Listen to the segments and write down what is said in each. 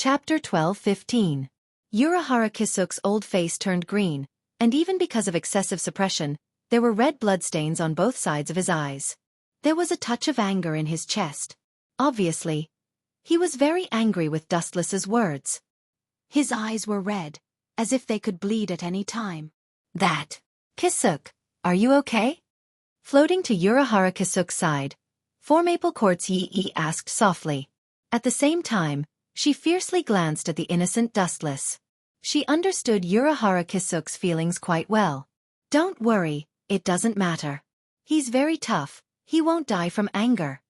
Chapter 12-15. Urahara Kisuk's old face turned green, and even because of excessive suppression, there were red bloodstains on both sides of his eyes. There was a touch of anger in his chest. Obviously, he was very angry with Dustless's words. His eyes were red, as if they could bleed at any time. Kisuk, are you okay? Floating to Urahara Kisuk's side, Four Maple Court's Yi asked softly. At the same time, she fiercely glanced at the innocent Dustless. She understood Urahara Kisuk's feelings quite well. Don't worry, it doesn't matter. He's very tough, he won't die from anger.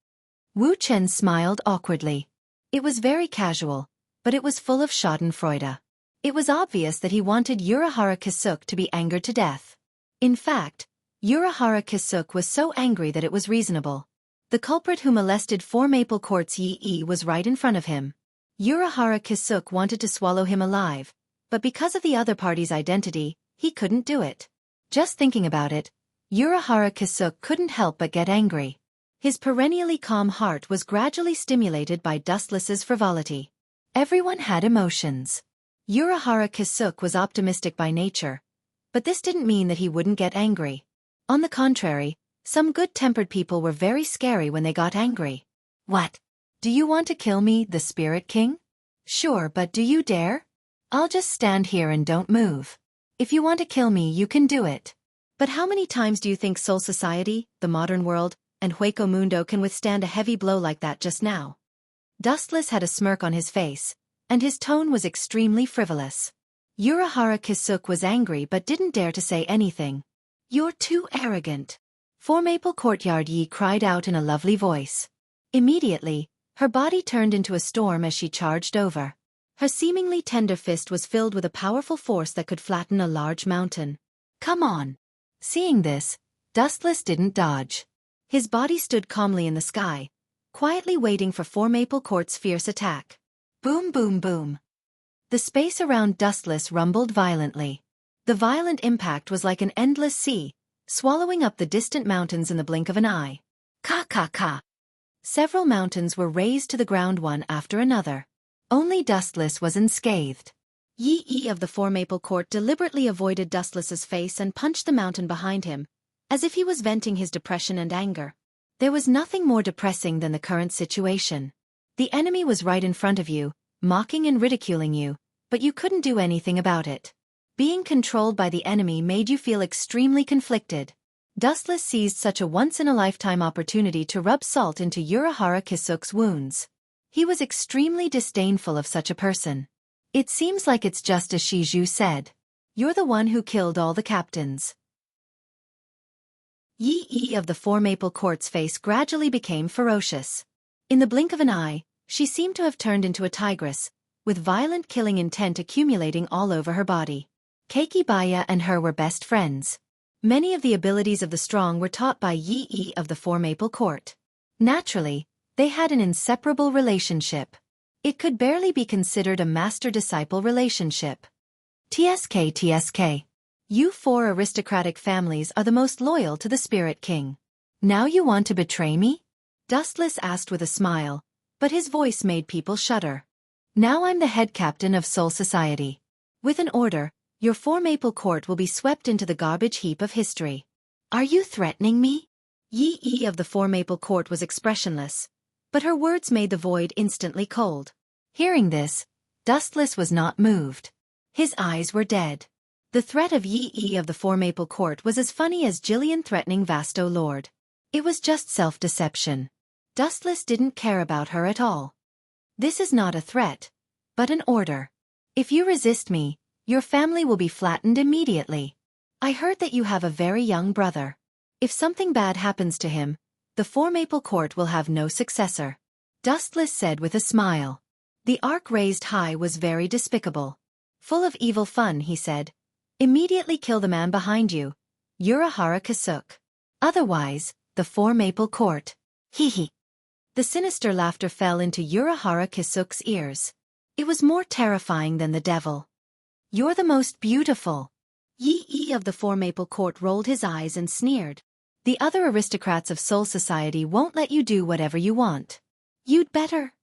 Wu Chen smiled awkwardly. It was very casual, but it was full of schadenfreude. It was obvious that he wanted Urahara Kisuk to be angered to death. In fact, Urahara Kisuk was so angry that it was reasonable. The culprit who molested Four Maple Court's Yi was right in front of him. Urahara Kisuk wanted to swallow him alive, but because of the other party's identity, he couldn't do it. Just thinking about it, Urahara Kisuk couldn't help but get angry. His perennially calm heart was gradually stimulated by Dustless's frivolity. Everyone had emotions. Urahara Kisuk was optimistic by nature, but this didn't mean that he wouldn't get angry. On the contrary, some good-tempered people were very scary when they got angry. What? Do you want to kill me, the Spirit King? Sure, but do you dare? I'll just stand here and don't move. If you want to kill me, you can do it. But how many times do you think Soul Society, the modern world, and Hueco Mundo can withstand a heavy blow like that just now? Dustless had a smirk on his face, and his tone was extremely frivolous. Urahara Kisuk was angry but didn't dare to say anything. You're too arrogant. Four Maple Courtyard Yi cried out in a lovely voice. Immediately, her body turned into a storm as she charged over. Her seemingly tender fist was filled with a powerful force that could flatten a large mountain. Come on. Seeing this, Dustless didn't dodge. His body stood calmly in the sky, quietly waiting for Four Maple Court's fierce attack. Boom boom boom. The space around Dustless rumbled violently. The violent impact was like an endless sea, swallowing up the distant mountains in the blink of an eye. Ka. Several mountains were razed to the ground one after another. Only Dustless was unscathed. Yi of the Four Maple Court deliberately avoided Dustless's face and punched the mountain behind him, as if he was venting his depression and anger. There was nothing more depressing than the current situation. The enemy was right in front of you, mocking and ridiculing you, but you couldn't do anything about it. Being controlled by the enemy made you feel extremely conflicted. Dustless seized such a once-in-a-lifetime opportunity to rub salt into Urahara Kisuk's wounds. He was extremely disdainful of such a person. It seems like it's just as Shiju said. You're the one who killed all the captains. Yi of the Four Maple Court's face gradually became ferocious. In the blink of an eye, she seemed to have turned into a tigress, with violent killing intent accumulating all over her body. Keikibaya and her were best friends. Many of the abilities of the strong were taught by Yi of the Four Maple Court. Naturally, they had an inseparable relationship. It could barely be considered a master-disciple relationship. TSK. You four aristocratic families are the most loyal to the Spirit King. Now you want to betray me? Dustless asked with a smile, but his voice made people shudder. Now I'm the head captain of Soul Society. With an order, your Four Maple Court will be swept into the garbage heap of history. Are you threatening me? Yi of the Four Maple Court was expressionless, but her words made the void instantly cold. Hearing this, Dustless was not moved. His eyes were dead. The threat of Yi of the Four Maple Court was as funny as Jillian threatening Vasto Lord. It was just self-deception. Dustless didn't care about her at all. This is not a threat, but an order. If you resist me, your family will be flattened immediately. I heard that you have a very young brother. If something bad happens to him, the Four Maple Court will have no successor. Dustless said with a smile. The arc raised high was very despicable. Full of evil fun, he said. Immediately kill the man behind you, Urahara Kisuk. Otherwise, the Four Maple Court. Hee. The sinister laughter fell into Urahara Kisuk's ears. It was more terrifying than the devil. You're the most beautiful. Yi of the Four Maple Court rolled his eyes and sneered. The other aristocrats of Soul Society won't let you do whatever you want. You'd better.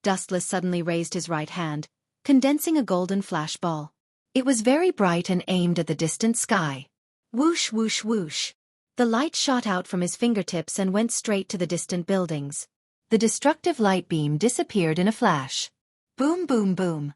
Dustless suddenly raised his right hand, condensing a golden flash ball. It was very bright and aimed at the distant sky. Whoosh whoosh whoosh. The light shot out from his fingertips and went straight to the distant buildings. The destructive light beam disappeared in a flash. Boom boom boom.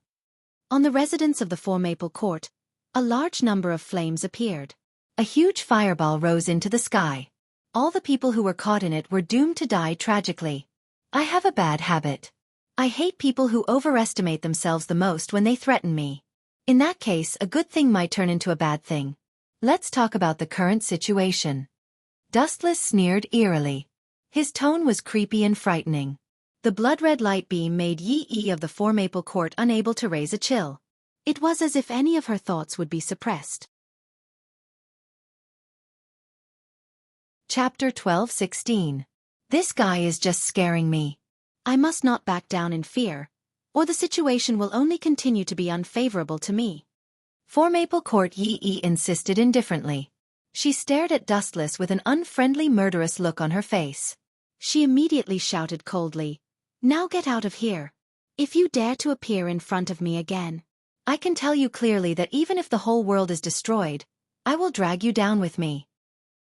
On the residence of the Four Maple Court, a large number of flames appeared. A huge fireball rose into the sky. All the people who were caught in it were doomed to die tragically. I have a bad habit. I hate people who overestimate themselves the most when they threaten me. In that case, a good thing might turn into a bad thing. Let's talk about the current situation. Dustless sneered eerily. His tone was creepy and frightening. The blood-red light beam made Yi of the Four Maple Court unable to raise a chill. It was as if any of her thoughts would be suppressed. Chapter 12:16. This guy is just scaring me. I must not back down in fear, or the situation will only continue to be unfavorable to me. Four Maple Court Yi insisted indifferently. She stared at Dustless with an unfriendly murderous look on her face. She immediately shouted coldly, "Now get out of here. If you dare to appear in front of me again, I can tell you clearly that even if the whole world is destroyed, I will drag you down with me."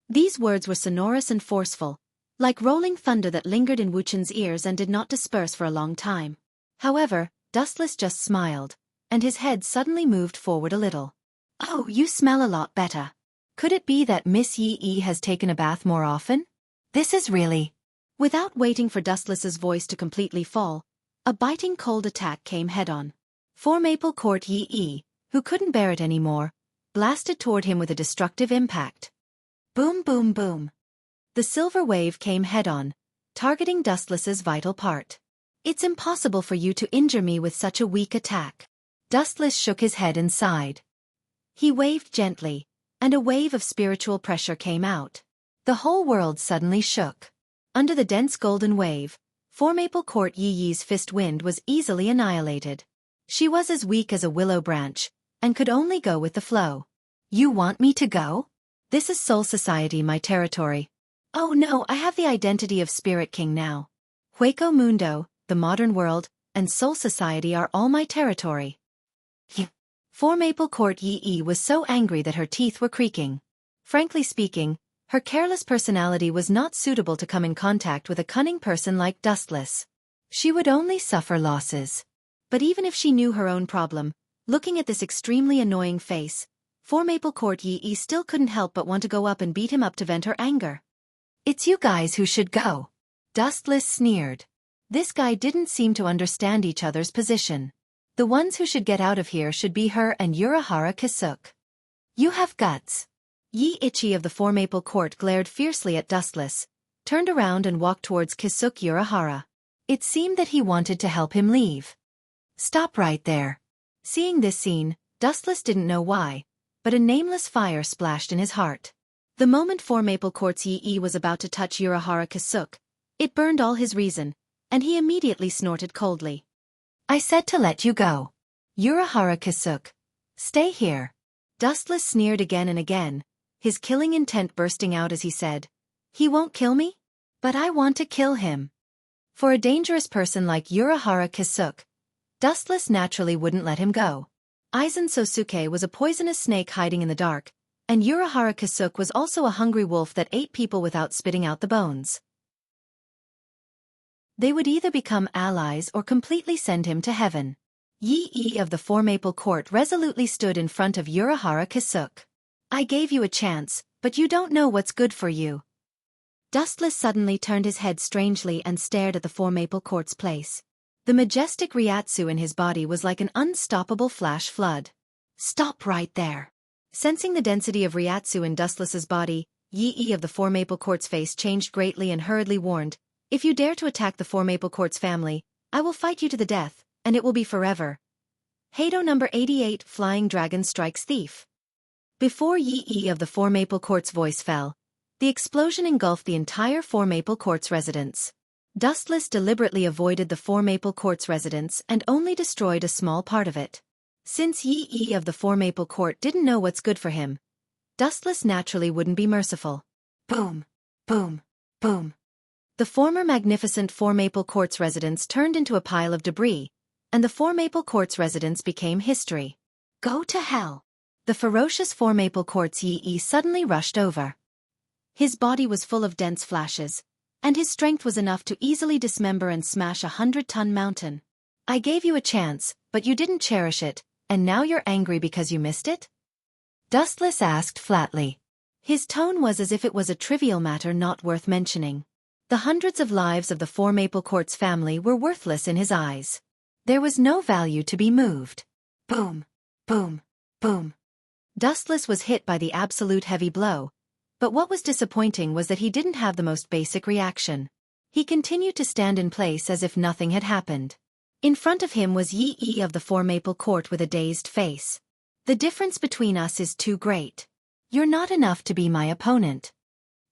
These words were sonorous and forceful, like rolling thunder that lingered in Wuxia's ears and did not disperse for a long time. However, Dustless just smiled, and his head suddenly moved forward a little. "Oh, you smell a lot better. Could it be that Miss Yi has taken a bath more often? This is really..." Without waiting for Dustless's voice to completely fall, a biting cold attack came head-on. Four Maple Court Yi, who couldn't bear it anymore, blasted toward him with a destructive impact. Boom boom boom. The silver wave came head-on, targeting Dustless's vital part. "It's impossible for you to injure me with such a weak attack." Dustless shook his head and sighed. He waved gently, and a wave of spiritual pressure came out. The whole world suddenly shook. Under the dense golden wave, Four Maple Court Yi's fist wind was easily annihilated. She was as weak as a willow branch, and could only go with the flow. "You want me to go? This is Soul Society, my territory." "Oh no, I have the identity of Spirit King now. Hueco Mundo, the modern world, and Soul Society are all my territory." Four Maple Court Yi was so angry that her teeth were creaking. Frankly speaking, her careless personality was not suitable to come in contact with a cunning person like Dustless. She would only suffer losses. But even if she knew her own problem, looking at this extremely annoying face, Four Maple Court Yi still couldn't help but want to go up and beat him up to vent her anger. "It's you guys who should go." Dustless sneered. This guy didn't seem to understand each other's position. The ones who should get out of here should be her and Urahara Kisuk. "You have guts." Yi Ichi of the Four Maple Court glared fiercely at Dustless, turned around and walked towards Kisuk Urahara. It seemed that he wanted to help him leave. "Stop right there." Seeing this scene, Dustless didn't know why, but a nameless fire splashed in his heart. The moment Four Maple Court's Yi was about to touch Urahara Kisuk, it burned all his reason, and he immediately snorted coldly. "I said to let you go. Urahara Kisuk. Stay here." Dustless sneered again and again, his killing intent bursting out as he said, "He won't kill me? But I want to kill him." For a dangerous person like Urahara Kisuk, Dustless naturally wouldn't let him go. Aizen Sosuke was a poisonous snake hiding in the dark, and Urahara Kisuk was also a hungry wolf that ate people without spitting out the bones. They would either become allies or completely send him to heaven. Yi of the Four Maple Court resolutely stood in front of Urahara Kisuk. "I gave you a chance, but you don't know what's good for you." Dustless suddenly turned his head strangely and stared at the Four Maple Court's place. The majestic Ryatsu in his body was like an unstoppable flash flood. "Stop right there." Sensing the density of Ryatsu in Dustless's body, Yi of the Four Maple Court's face changed greatly and hurriedly warned, "If you dare to attack the Four Maple Court's family, I will fight you to the death, and it will be forever." Heido number 88, Flying Dragon Strikes Thief. Before Yi of the Four Maple Court's voice fell, the explosion engulfed the entire Four Maple Court's residence. Dustless deliberately avoided the Four Maple Court's residence and only destroyed a small part of it. Since Yi of the Four Maple Court didn't know what's good for him, Dustless naturally wouldn't be merciful. Boom, boom, boom. The former magnificent Four Maple Courts residence turned into a pile of debris, and the Four Maple Courts residence became history. Go to hell! The ferocious Four Maple Courts Yi suddenly rushed over. His body was full of dense flashes, and his strength was enough to easily dismember and smash a 100-ton mountain. I gave you a chance, but you didn't cherish it, and now you're angry because you missed it? Dustless asked flatly. His tone was as if it was a trivial matter not worth mentioning. The hundreds of lives of the Four Maple Courts family were worthless in his eyes. There was no value to be moved. Boom, boom, boom. Dustless was hit by the absolute heavy blow, but what was disappointing was that he didn't have the most basic reaction. He continued to stand in place as if nothing had happened. In front of him was Yi of the Four Maple Court with a dazed face. The difference between us is too great. You're not enough to be my opponent.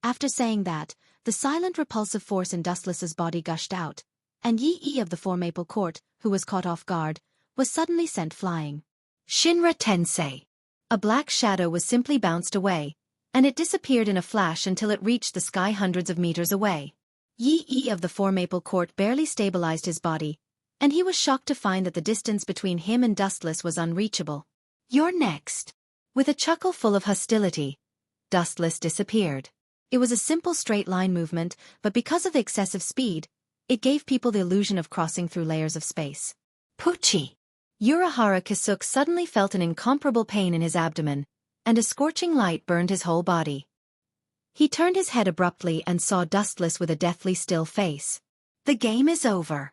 After saying that, the silent repulsive force in Dustless's body gushed out, and Yi of the Four Maple Court, who was caught off guard, was suddenly sent flying. Shinra Tensei! A black shadow was simply bounced away, and it disappeared in a flash until it reached the sky hundreds of meters away. Yi of the Four Maple Court barely stabilized his body, and he was shocked to find that the distance between him and Dustless was unreachable. You're next. With a chuckle full of hostility, Dustless disappeared. It was a simple straight-line movement, but because of the excessive speed, it gave people the illusion of crossing through layers of space. Pucci! Urahara Kisuk suddenly felt an incomparable pain in his abdomen, and a scorching light burned his whole body. He turned his head abruptly and saw Dustless with a deathly still face. The game is over.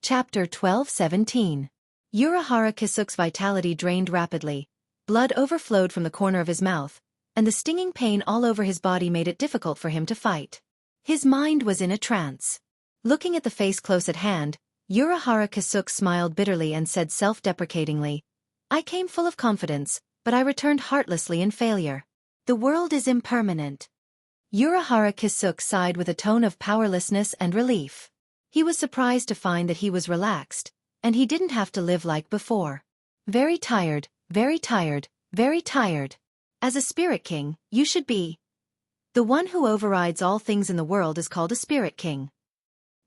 Chapter 12-17. Urahara Kisuk's vitality drained rapidly, blood overflowed from the corner of his mouth, and the stinging pain all over his body made it difficult for him to fight. His mind was in a trance. Looking at the face close at hand, Urahara Kisuk smiled bitterly and said self-deprecatingly, I came full of confidence, but I returned heartlessly in failure. The world is impermanent. Urahara Kisuk sighed with a tone of powerlessness and relief. He was surprised to find that he was relaxed, and he didn't have to live like before. Very tired, very tired, very tired. As a spirit king, you should be. The one who overrides all things in the world is called a spirit king.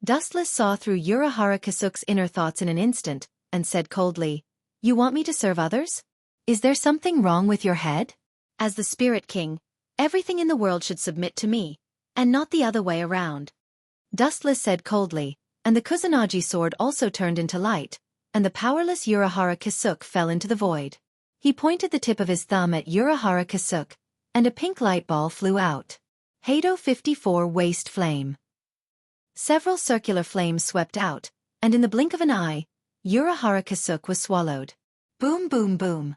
Dustless saw through Urahara Kisuk's inner thoughts in an instant, and said coldly, You want me to serve others? Is there something wrong with your head? As the spirit king, everything in the world should submit to me, and not the other way around. Dustless said coldly, and the Kusanagi sword also turned into light, and the powerless Urahara Kisuk fell into the void. He pointed the tip of his thumb at Urahara Kisuk, and a pink light ball flew out. Hado 54 Waste Flame. Several circular flames swept out, and in the blink of an eye, Urahara Kisuk was swallowed. Boom boom boom.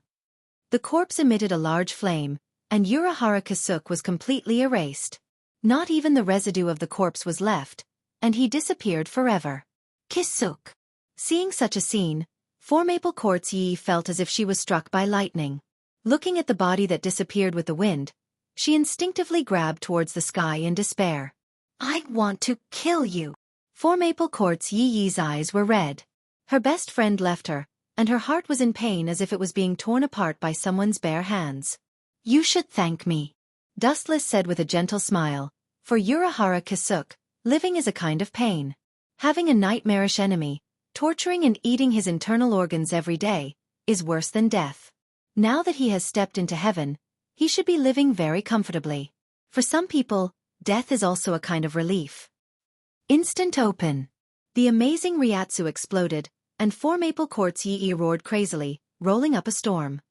The corpse emitted a large flame, and Urahara Kisuk was completely erased. Not even the residue of the corpse was left, and he disappeared forever. Kisuk. Seeing such a scene, Four Maple Courts Yi felt as if she was struck by lightning. Looking at the body that disappeared with the wind, she instinctively grabbed towards the sky in despair. I want to kill you. Four Maple Courts Yi's eyes were red. Her best friend left her, and her heart was in pain as if it was being torn apart by someone's bare hands. You should thank me, Dustless said with a gentle smile. For Urahara Kisuk, living is a kind of pain. Having a nightmarish enemy, torturing and eating his internal organs every day, is worse than death. Now that he has stepped into heaven, he should be living very comfortably. For some people, death is also a kind of relief. Instant open. The amazing Ryatsu exploded, and Four Maple Courts Yi roared crazily, rolling up a storm.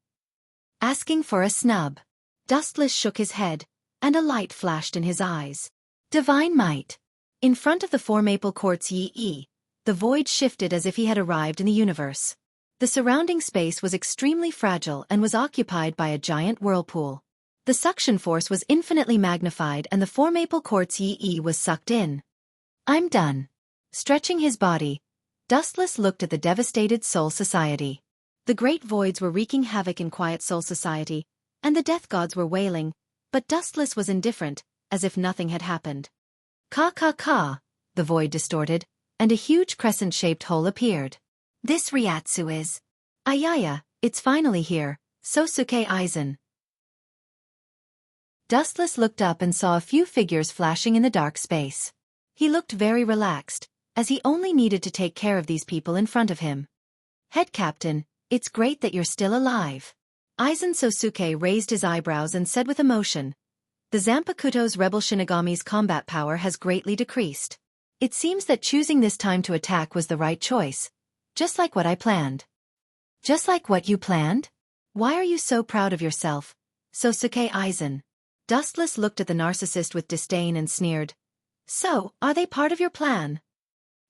Asking for a snub. Dustless shook his head, and a light flashed in his eyes. Divine might. In front of the Four Maple Courts Yi, the void shifted as if he had arrived in the universe. The surrounding space was extremely fragile and was occupied by a giant whirlpool. The suction force was infinitely magnified and the Four Maple Courts Yi was sucked in. I'm done. Stretching his body, Dustless looked at the devastated Soul Society. The great voids were wreaking havoc in quiet Soul Society, and the death gods were wailing, but Dustless was indifferent, as if nothing had happened. Ka, the void distorted, and a huge crescent-shaped hole appeared. This Ryatsu is. Ayaya, it's finally here, Sosuke Aizen. Dustless looked up and saw a few figures flashing in the dark space. He looked very relaxed, as he only needed to take care of these people in front of him. Head Captain, it's great that you're still alive. Aizen Sosuke raised his eyebrows and said with emotion, the Zanpakuto's rebel Shinigami's combat power has greatly decreased. It seems that choosing this time to attack was the right choice, just like what I planned. Just like what you planned? Why are you so proud of yourself, Sosuke Aizen? Dustless looked at the narcissist with disdain and sneered. So, are they part of your plan?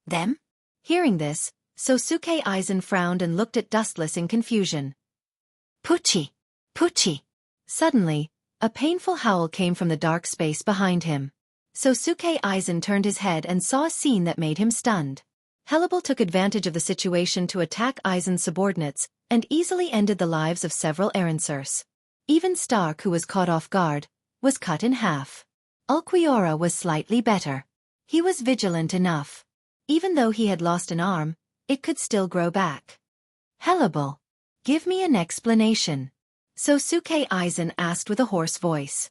Them? Hearing this, Sosuke Aizen frowned and looked at Dustless in confusion. Pucci! Pucci! Suddenly, a painful howl came from the dark space behind him. Sosuke Aizen turned his head and saw a scene that made him stunned. Hellebel took advantage of the situation to attack Aizen's subordinates and easily ended the lives of several Ehrensirs. Even Stark, who was caught off guard, was cut in half. Ulquiorra was slightly better. He was vigilant enough. Even though he had lost an arm, it could still grow back. Hellebel, give me an explanation. Sosuke Aizen asked with a hoarse voice.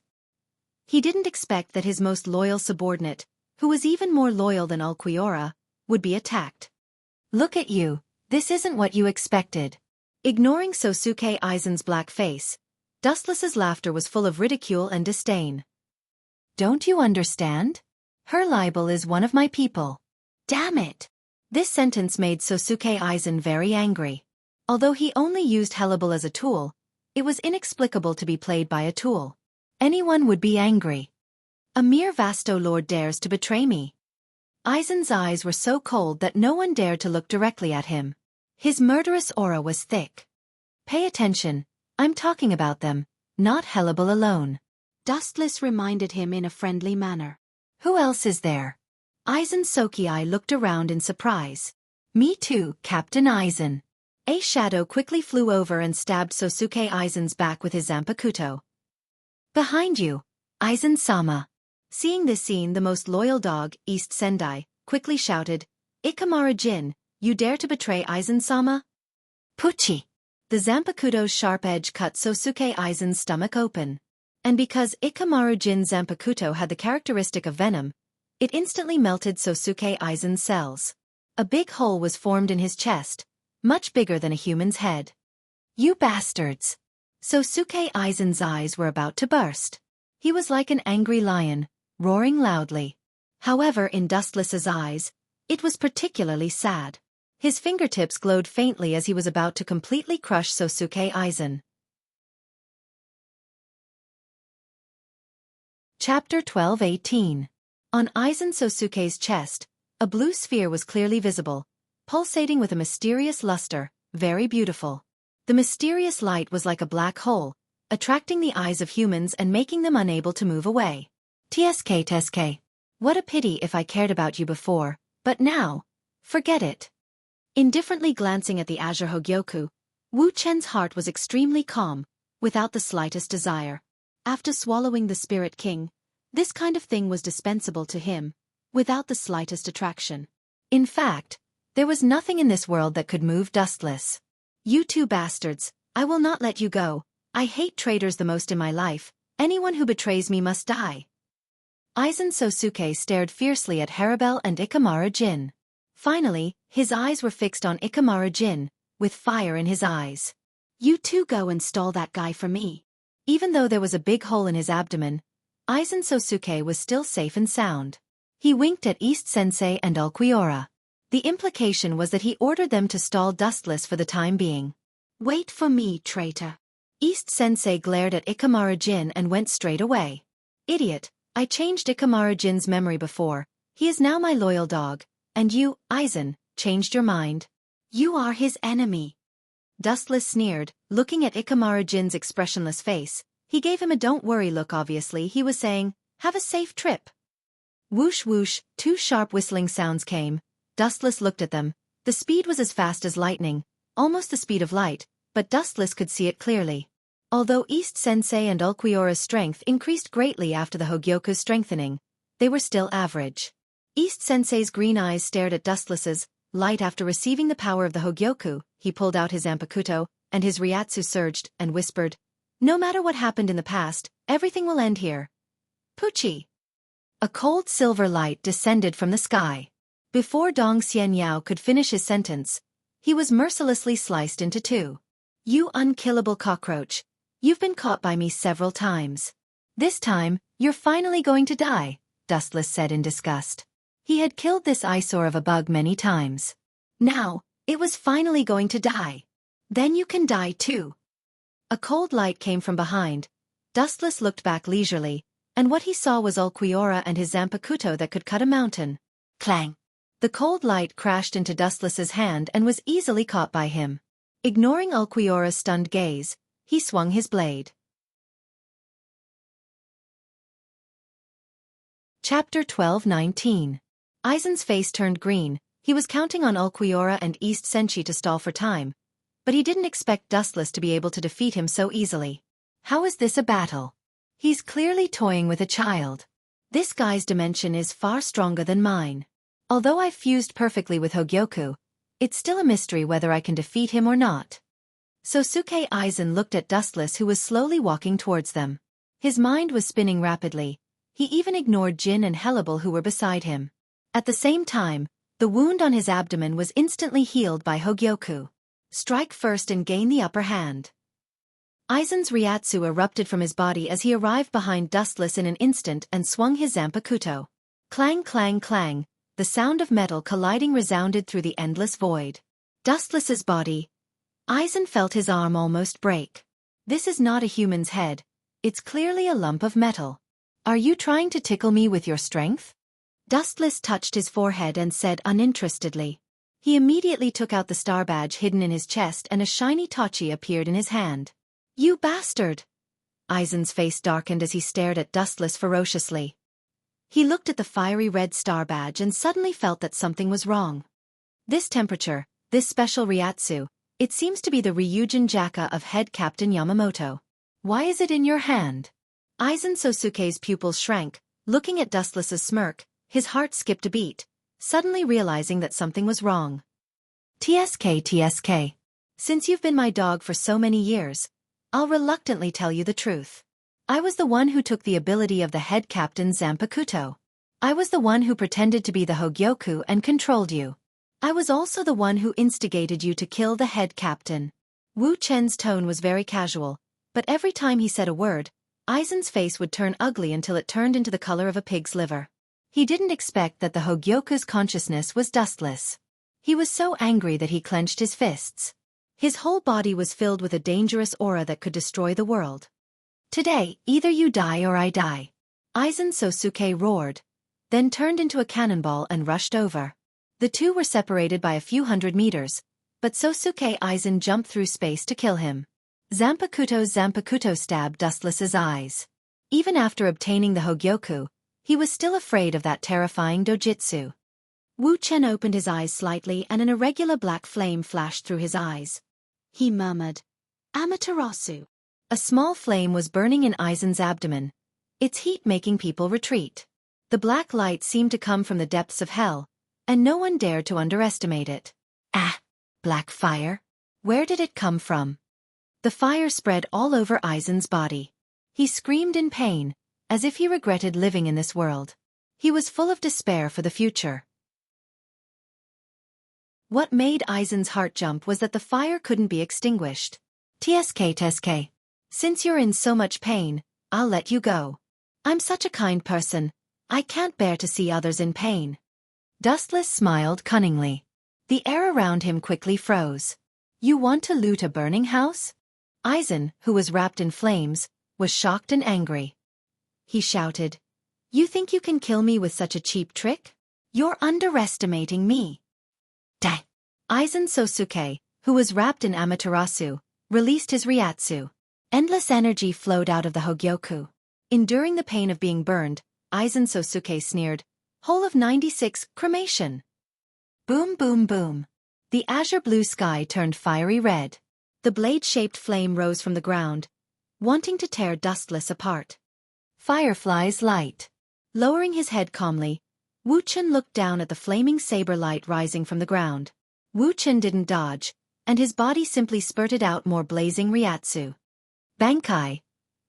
He didn't expect that his most loyal subordinate, who was even more loyal than Ulquiorra, would be attacked. Look at you, this isn't what you expected. Ignoring Sosuke Aizen's black face, Dustless's laughter was full of ridicule and disdain. Don't you understand? Hellebel is one of my people. Damn it! This sentence made Sosuke Aizen very angry. Although he only used Hellebel as a tool, it was inexplicable to be played by a tool. Anyone would be angry. A mere Vasto Lord dares to betray me. Aizen's eyes were so cold that no one dared to look directly at him. His murderous aura was thick. Pay attention, I'm talking about them, not Hellebel alone. Dustless reminded him in a friendly manner. Who else is there? Aizen Soki looked around in surprise. Me too, Captain Aizen. A shadow quickly flew over and stabbed Sosuke Aizen's back with his Zanpakuto. Behind you, Aizen-sama. Seeing this scene, the most loyal dog, East Sendai, quickly shouted, Ikimara-jin, you dare to betray Aizen-sama? Pucci! The Zanpakuto's sharp edge cut Sosuke Aizen's stomach open. And because Ikamaru-jin's Zanpakuto had the characteristic of venom, it instantly melted Sosuke Aizen's cells. A big hole was formed in his chest, much bigger than a human's head. You bastards! Sosuke Aizen's eyes were about to burst. He was like an angry lion, roaring loudly. However, in Dustless's eyes, it was particularly sad. His fingertips glowed faintly as he was about to completely crush Sosuke Aizen. Chapter 12:18. On Aizen Sosuke's chest, a blue sphere was clearly visible, pulsating with a mysterious luster, very beautiful. The mysterious light was like a black hole, attracting the eyes of humans and making them unable to move away. TSK. What a pity if I cared about you before, but now, forget it. Indifferently glancing at the Azure Hogyoku, Wu Chen's heart was extremely calm, without the slightest desire. After swallowing the Spirit King, this kind of thing was dispensable to him, without the slightest attraction. In fact, there was nothing in this world that could move Dustless. You two bastards, I will not let you go. I hate traitors the most in my life. Anyone who betrays me must die. Aizen Sosuke stared fiercely at Hellebel and Ikimara-jin. Finally, his eyes were fixed on Ikimara-jin, with fire in his eyes. You two go and stall that guy for me. Even though there was a big hole in his abdomen, Aizen Sosuke was still safe and sound. He winked at East Sensei and Ulquiorra. The implication was that he ordered them to stall Dustless for the time being. Wait for me, traitor. East Sensei glared at Ikimara-jin and went straight away. Idiot, I changed Ikimara-jin's memory before. He is now my loyal dog, and you, Aizen, changed your mind. You are his enemy. Dustless sneered, looking at Ikimara-jin's expressionless face. He gave him a don't worry look. Obviously he was saying, have a safe trip. Whoosh whoosh, two sharp whistling sounds came. Dustless looked at them. The speed was as fast as lightning, almost the speed of light, but Dustless could see it clearly. Although East Sensei and Ulquiorra's strength increased greatly after the Hogyoku's strengthening, they were still average. East Sensei's green eyes stared at Dustless's light after receiving the power of the Hogyoku. He pulled out his Zanpakuto, and his Ryatsu surged and whispered, No matter what happened in the past, everything will end here. Pucci. A cold silver light descended from the sky. Before Dong Xianyao could finish his sentence, he was mercilessly sliced into two. You unkillable cockroach. You've been caught by me several times. This time, you're finally going to die, Dustless said in disgust. He had killed this eyesore of a bug many times. Now, it was finally going to die. Then you can die too. A cold light came from behind. Dustless looked back leisurely, and what he saw was Ulquiorra and his Zanpakuto that could cut a mountain. Clang! The cold light crashed into Dustless's hand and was easily caught by him. Ignoring Ulquiorra's stunned gaze, he swung his blade. Chapter 12:19. Aizen's face turned green. He was counting on Ulquiorra and East Senshi to stall for time, but he didn't expect Dustless to be able to defeat him so easily. How is this a battle? He's clearly toying with a child. This guy's dimension is far stronger than mine. Although I fused perfectly with Hogyoku, it's still a mystery whether I can defeat him or not. Sosuke Aizen looked at Dustless, who was slowly walking towards them. His mind was spinning rapidly. He even ignored Jin and Hellable, who were beside him. At the same time, the wound on his abdomen was instantly healed by Hogyoku. Strike first and gain the upper hand. Aizen's Ryatsu erupted from his body as he arrived behind Dustless in an instant and swung his Zanpakuto. Clang clang clang, the sound of metal colliding resounded through the endless void. Dustless's body. Aizen felt his arm almost break. This is not a human's head. It's clearly a lump of metal. Are you trying to tickle me with your strength? Dustless touched his forehead and said uninterestedly. He immediately took out the star badge hidden in his chest and a shiny tachi appeared in his hand. You bastard! Aizen's face darkened as he stared at Dustless ferociously. He looked at the fiery red star badge and suddenly felt that something was wrong. This temperature, this special Ryatsu, it seems to be the Ryujin Jaka of head Captain Yamamoto. Why is it in your hand? Aizen Sosuke's pupils shrank, looking at Dustless's smirk, his heart skipped a beat, suddenly realizing that something was wrong. TSK. Since you've been my dog for so many years, I'll reluctantly tell you the truth. I was the one who took the ability of the head captain's Zanpakuto. I was the one who pretended to be the Hogyoku and controlled you. I was also the one who instigated you to kill the head captain. Wu Chen's tone was very casual, but every time he said a word, Aizen's face would turn ugly until it turned into the color of a pig's liver. He didn't expect that the Hogyoku's consciousness was Dustless. He was so angry that he clenched his fists. His whole body was filled with a dangerous aura that could destroy the world. Today, either you die or I die. Aizen Sosuke roared, then turned into a cannonball and rushed over. The two were separated by a few hundred meters, but Sosuke Aizen jumped through space to kill him. Zanpakuto's Zanpakuto stabbed Dustless's eyes. Even after obtaining the Hogyoku, he was still afraid of that terrifying dojutsu. Wu Chen opened his eyes slightly and an irregular black flame flashed through his eyes. He murmured, Amaterasu. A small flame was burning in Aizen's abdomen, its heat making people retreat. The black light seemed to come from the depths of hell, and no one dared to underestimate it. Ah! Black fire? Where did it come from? The fire spread all over Aizen's body. He screamed in pain, as if he regretted living in this world. He was full of despair for the future. What made Aizen's heart jump was that the fire couldn't be extinguished. TSK. Since you're in so much pain, I'll let you go. I'm such a kind person, I can't bear to see others in pain. Dustless smiled cunningly. The air around him quickly froze. You want to loot a burning house? Aizen, who was wrapped in flames, was shocked and angry. He shouted, You think you can kill me with such a cheap trick? You're underestimating me. Dai! Aizen Sosuke, who was wrapped in Amaterasu, released his Ryatsu. Endless energy flowed out of the Hogyoku. Enduring the pain of being burned, Aizen Sosuke sneered, Whole of 96, cremation. Boom boom boom. The azure blue sky turned fiery red. The blade-shaped flame rose from the ground, wanting to tear Dustless apart. Firefly's light. Lowering his head calmly, Wu Chen looked down at the flaming saber light rising from the ground. Wu Chen didn't dodge, and his body simply spurted out more blazing Ryatsu. Bankai.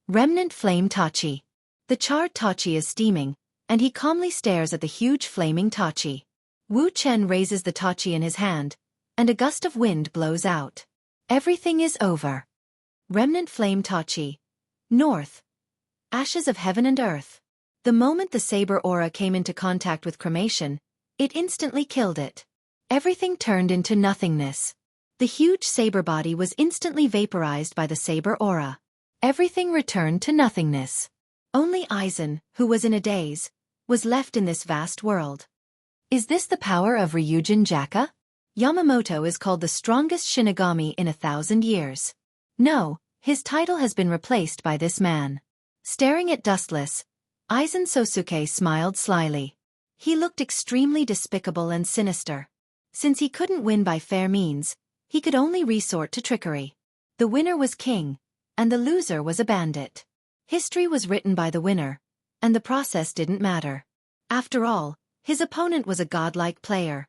Remnant flame tachi. The charred tachi is steaming, and he calmly stares at the huge flaming tachi. Wu Chen raises the tachi in his hand, and a gust of wind blows out. Everything is over. Remnant flame tachi. North. Ashes of heaven and earth. The moment the saber aura came into contact with cremation, it instantly killed it. Everything turned into nothingness. The huge saber body was instantly vaporized by the saber aura. Everything returned to nothingness. Only Aizen, who was in a daze, was left in this vast world. Is this the power of Ryujin Jaka? Yamamoto is called the strongest Shinigami in 1,000 years. No, his title has been replaced by this man. Staring at Dustless, Aizen Sosuke smiled slyly. He looked extremely despicable and sinister. Since he couldn't win by fair means, he could only resort to trickery. The winner was king, and the loser was a bandit. History was written by the winner, and the process didn't matter. After all, his opponent was a godlike player.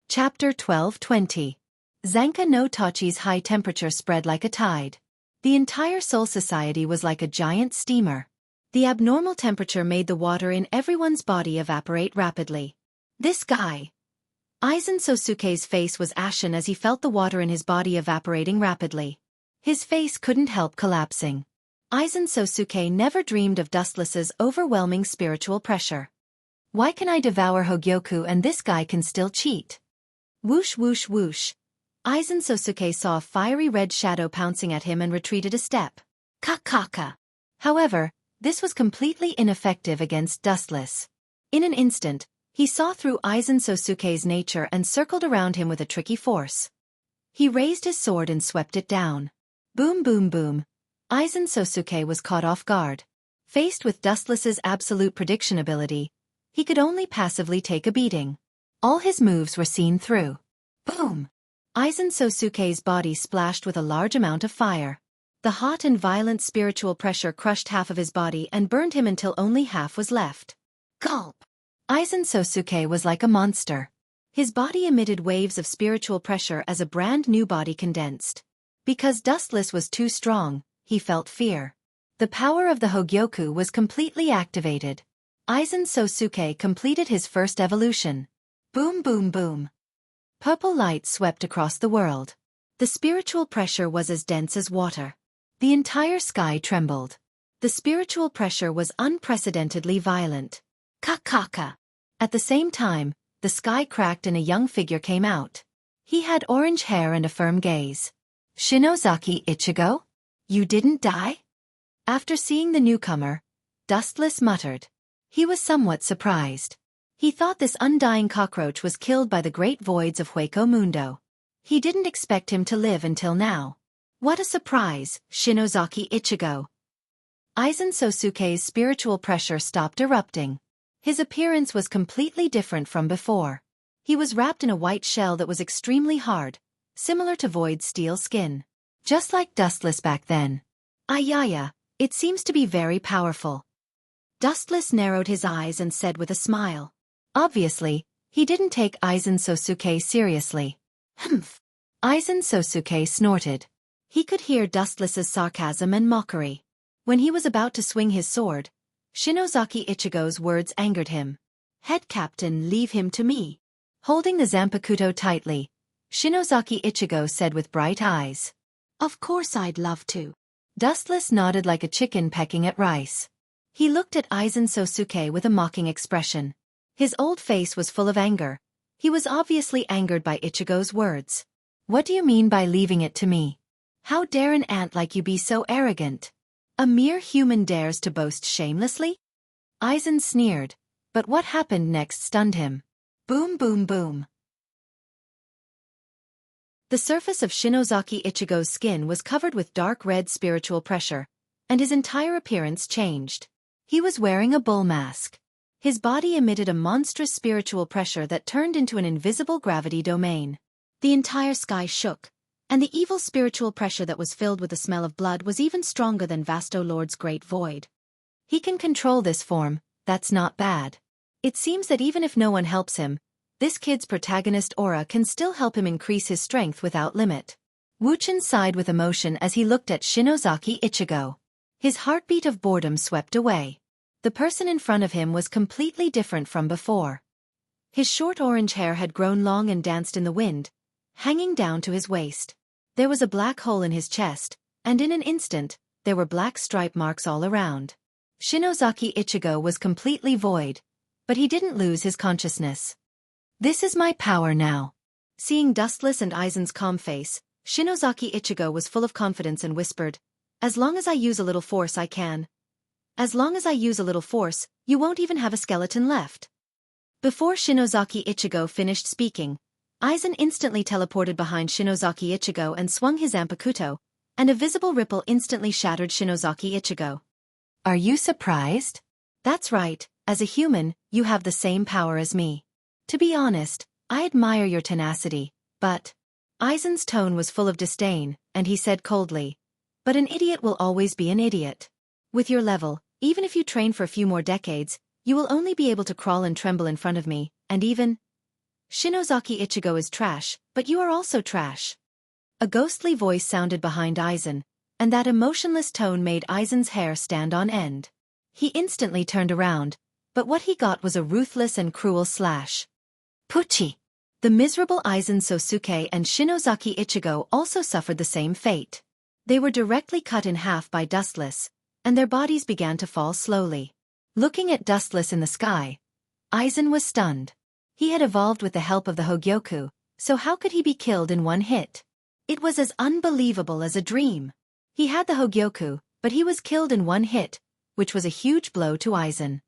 Chapter 12:20. Zanka no Tachi's high temperature spread like a tide. The entire Soul Society was like a giant steamer. The abnormal temperature made the water in everyone's body evaporate rapidly. This guy. Aizen Sosuke's face was ashen as he felt the water in his body evaporating rapidly. His face couldn't help collapsing. Aizen Sosuke never dreamed of Dustless's overwhelming spiritual pressure. Why can I devour Hogyoku and this guy can still cheat? Whoosh whoosh whoosh. Aizen Sosuke saw a fiery red shadow pouncing at him and retreated a step. Ka-ka-ka. However, this was completely ineffective against Dustless. In an instant, he saw through Aizen Sosuke's nature and circled around him with a tricky force. He raised his sword and swept it down. Boom boom boom. Aizen Sosuke was caught off guard. Faced with Dustless's absolute prediction ability, he could only passively take a beating. All his moves were seen through. Boom! Aizen Sosuke's body splashed with a large amount of fire. The hot and violent spiritual pressure crushed half of his body and burned him until only half was left. Gulp! Aizen Sosuke was like a monster. His body emitted waves of spiritual pressure as a brand new body condensed. Because Dustless was too strong, he felt fear. The power of the Hogyoku was completely activated. Aizen Sosuke completed his first evolution. Boom boom boom. Purple light swept across the world. The spiritual pressure was as dense as water. The entire sky trembled. The spiritual pressure was unprecedentedly violent. Ka-ka-ka. At the same time, the sky cracked and a young figure came out. He had orange hair and a firm gaze. Shinozaki Ichigo? You didn't die? After seeing the newcomer, Dustless muttered. He was somewhat surprised. He thought this undying cockroach was killed by the great voids of Hueco Mundo. He didn't expect him to live until now. What a surprise, Shinozaki Ichigo. Aizen Sosuke's spiritual pressure stopped erupting. His appearance was completely different from before. He was wrapped in a white shell that was extremely hard, similar to Void's steel skin. Just like Dustless back then. Ayaya, it seems to be very powerful. Dustless narrowed his eyes and said with a smile. Obviously, he didn't take Aizen Sosuke seriously. Humph. Aizen Sosuke snorted. He could hear Dustless's sarcasm and mockery. When he was about to swing his sword, Shinozaki Ichigo's words angered him. Head captain, leave him to me. Holding the Zanpakuto tightly, Shinozaki Ichigo said with bright eyes. Of course I'd love to. Dustless nodded like a chicken pecking at rice. He looked at Aizen Sosuke with a mocking expression. His old face was full of anger. He was obviously angered by Ichigo's words. What do you mean by leaving it to me? How dare an ant like you be so arrogant? A mere human dares to boast shamelessly? Aizen sneered, but what happened next stunned him. Boom boom boom. The surface of Shinozaki Ichigo's skin was covered with dark red spiritual pressure, and his entire appearance changed. He was wearing a bull mask. His body emitted a monstrous spiritual pressure that turned into an invisible gravity domain. The entire sky shook, and the evil spiritual pressure that was filled with the smell of blood was even stronger than Vasto Lord's great void. He can control this form, that's not bad. It seems that even if no one helps him, This kid's protagonist aura can still help him increase his strength without limit. Wuchen sighed with emotion as he looked at Shinozaki Ichigo. His heartbeat of boredom swept away. The person in front of him was completely different from before. His short orange hair had grown long and danced in the wind, hanging down to his waist. There was a black hole in his chest, and in an instant, there were black stripe marks all around. Shinozaki Ichigo was completely void, but he didn't lose his consciousness. This is my power now. Seeing Dustless and Aizen's calm face, Shinozaki Ichigo was full of confidence and whispered, "As long as I use a little force I can. As long as I use a little force, you won't even have a skeleton left." Before Shinozaki Ichigo finished speaking, Aizen instantly teleported behind Shinozaki Ichigo and swung his Zanpakuto, and a visible ripple instantly shattered Shinozaki Ichigo. Are you surprised? That's right, as a human, you have the same power as me. To be honest, I admire your tenacity, but... Aizen's tone was full of disdain, and he said coldly, "But an idiot will always be an idiot. With your level, even if you train for a few more decades, you will only be able to crawl and tremble in front of me, and even... Shinozaki Ichigo is trash, but you are also trash." A ghostly voice sounded behind Aizen, and that emotionless tone made Aizen's hair stand on end. He instantly turned around, but what he got was a ruthless and cruel slash. Puchi! The miserable Aizen Sosuke and Shinozaki Ichigo also suffered the same fate. They were directly cut in half by Dustless, and their bodies began to fall slowly. Looking at Dustless in the sky, Aizen was stunned. He had evolved with the help of the Hogyoku, so how could he be killed in one hit? It was as unbelievable as a dream. He had the Hogyoku, but he was killed in one hit, which was a huge blow to Aizen.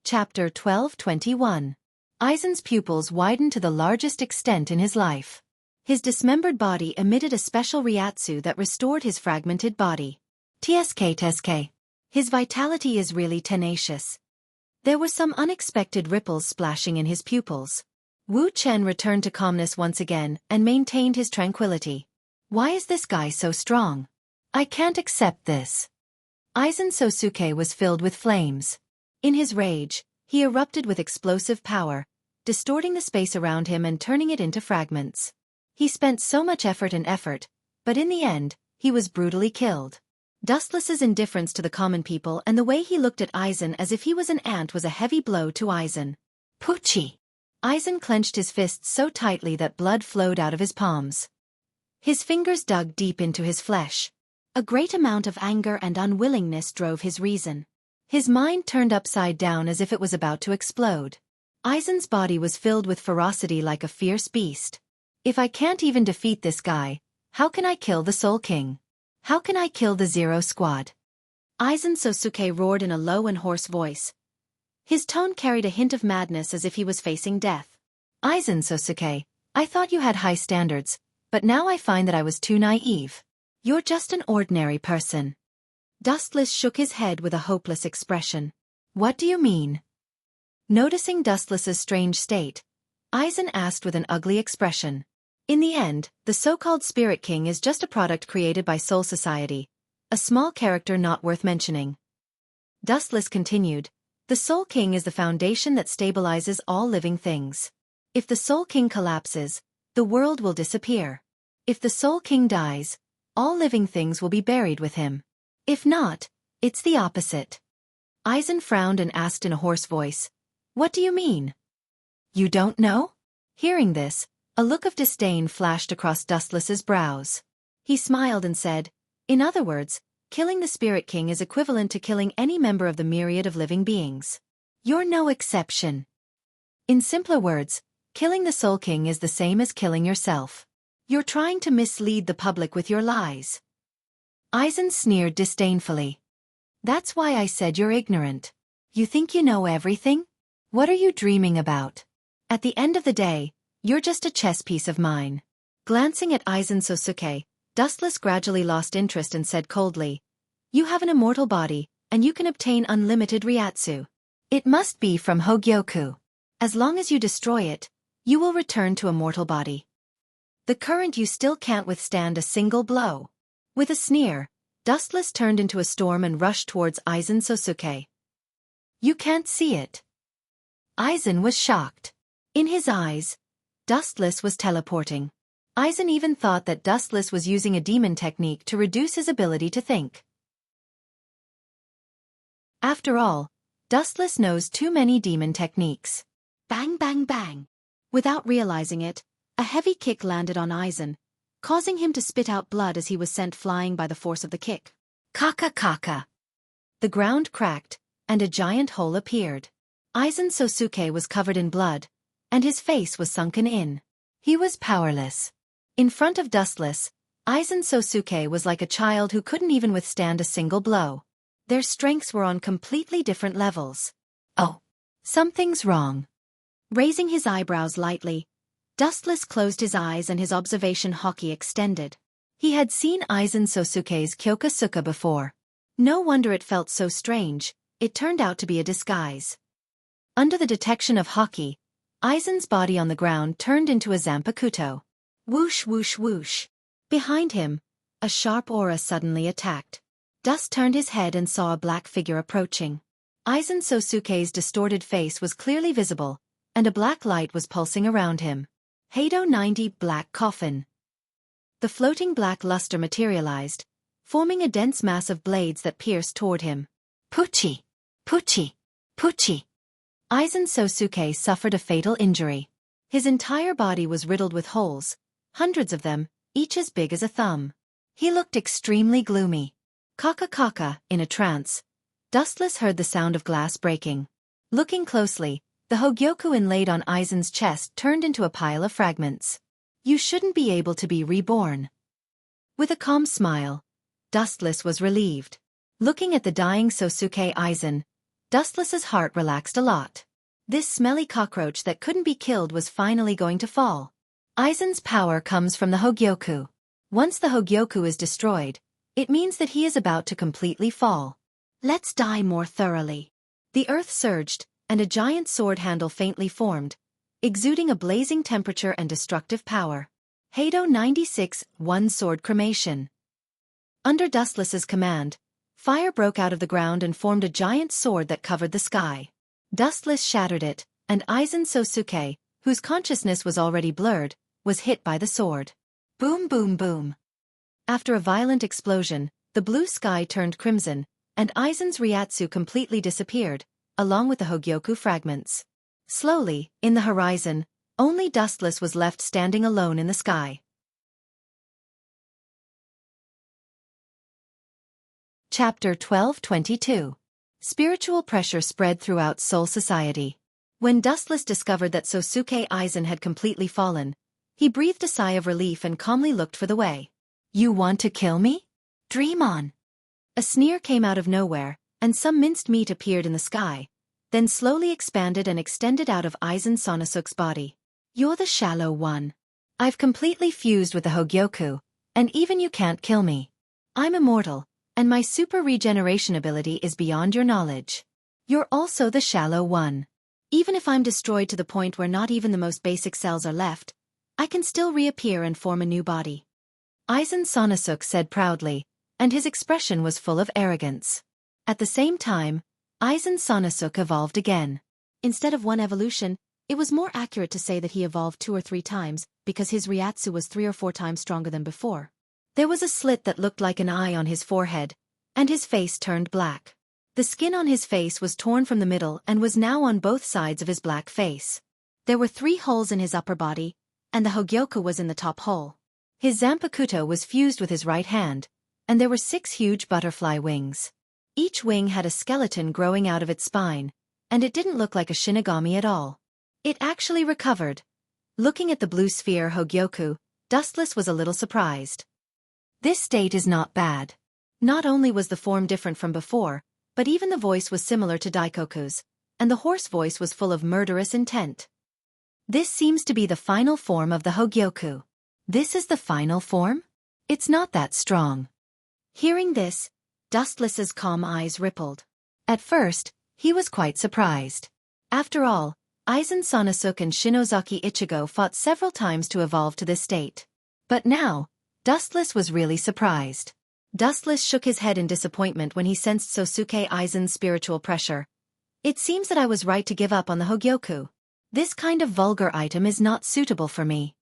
Chapter 12:21. Aizen's pupils widened to the largest extent in his life. His dismembered body emitted a special Ryatsu that restored his fragmented body. TSK. His vitality is really tenacious. There were some unexpected ripples splashing in his pupils. Wu Chen returned to calmness once again and maintained his tranquility. Why is this guy so strong? I can't accept this. Aizen Sosuke was filled with flames. In his rage, he erupted with explosive power, distorting the space around him and turning it into fragments. He spent so much effort, but in the end, he was brutally killed. Dustless's indifference to the common people and the way he looked at Aizen as if he was an ant was a heavy blow to Aizen. Puchi! Aizen clenched his fists so tightly that blood flowed out of his palms. His fingers dug deep into his flesh. A great amount of anger and unwillingness drove his reason. His mind turned upside down as if it was about to explode. Aizen's body was filled with ferocity like a fierce beast. If I can't even defeat this guy, how can I kill the Soul King? How can I kill the Zero Squad? Aizen Sosuke roared in a low and hoarse voice. His tone carried a hint of madness as if he was facing death. Aizen Sosuke, I thought you had high standards, but now I find that I was too naive. You're just an ordinary person. Dustless shook his head with a hopeless expression. What do you mean? Noticing Dustless's strange state, Aizen asked with an ugly expression. In the end, the so-called Spirit King is just a product created by Soul Society, a small character not worth mentioning. Dustless continued, the Soul King is the foundation that stabilizes all living things. If the Soul King collapses, the world will disappear. If the Soul King dies, all living things will be buried with him. If not, it's the opposite. Aizen frowned and asked in a hoarse voice, what do you mean? You don't know? Hearing this, a look of disdain flashed across Dustless's brows. He smiled and said, in other words, killing the Spirit King is equivalent to killing any member of the myriad of living beings. You're no exception. In simpler words, killing the Soul King is the same as killing yourself. You're trying to mislead the public with your lies. Aizen sneered disdainfully. That's why I said you're ignorant. You think you know everything? What are you dreaming about? At the end of the day, you're just a chess piece of mine. Glancing at Aizen Sosuke, Dustless gradually lost interest and said coldly, you have an immortal body, and you can obtain unlimited Ryatsu. It must be from Hogyoku. As long as you destroy it, you will return to a mortal body. The current you still can't withstand a single blow. With a sneer, Dustless turned into a storm and rushed towards Aizen Sosuke. You can't see it. Aizen was shocked. In his eyes, Dustless was teleporting. Aizen even thought that Dustless was using a demon technique to reduce his ability to think. After all, Dustless knows too many demon techniques. Bang bang bang. Without realizing it, a heavy kick landed on Aizen, causing him to spit out blood as he was sent flying by the force of the kick. Kaka kaka. The ground cracked, and a giant hole appeared. Aizen Sosuke was covered in blood, and his face was sunken in. He was powerless. In front of Dustless, Aizen Sosuke was like a child who couldn't even withstand a single blow. Their strengths were on completely different levels. Oh, something's wrong. Raising his eyebrows lightly, Dustless closed his eyes and his observation hockey extended. He had seen Aizen Sosuke's Kyokusuka before. No wonder it felt so strange, it turned out to be a disguise. Under the detection of hockey, Aizen's body on the ground turned into a Zanpakuto. Whoosh whoosh whoosh. Behind him, a sharp aura suddenly attacked. Dust turned his head and saw a black figure approaching. Aizen Sosuke's distorted face was clearly visible, and a black light was pulsing around him. Heido 90 Black Coffin. The floating black luster materialized, forming a dense mass of blades that pierced toward him. Puchi! Puchi! Puchi! Aizen Sosuke suffered a fatal injury. His entire body was riddled with holes, hundreds of them, each as big as a thumb. He looked extremely gloomy. Kaka kaka, in a trance, Dustless heard the sound of glass breaking. Looking closely, the Hogyoku inlaid on Aizen's chest turned into a pile of fragments. You shouldn't be able to be reborn. With a calm smile, Dustless was relieved. Looking at the dying Sosuke Aizen, Dustless's heart relaxed a lot. This smelly cockroach that couldn't be killed was finally going to fall. Aizen's power comes from the Hogyoku. Once the Hogyoku is destroyed, it means that he is about to completely fall. Let's die more thoroughly. The earth surged, and a giant sword handle faintly formed, exuding a blazing temperature and destructive power. Heido 96 One Sword Cremation. Under Dustless's command, fire broke out of the ground and formed a giant sword that covered the sky. Dustless shattered it, and Aizen Sosuke, whose consciousness was already blurred, was hit by the sword. Boom boom boom. After a violent explosion, the blue sky turned crimson, and Aizen's Ryatsu completely disappeared, along with the Hogyoku fragments. Slowly, in the horizon, only Dustless was left standing alone in the sky. Chapter 1222. Spiritual pressure spread throughout Soul Society. When Dustless discovered that Sosuke Aizen had completely fallen, he breathed a sigh of relief and calmly looked for the way. You want to kill me? Dream on. A sneer came out of nowhere, and some minced meat appeared in the sky, then slowly expanded and extended out of Aizen Sonosuke's body. You're the shallow one. I've completely fused with the Hogyoku, and even you can't kill me. I'm immortal, and my super regeneration ability is beyond your knowledge. You're also the shallow one. Even if I'm destroyed to the point where not even the most basic cells are left, I can still reappear and form a new body. Aizen Sonosuke said proudly, and his expression was full of arrogance. At the same time, Aizen Sonosuke evolved again. Instead of one evolution, it was more accurate to say that he evolved 2 or 3 times, because his Ryatsu was 3 or 4 times stronger than before. There was a slit that looked like an eye on his forehead, and his face turned black. The skin on his face was torn from the middle and was now on both sides of his black face. There were 3 holes in his upper body, and the Hogyoku was in the top hole. His Zanpakuto was fused with his right hand, and there were 6 huge butterfly wings. Each wing had a skeleton growing out of its spine, and it didn't look like a Shinigami at all. It actually recovered. Looking at the blue sphere Hogyoku, Dustless was a little surprised. This state is not bad. Not only was the form different from before, but even the voice was similar to Daikoku's, and the hoarse voice was full of murderous intent. This seems to be the final form of the Hogyoku. This is the final form? It's not that strong. Hearing this, Dustless's calm eyes rippled. At first, he was quite surprised. After all, Aizen Sonosuke and Shinozaki Ichigo fought several times to evolve to this state. But now, Dustless was really surprised. Dustless shook his head in disappointment when he sensed Sosuke Aizen's spiritual pressure. It seems that I was right to give up on the Hogyoku. This kind of vulgar item is not suitable for me.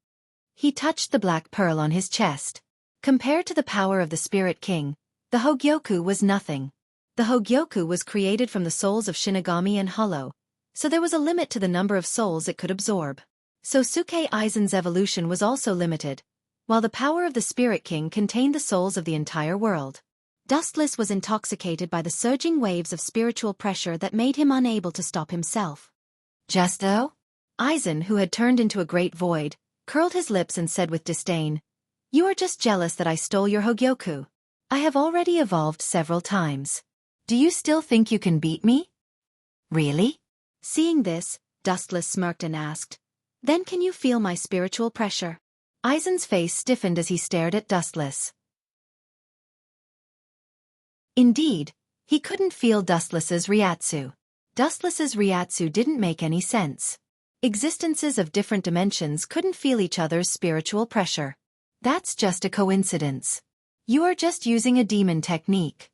He touched the black pearl on his chest. Compared to the power of the Spirit King, the Hogyoku was nothing. The Hogyoku was created from the souls of Shinigami and Hollow, so there was a limit to the number of souls it could absorb. Sosuke Aizen's evolution was also limited, while the power of the Spirit King contained the souls of the entire world. Dustless was intoxicated by the surging waves of spiritual pressure that made him unable to stop himself. Just though? Aizen, who had turned into a great void, curled his lips and said with disdain, "You are just jealous that I stole your Hogyoku. I have already evolved several times. Do you still think you can beat me?" "Really?" Seeing this, Dustless smirked and asked, "Then can you feel my spiritual pressure?" Aizen's face stiffened as he stared at Dustless. Indeed, he couldn't feel Dustless's Ryatsu. Dustless's Ryatsu didn't make any sense. Existences of different dimensions couldn't feel each other's spiritual pressure. That's just a coincidence. You are just using a demon technique.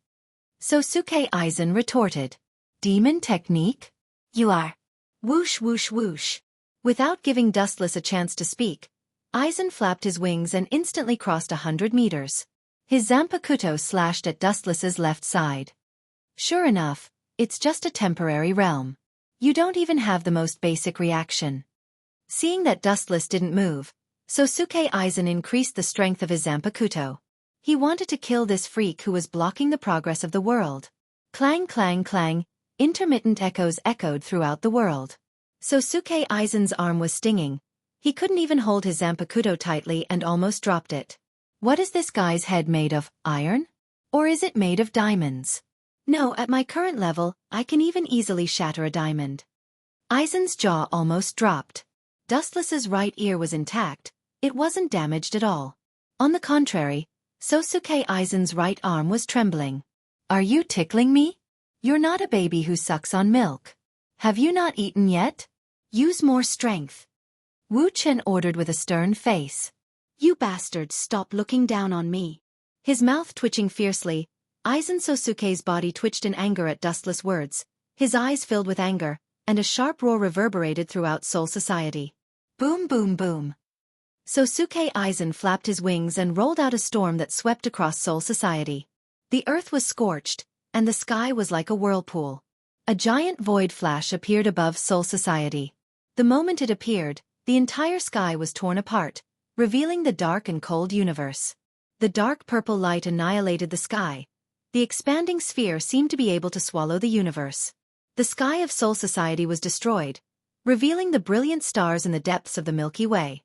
Sosuke Aizen retorted. Demon technique? You are. Whoosh whoosh whoosh. Without giving Dustless a chance to speak, Aizen flapped his wings and instantly crossed 100 meters. His Zanpakuto slashed at Dustless's left side. Sure enough, it's just a temporary realm. You don't even have the most basic reaction. Seeing that Dustless didn't move, Sosuke Aizen increased the strength of his Zanpakuto. He wanted to kill this freak who was blocking the progress of the world. Clang clang clang, intermittent echoes echoed throughout the world. Sosuke Aizen's arm was stinging. He couldn't even hold his Zanpakuto tightly and almost dropped it. What is this guy's head made of, iron? Or is it made of diamonds? No, at my current level, I can even easily shatter a diamond. Aizen's jaw almost dropped. Dustless's right ear was intact, it wasn't damaged at all. On the contrary, Sosuke Aizen's right arm was trembling. Are you tickling me? You're not a baby who sucks on milk. Have you not eaten yet? Use more strength. Wu Chen ordered with a stern face. You bastards, stop looking down on me. His mouth twitching fiercely, Aizen Sosuke's body twitched in anger at Dustless' words, his eyes filled with anger, and a sharp roar reverberated throughout Soul Society. Boom boom boom. Sosuke Aizen flapped his wings and rolled out a storm that swept across Soul Society. The earth was scorched, and the sky was like a whirlpool. A giant void flash appeared above Soul Society. The moment it appeared, the entire sky was torn apart, revealing the dark and cold universe. The dark purple light annihilated the sky. The expanding sphere seemed to be able to swallow the universe. The sky of Soul Society was destroyed, revealing the brilliant stars in the depths of the Milky Way.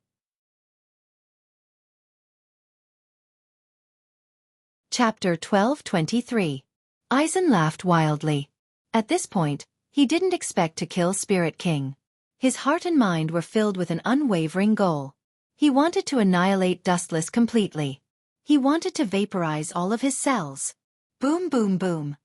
Chapter 12:23. Aizen laughed wildly. At this point, he didn't expect to kill Spirit King. His heart and mind were filled with an unwavering goal. He wanted to annihilate Dustless completely. He wanted to vaporize all of his cells. Boom boom boom.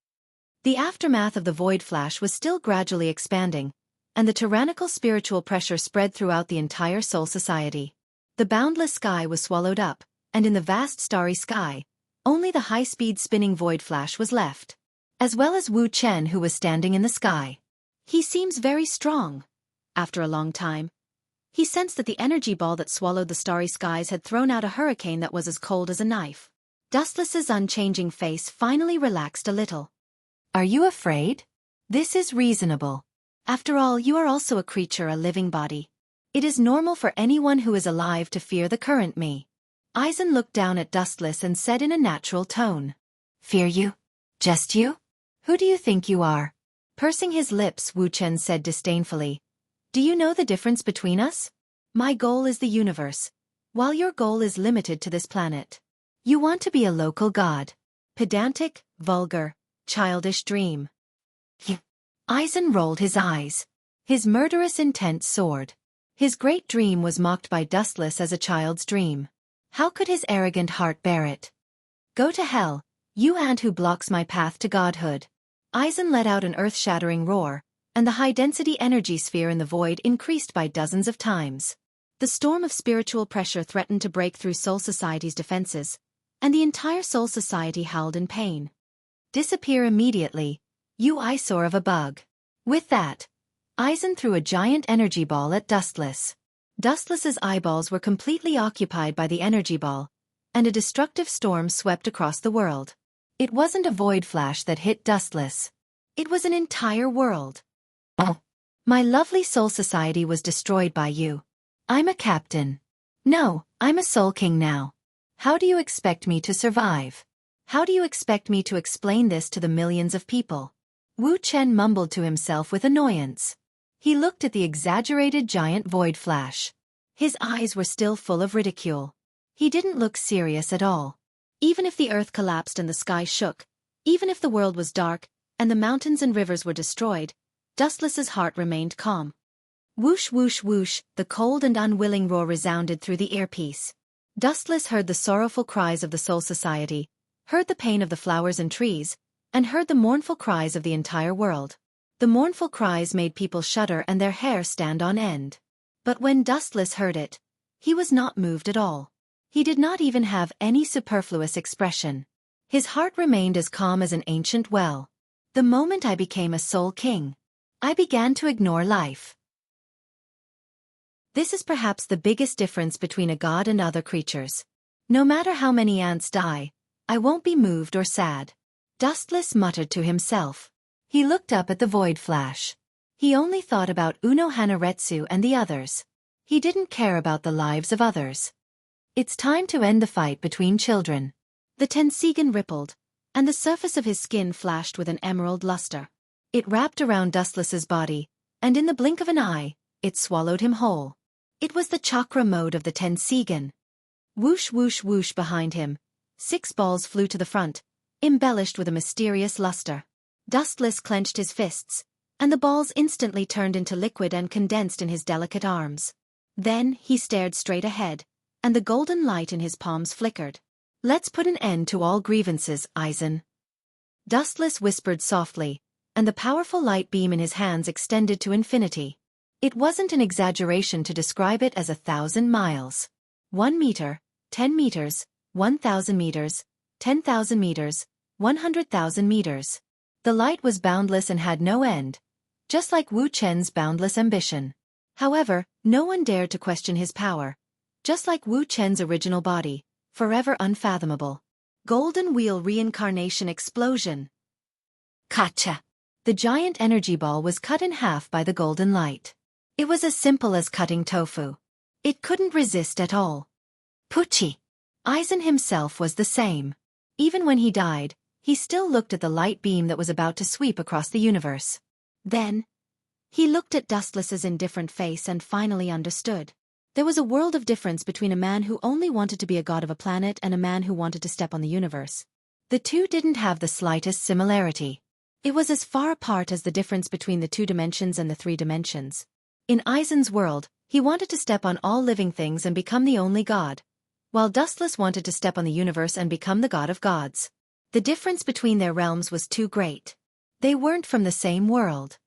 The aftermath of the void flash was still gradually expanding, and the tyrannical spiritual pressure spread throughout the entire Soul Society. The boundless sky was swallowed up, and in the vast starry sky, only the high-speed spinning void flash was left. As well as Wu Chen, who was standing in the sky. He seems very strong. After a long time, he sensed that the energy ball that swallowed the starry skies had thrown out a hurricane that was as cold as a knife. Dustless's unchanging face finally relaxed a little. Are you afraid? This is reasonable. After all, you are also a creature, a living body. It is normal for anyone who is alive to fear the current me. Aizen looked down at Dustless and said in a natural tone. Fear you? Just you? Who do you think you are? Pursing his lips, Wu Chen said disdainfully. Do you know the difference between us? My goal is the universe, while your goal is limited to this planet. You want to be a local god. Pedantic, vulgar, childish dream. Aizen rolled his eyes. His murderous intent soared. His great dream was mocked by Dustless as a child's dream. How could his arrogant heart bear it? Go to hell, you ant who blocks my path to godhood. Aizen let out an earth-shattering roar, and the high-density energy sphere in the void increased by dozens of times. The storm of spiritual pressure threatened to break through Soul Society's defenses, and the entire Soul Society howled in pain. Disappear immediately, you eyesore of a bug. With that, Aizen threw a giant energy ball at Dustless. Dustless's eyeballs were completely occupied by the energy ball, and a destructive storm swept across the world. It wasn't a void flash that hit Dustless. It was an entire world. Oh. My lovely Soul Society was destroyed by you. I'm a captain. No, I'm a Soul King now. How do you expect me to survive? How do you expect me to explain this to the millions of people? Wu Chen mumbled to himself with annoyance. He looked at the exaggerated giant void flash. His eyes were still full of ridicule. He didn't look serious at all. Even if the earth collapsed and the sky shook, even if the world was dark, and the mountains and rivers were destroyed, Dustless's heart remained calm. Whoosh whoosh whoosh, the cold and unwilling roar resounded through the earpiece. Dustless heard the sorrowful cries of the Soul Society, heard the pain of the flowers and trees, and heard the mournful cries of the entire world. The mournful cries made people shudder and their hair stand on end. But when Dustless heard it, he was not moved at all. He did not even have any superfluous expression. His heart remained as calm as an ancient well. The moment I became a Soul King, I began to ignore life. This is perhaps the biggest difference between a god and other creatures. No matter how many ants die, I won't be moved or sad. Dustless muttered to himself. He looked up at the void flash. He only thought about Uno Hanaretsu and the others. He didn't care about the lives of others. It's time to end the fight between children. The Tensigan rippled, and the surface of his skin flashed with an emerald luster. It wrapped around Dustless's body, and in the blink of an eye, it swallowed him whole. It was the chakra mode of the Tensigan. Whoosh whoosh whoosh behind him, 6 balls flew to the front, embellished with a mysterious luster. Dustless clenched his fists, and the balls instantly turned into liquid and condensed in his delicate arms. Then he stared straight ahead, and the golden light in his palms flickered. Let's put an end to all grievances, Aizen. Dustless whispered softly, and the powerful light beam in his hands extended to infinity. It wasn't an exaggeration to describe it as 1,000 miles. 1 meter, 10 meters, 1,000 meters, 10,000 meters, 100,000 meters. The light was boundless and had no end, just like Wu Chen's boundless ambition. However, no one dared to question his power, just like Wu Chen's original body, forever unfathomable. Golden Wheel Reincarnation Explosion. Kacha! The giant energy ball was cut in half by the golden light. It was as simple as cutting tofu. It couldn't resist at all. Pucci! Aizen himself was the same. Even when he died, he still looked at the light beam that was about to sweep across the universe. Then, he looked at Dustless's indifferent face and finally understood. There was a world of difference between a man who only wanted to be a god of a planet and a man who wanted to step on the universe. The two didn't have the slightest similarity. It was as far apart as the difference between the 2 dimensions and the 3 dimensions. In Aizen's world, he wanted to step on all living things and become the only god, while Dustless wanted to step on the universe and become the god of gods. The difference between their realms was too great. They weren't from the same world.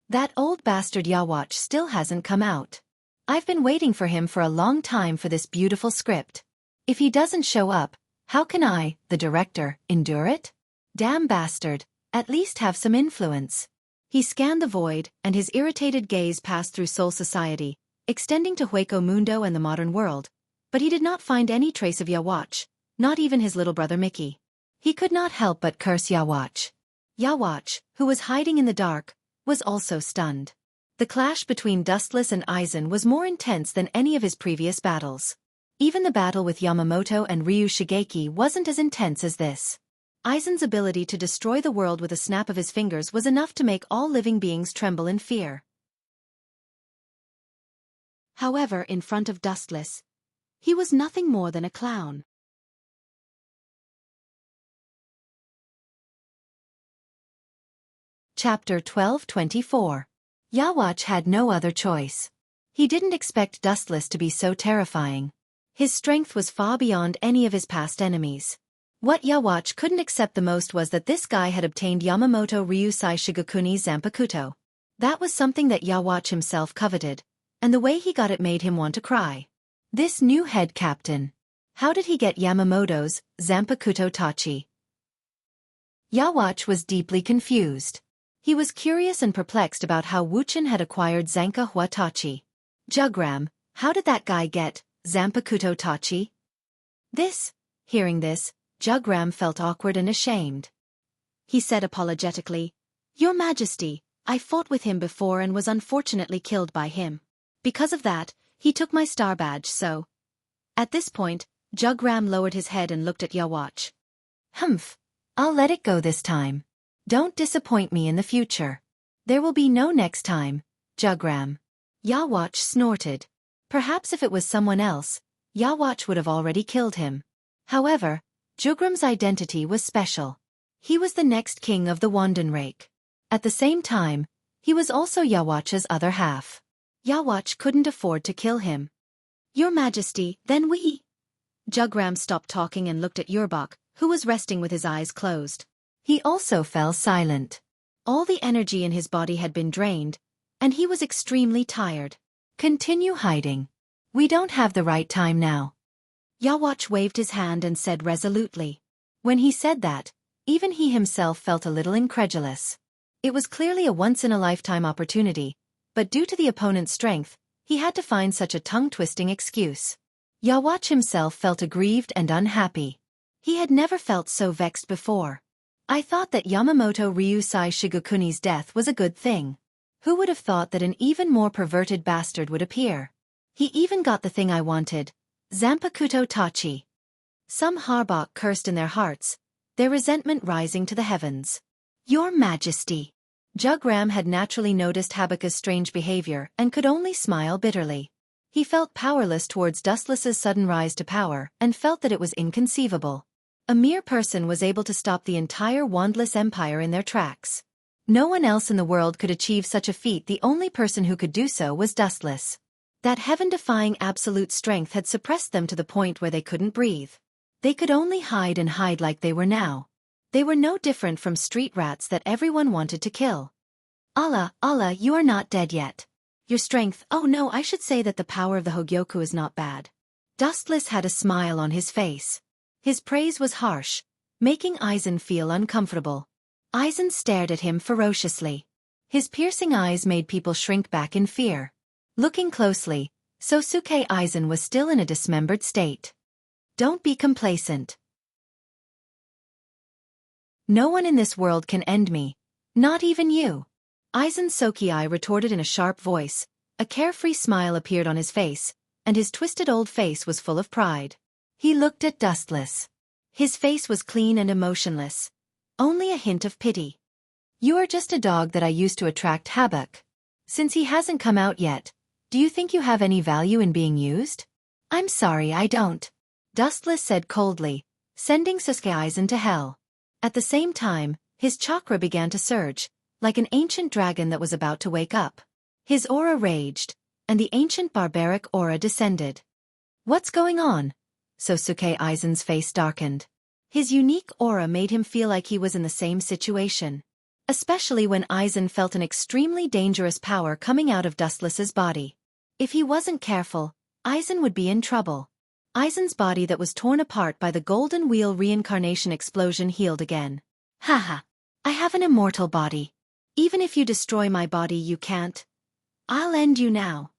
That old bastard Yawatch still hasn't come out. I've been waiting for him for a long time for this beautiful script. If he doesn't show up, how can I, the director, endure it? Damn bastard, at least have some influence. He scanned the void, and his irritated gaze passed through Soul Society, extending to Hueco Mundo and the modern world, but he did not find any trace of Yawatch, not even his little brother Mickey. He could not help but curse Yawatch. Yawatch, who was hiding in the dark, was also stunned. The clash between Dustless and Aizen was more intense than any of his previous battles. Even the battle with Yamamoto and Ryu Shigeki wasn't as intense as this. Aizen's ability to destroy the world with a snap of his fingers was enough to make all living beings tremble in fear. However, in front of Dustless, he was nothing more than a clown. Chapter 12:24. Yawatch had no other choice. He didn't expect Dustless to be so terrifying. His strength was far beyond any of his past enemies. What Yawatch couldn't accept the most was that this guy had obtained Yamamoto Ryusai Shigekuni's Zanpakuto. That was something that Yawatch himself coveted, and the way he got it made him want to cry. This new head captain. How did he get Yamamoto's Zanpakuto Tachi? Yawatch was deeply confused. He was curious and perplexed about how Wuchen had acquired Zanka Hua Tachi. Jugram, how did that guy get Zanpakuto Tachi? Hearing this, Jugram felt awkward and ashamed. He said apologetically, "Your Majesty, I fought with him before and was unfortunately killed by him. Because of that, he took my star badge so." At this point, Jugram lowered his head and looked at Yawatch. "Humph, I'll let it go this time. Don't disappoint me in the future. There will be no next time, Jugram." Yawatch snorted. Perhaps if it was someone else, Yawatch would have already killed him. However, Jugram's identity was special. He was the next king of the Wandenrake. At the same time, he was also Yawatch's other half. Yawatch couldn't afford to kill him. "Your Majesty, then we—" Jugram stopped talking and looked at Yurbok, who was resting with his eyes closed. He also fell silent. All the energy in his body had been drained, and he was extremely tired. "Continue hiding. We don't have the right time now." Yawatch waved his hand and said resolutely. When he said that, even he himself felt a little incredulous. It was clearly a once-in-a-lifetime opportunity, but due to the opponent's strength, he had to find such a tongue-twisting excuse. Yawatch himself felt aggrieved and unhappy. He had never felt so vexed before. "I thought that Yamamoto Ryusai Shigekuni's death was a good thing. Who would have thought that an even more perverted bastard would appear? He even got the thing I wanted, Zanpakuto Tachi." Some Harbok cursed in their hearts, their resentment rising to the heavens. "Your Majesty." Jugram had naturally noticed Habaka's strange behavior and could only smile bitterly. He felt powerless towards Dustless's sudden rise to power and felt that it was inconceivable. A mere person was able to stop the entire Wandless Empire in their tracks. No one else in the world could achieve such a feat. The only person who could do so was Dustless. That heaven-defying absolute strength had suppressed them to the point where they couldn't breathe. They could only hide and hide like they were now. They were no different from street rats that everyone wanted to kill. Allah, you are not dead yet. Your strength, oh no, I should say that the power of the Hogyoku is not bad." Dustless had a smile on his face. His praise was harsh, making Aizen feel uncomfortable. Aizen stared at him ferociously. His piercing eyes made people shrink back in fear. Looking closely, Sosuke Aizen was still in a dismembered state. "Don't be complacent. No one in this world can end me, not even you." Aizen Sokiai retorted in a sharp voice. A carefree smile appeared on his face, and his twisted old face was full of pride. He looked at Dustless. His face was clean and emotionless. Only a hint of pity. "You are just a dog that I used to attract Habak. Since he hasn't come out yet, do you think you have any value in being used?" "I'm sorry, I don't," Dustless said coldly, sending Sosuke Aizen to hell. At the same time, his chakra began to surge, like an ancient dragon that was about to wake up. His aura raged, and the ancient barbaric aura descended. "What's going on?" Sosuke Aizen's face darkened. His unique aura made him feel like he was in the same situation. Especially when Aizen felt an extremely dangerous power coming out of Dustless's body. If he wasn't careful, Aizen would be in trouble. Aizen's body that was torn apart by the Golden Wheel reincarnation explosion healed again. "Haha, I have an immortal body. Even if you destroy my body you can't. I'll end you now."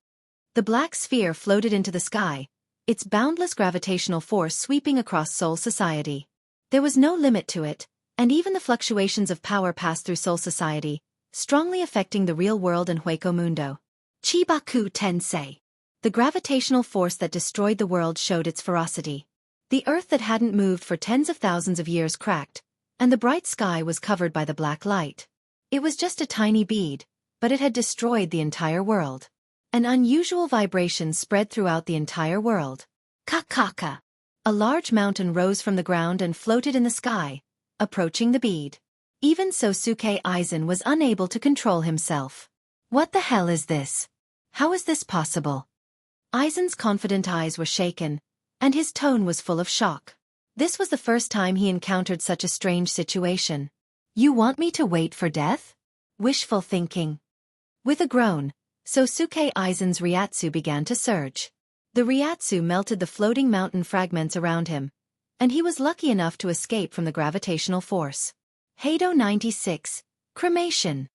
The black sphere floated into the sky, its boundless gravitational force sweeping across Soul Society. There was no limit to it, and even the fluctuations of power passed through Soul Society, strongly affecting the real world and Hueco Mundo. Chibaku Tensei. The gravitational force that destroyed the world showed its ferocity. The earth that hadn't moved for tens of thousands of years cracked, and the bright sky was covered by the black light. It was just a tiny bead, but it had destroyed the entire world. An unusual vibration spread throughout the entire world. Kakaka. A large mountain rose from the ground and floated in the sky, approaching the bead. Even Sosuke Aizen was unable to control himself. What the hell is this? How is this possible? Aizen's confident eyes were shaken, and his tone was full of shock. This was the first time he encountered such a strange situation. You want me to wait for death? Wishful thinking. With a groan, Sosuke Aizen's Ryatsu began to surge. The Ryatsu melted the floating mountain fragments around him, and he was lucky enough to escape from the gravitational force. Heido 96. Cremation.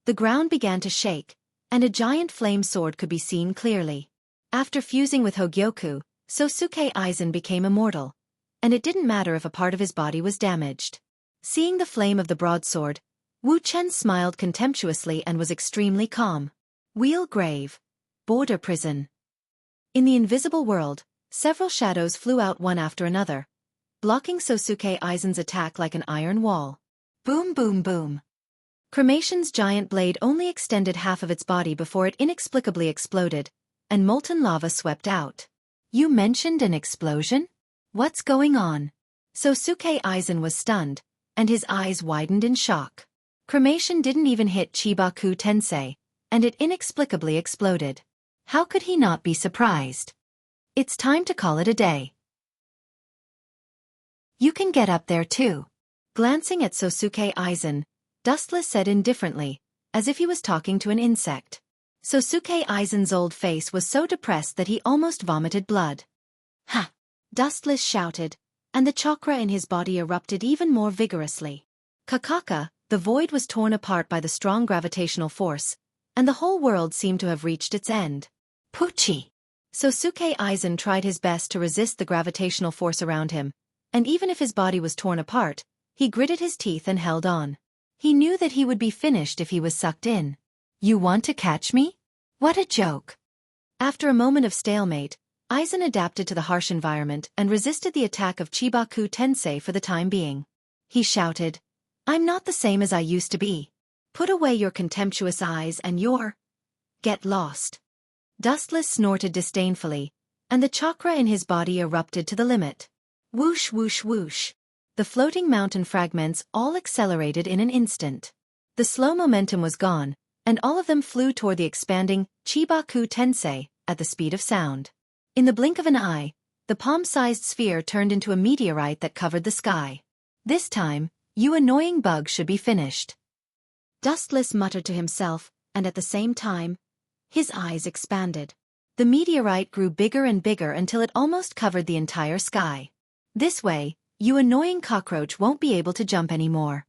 The ground began to shake, and a giant flame sword could be seen clearly. After fusing with Hogyoku, Sosuke Aizen became immortal, and it didn't matter if a part of his body was damaged. Seeing the flame of the broadsword, Wu Chen smiled contemptuously and was extremely calm. Wheel grave. Border prison. In the invisible world, several shadows flew out one after another, blocking Sosuke Aizen's attack like an iron wall. Boom boom boom. Cremation's giant blade only extended half of its body before it inexplicably exploded, and molten lava swept out. You mentioned an explosion? What's going on? Sosuke Aizen was stunned, and his eyes widened in shock. Cremation didn't even hit Chibaku Tensei, and it inexplicably exploded. How could he not be surprised? It's time to call it a day. You can get up there too. Glancing at Sosuke Aizen, Dustless said indifferently, as if he was talking to an insect. Sosuke Aizen's old face was so depressed that he almost vomited blood. Ha! Dustless shouted, and the chakra in his body erupted even more vigorously. Kakaka, the void was torn apart by the strong gravitational force, and the whole world seemed to have reached its end. Pucci! Sosuke Aizen tried his best to resist the gravitational force around him, and even if his body was torn apart, he gritted his teeth and held on. He knew that he would be finished if he was sucked in. You want to catch me? What a joke! After a moment of stalemate, Aizen adapted to the harsh environment and resisted the attack of Chibaku Tensei for the time being. He shouted, I'm not the same as I used to be. Put away your contemptuous eyes and get lost. Dustless snorted disdainfully, and the chakra in his body erupted to the limit. Whoosh whoosh whoosh. The floating mountain fragments all accelerated in an instant. The slow momentum was gone, and all of them flew toward the expanding Chibaku Tensei at the speed of sound. In the blink of an eye, the palm-sized sphere turned into a meteorite that covered the sky. This time, you annoying bug should be finished. Dustless muttered to himself, and at the same time, his eyes expanded. The meteorite grew bigger and bigger until it almost covered the entire sky. This way, you annoying cockroach won't be able to jump anymore.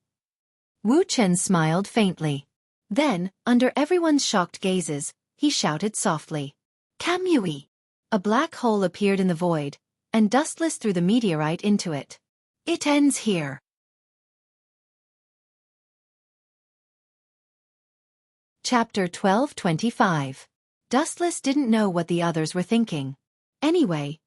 Wu Chen smiled faintly. Then, under everyone's shocked gazes, he shouted softly. Kamui! A black hole appeared in the void, and Dustless threw the meteorite into it. It ends here. Chapter 12:25. Dustless didn't know what the others were thinking. Anyway,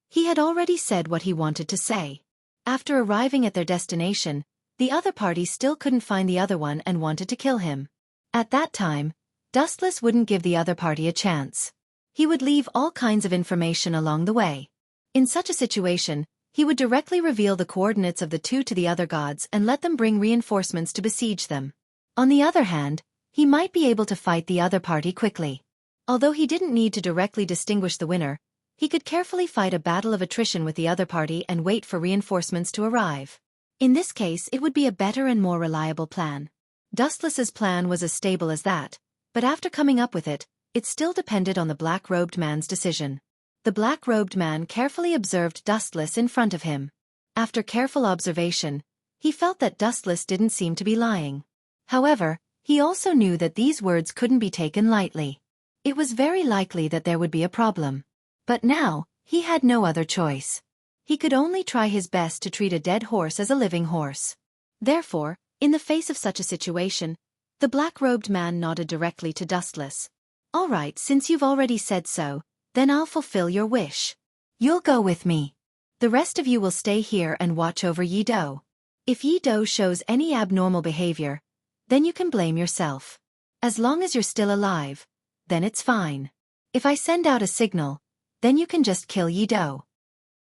he had already said what he wanted to say. After arriving at their destination, the other party still couldn't find the other one and wanted to kill him. At that time, Dustless wouldn't give the other party a chance. He would leave all kinds of information along the way. In such a situation, he would directly reveal the coordinates of the two to the other gods and let them bring reinforcements to besiege them. On the other hand, he might be able to fight the other party quickly. Although he didn't need to directly distinguish the winner, he could carefully fight a battle of attrition with the other party and wait for reinforcements to arrive. In this case, it would be a better and more reliable plan. Dustless's plan was as stable as that, but after coming up with it, it still depended on the black-robed man's decision. The black-robed man carefully observed Dustless in front of him. After careful observation, he felt that Dustless didn't seem to be lying. However, he also knew that these words couldn't be taken lightly. It was very likely that there would be a problem. But now, he had no other choice. He could only try his best to treat a dead horse as a living horse. Therefore, in the face of such a situation, the black-robed man nodded directly to Dustless. All right, since you've already said so, then I'll fulfill your wish. You'll go with me. The rest of you will stay here and watch over Yi-Do. If Yi-Do shows any abnormal behavior, then you can blame yourself. As long as you're still alive, then it's fine. If I send out a signal, then you can just kill Yi-Do.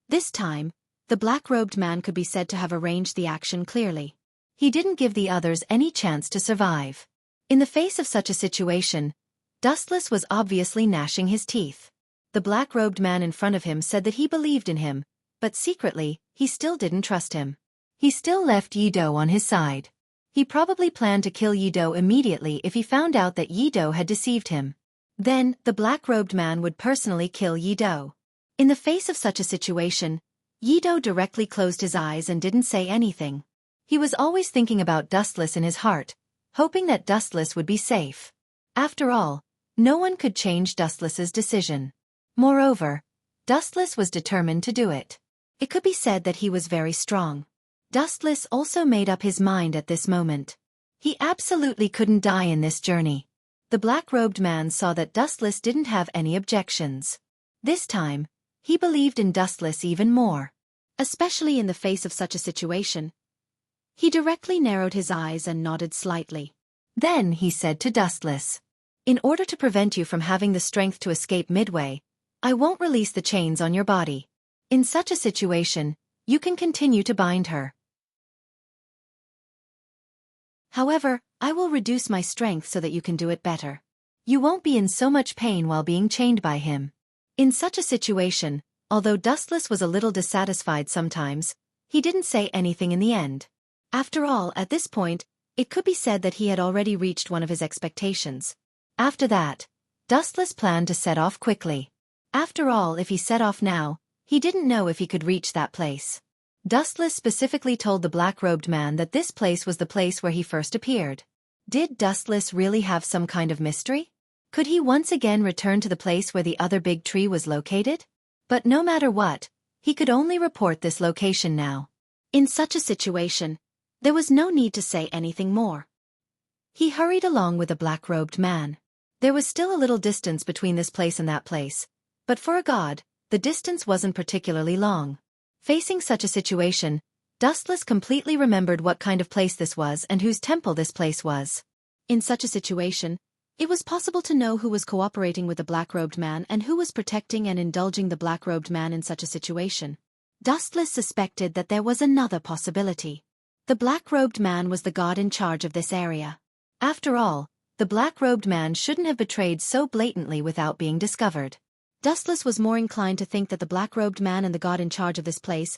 This time, the black-robed man could be said to have arranged the action clearly. He didn't give the others any chance to survive. In the face of such a situation, Dustless was obviously gnashing his teeth. The black-robed man in front of him said that he believed in him, but secretly, he still didn't trust him. He still left Yi-Do on his side. He probably planned to kill Yi-Do immediately if he found out that Yi-Do had deceived him. Then, the black-robed man would personally kill Yi Do. In the face of such a situation, Yi Do directly closed his eyes and didn't say anything. He was always thinking about Dustless in his heart, hoping that Dustless would be safe. After all, no one could change Dustless's decision. Moreover, Dustless was determined to do it. It could be said that he was very strong. Dustless also made up his mind at this moment. He absolutely couldn't die in this journey. The black-robed man saw that Dustless didn't have any objections. This time, he believed in Dustless even more. Especially in the face of such a situation. He directly narrowed his eyes and nodded slightly. Then he said to Dustless, "In order to prevent you from having the strength to escape midway, I won't release the chains on your body. In such a situation, you can continue to bind her. However, I will reduce my strength so that you can do it better. You won't be in so much pain while being chained by him." In such a situation, although Dustless was a little dissatisfied sometimes, he didn't say anything in the end. After all, at this point, it could be said that he had already reached one of his expectations. After that, Dustless planned to set off quickly. After all, if he set off now, he didn't know if he could reach that place. Dustless specifically told the black-robed man that this place was the place where he first appeared. Did Dustless really have some kind of mystery? Could he once again return to the place where the other big tree was located? But no matter what, he could only report this location now. In such a situation, there was no need to say anything more. He hurried along with the black-robed man. There was still a little distance between this place and that place, but for a god, the distance wasn't particularly long. Facing such a situation, Dustless completely remembered what kind of place this was and whose temple this place was. In such a situation, it was possible to know who was cooperating with the black-robed man and who was protecting and indulging the black-robed man in such a situation. Dustless suspected that there was another possibility. The black-robed man was the god in charge of this area. After all, the black-robed man shouldn't have betrayed so blatantly without being discovered. Dustless was more inclined to think that the black-robed man and the god in charge of this place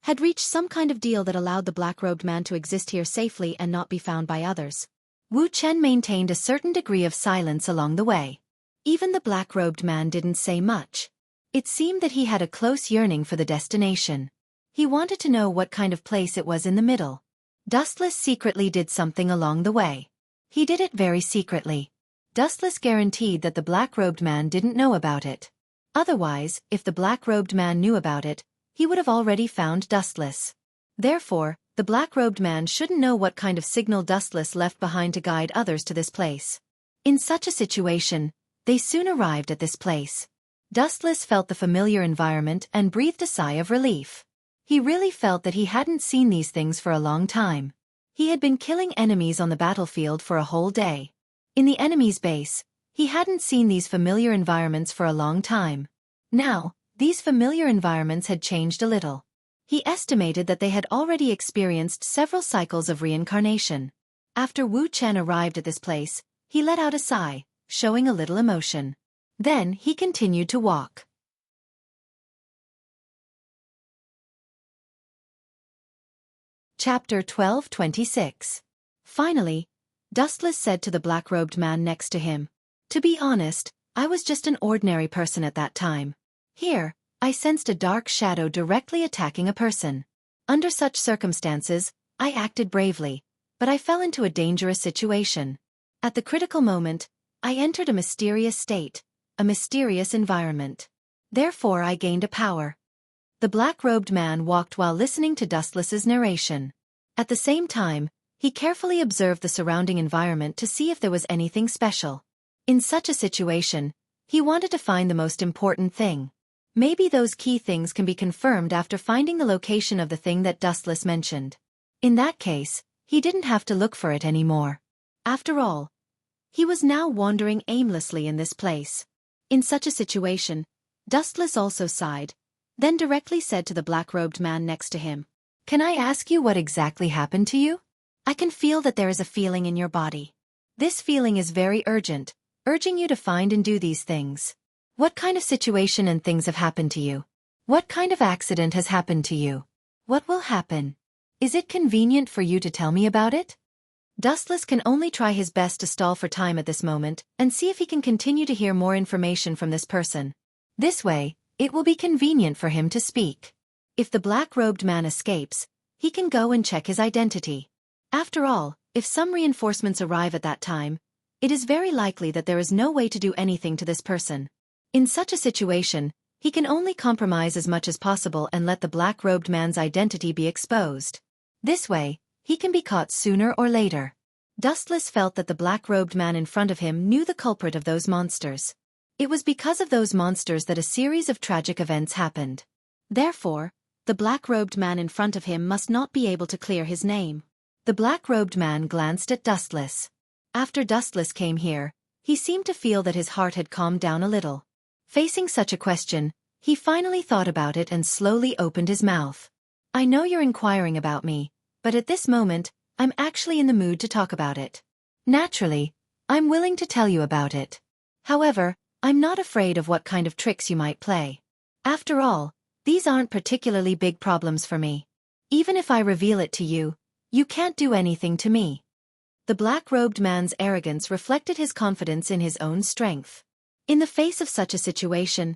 had reached some kind of deal that allowed the black-robed man to exist here safely and not be found by others. Wu Chen maintained a certain degree of silence along the way. Even the black-robed man didn't say much. It seemed that he had a close yearning for the destination. He wanted to know what kind of place it was in the middle. Dustless secretly did something along the way. He did it very secretly. Dustless guaranteed that the black-robed man didn't know about it. Otherwise, if the black-robed man knew about it, he would have already found Dustless. Therefore, the black-robed man shouldn't know what kind of signal Dustless left behind to guide others to this place. In such a situation, they soon arrived at this place. Dustless felt the familiar environment and breathed a sigh of relief. He really felt that he hadn't seen these things for a long time. He had been killing enemies on the battlefield for a whole day. In the enemy's base, he hadn't seen these familiar environments for a long time. Now, these familiar environments had changed a little. He estimated that they had already experienced several cycles of reincarnation. After Wu Chen arrived at this place, he let out a sigh, showing a little emotion. Then he continued to walk. Chapter 12:26. Finally, Dustless said to the black-robed man next to him, "To be honest, I was just an ordinary person at that time. Here, I sensed a dark shadow directly attacking a person. Under such circumstances, I acted bravely, but I fell into a dangerous situation. At the critical moment, I entered a mysterious state, a mysterious environment. Therefore I gained a power." The black-robed man walked while listening to Dustless's narration. At the same time, he carefully observed the surrounding environment to see if there was anything special. In such a situation, he wanted to find the most important thing. Maybe those key things can be confirmed after finding the location of the thing that Dustless mentioned. In that case, he didn't have to look for it anymore. After all, he was now wandering aimlessly in this place. In such a situation, Dustless also sighed, then directly said to the black-robed man next to him, "Can I ask you what exactly happened to you? I can feel that there is a feeling in your body. This feeling is very urgent, urging you to find and do these things. What kind of situation and things have happened to you? What kind of accident has happened to you? What will happen? Is it convenient for you to tell me about it?" Dustless can only try his best to stall for time at this moment and see if he can continue to hear more information from this person. This way, it will be convenient for him to speak. If the black-robed man escapes, he can go and check his identity. After all, if some reinforcements arrive at that time, it is very likely that there is no way to do anything to this person. In such a situation, he can only compromise as much as possible and let the black-robed man's identity be exposed. This way, he can be caught sooner or later. Dustless felt that the black-robed man in front of him knew the culprit of those monsters. It was because of those monsters that a series of tragic events happened. Therefore, the black-robed man in front of him must not be able to clear his name. The black-robed man glanced at Dustless. After Dustless came here, he seemed to feel that his heart had calmed down a little. Facing such a question, he finally thought about it and slowly opened his mouth. I know you're inquiring about me, but at this moment, I'm actually in the mood to talk about it. Naturally, I'm willing to tell you about it. However, I'm not afraid of what kind of tricks you might play. After all, these aren't particularly big problems for me. Even if I reveal it to you, you can't do anything to me. The black-robed man's arrogance reflected his confidence in his own strength. In the face of such a situation,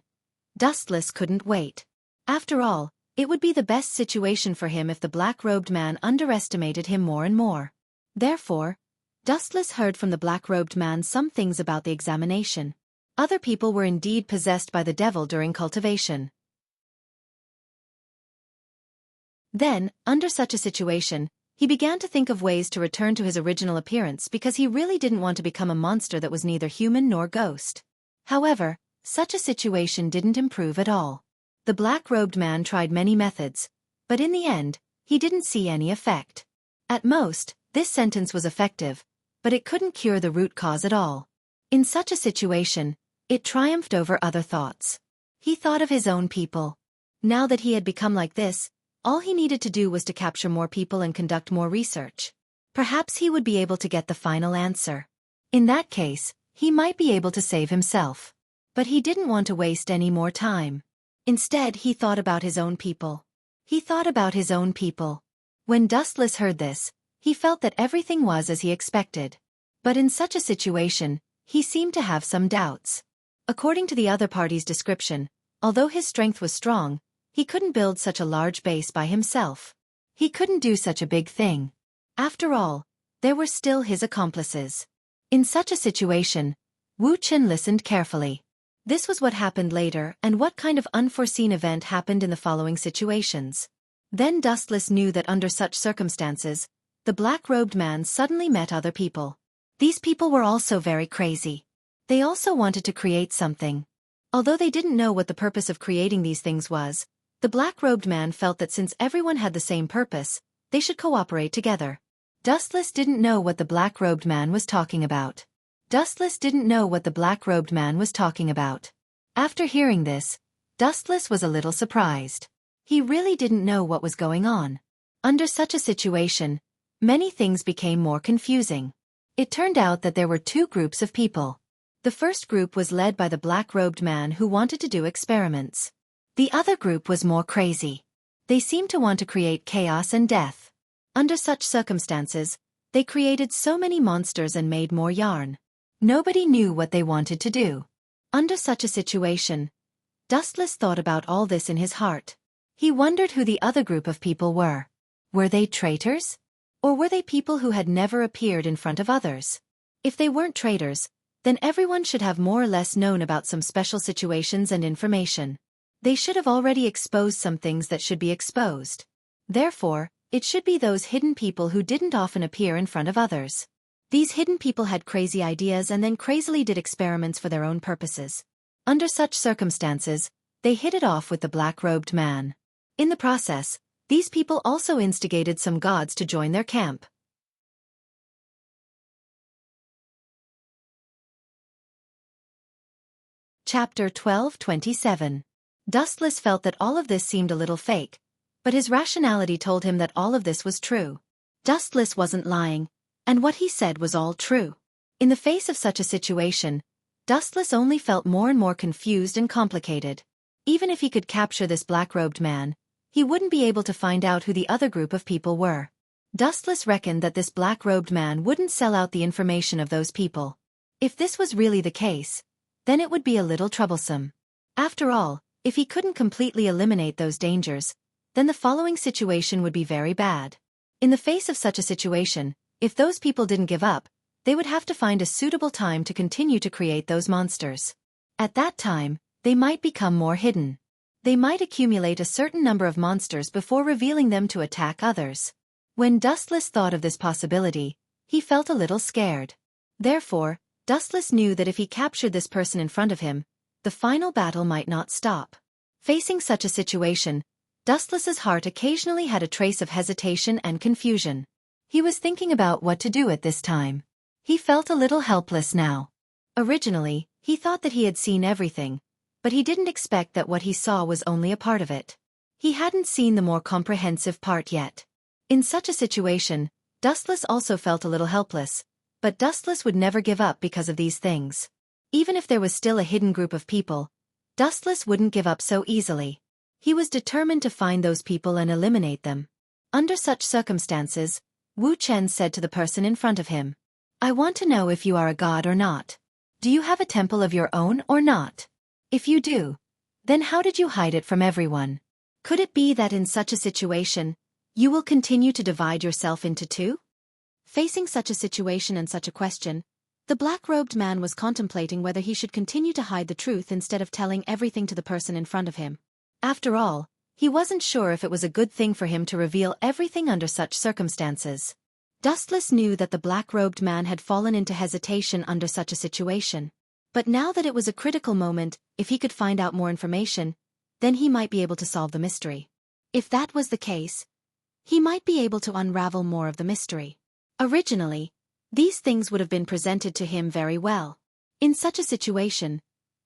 Dustless couldn't wait. After all, it would be the best situation for him if the black-robed man underestimated him more and more. Therefore, Dustless heard from the black-robed man some things about the examination. Other people were indeed possessed by the devil during cultivation. Then, under such a situation, he began to think of ways to return to his original appearance because he really didn't want to become a monster that was neither human nor ghost. However, such a situation didn't improve at all. The black-robed man tried many methods, but in the end, he didn't see any effect. At most, this sentence was effective, but it couldn't cure the root cause at all. In such a situation, it triumphed over other thoughts. He thought of his own people. Now that he had become like this, all he needed to do was to capture more people and conduct more research. Perhaps he would be able to get the final answer. In that case, he might be able to save himself. But he didn't want to waste any more time. Instead, he thought about his own people. He thought about his own people. When Dustless heard this, he felt that everything was as he expected. But in such a situation, he seemed to have some doubts. According to the other party's description, although his strength was strong, he couldn't build such a large base by himself. He couldn't do such a big thing. After all, there were still his accomplices. In such a situation, Wuxia listened carefully. This was what happened later and what kind of unforeseen event happened in the following situations. Then Dustless knew that under such circumstances, the black-robed man suddenly met other people. These people were also very crazy. They also wanted to create something. Although they didn't know what the purpose of creating these things was, the black-robed man felt that since everyone had the same purpose, they should cooperate together. Dustless didn't know what the black-robed man was talking about. Dustless didn't know what the black-robed man was talking about. After hearing this, Dustless was a little surprised. He really didn't know what was going on. Under such a situation, many things became more confusing. It turned out that there were two groups of people. The first group was led by the black-robed man who wanted to do experiments. The other group was more crazy. They seemed to want to create chaos and death. Under such circumstances, they created so many monsters and made more yarn. Nobody knew what they wanted to do. Under such a situation, Dustless thought about all this in his heart. He wondered who the other group of people were. Were they traitors? Or were they people who had never appeared in front of others? If they weren't traitors, then everyone should have more or less known about some special situations and information. They should have already exposed some things that should be exposed. Therefore, it should be those hidden people who didn't often appear in front of others. These hidden people had crazy ideas and then crazily did experiments for their own purposes. Under such circumstances, they hit it off with the black-robed man. In the process, these people also instigated some gods to join their camp. Chapter 12:27. Dustless felt that all of this seemed a little fake, but his rationality told him that all of this was true. Dustless wasn't lying, and what he said was all true. In the face of such a situation, Dustless only felt more and more confused and complicated. Even if he could capture this black-robed man, he wouldn't be able to find out who the other group of people were. Dustless reckoned that this black-robed man wouldn't sell out the information of those people. If this was really the case, then it would be a little troublesome. After all, if he couldn't completely eliminate those dangers, then the following situation would be very bad. In the face of such a situation, if those people didn't give up, they would have to find a suitable time to continue to create those monsters. At that time, they might become more hidden. They might accumulate a certain number of monsters before revealing them to attack others. When Dustless thought of this possibility, he felt a little scared. Therefore, Dustless knew that if he captured this person in front of him, the final battle might not stop. Facing such a situation, Dustless's heart occasionally had a trace of hesitation and confusion. He was thinking about what to do at this time. He felt a little helpless now. Originally, he thought that he had seen everything, but he didn't expect that what he saw was only a part of it. He hadn't seen the more comprehensive part yet. In such a situation, Dustless also felt a little helpless, but Dustless would never give up because of these things. Even if there was still a hidden group of people, Dustless wouldn't give up so easily. He was determined to find those people and eliminate them. Under such circumstances, Wu Chen said to the person in front of him, "I want to know if you are a god or not. Do you have a temple of your own or not? If you do, then how did you hide it from everyone? Could it be that in such a situation, you will continue to divide yourself into two?" Facing such a situation and such a question, the black-robed man was contemplating whether he should continue to hide the truth instead of telling everything to the person in front of him. After all, he wasn't sure if it was a good thing for him to reveal everything under such circumstances. Dustless knew that the black-robed man had fallen into hesitation under such a situation. But now that it was a critical moment, if he could find out more information, then he might be able to solve the mystery. If that was the case, he might be able to unravel more of the mystery. Originally, these things would have been presented to him very well. In such a situation,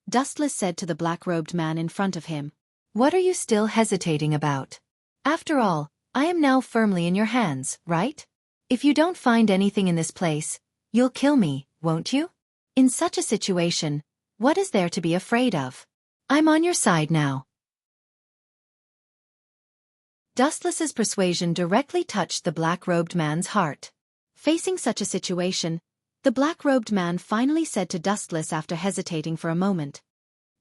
Dustless said to the black-robed man in front of him, "What are you still hesitating about? After all, I am now firmly in your hands, right? If you don't find anything in this place, you'll kill me, won't you? In such a situation, what is there to be afraid of? I'm on your side now." Dustless's persuasion directly touched the black-robed man's heart. Facing such a situation, the black-robed man finally said to Dustless after hesitating for a moment,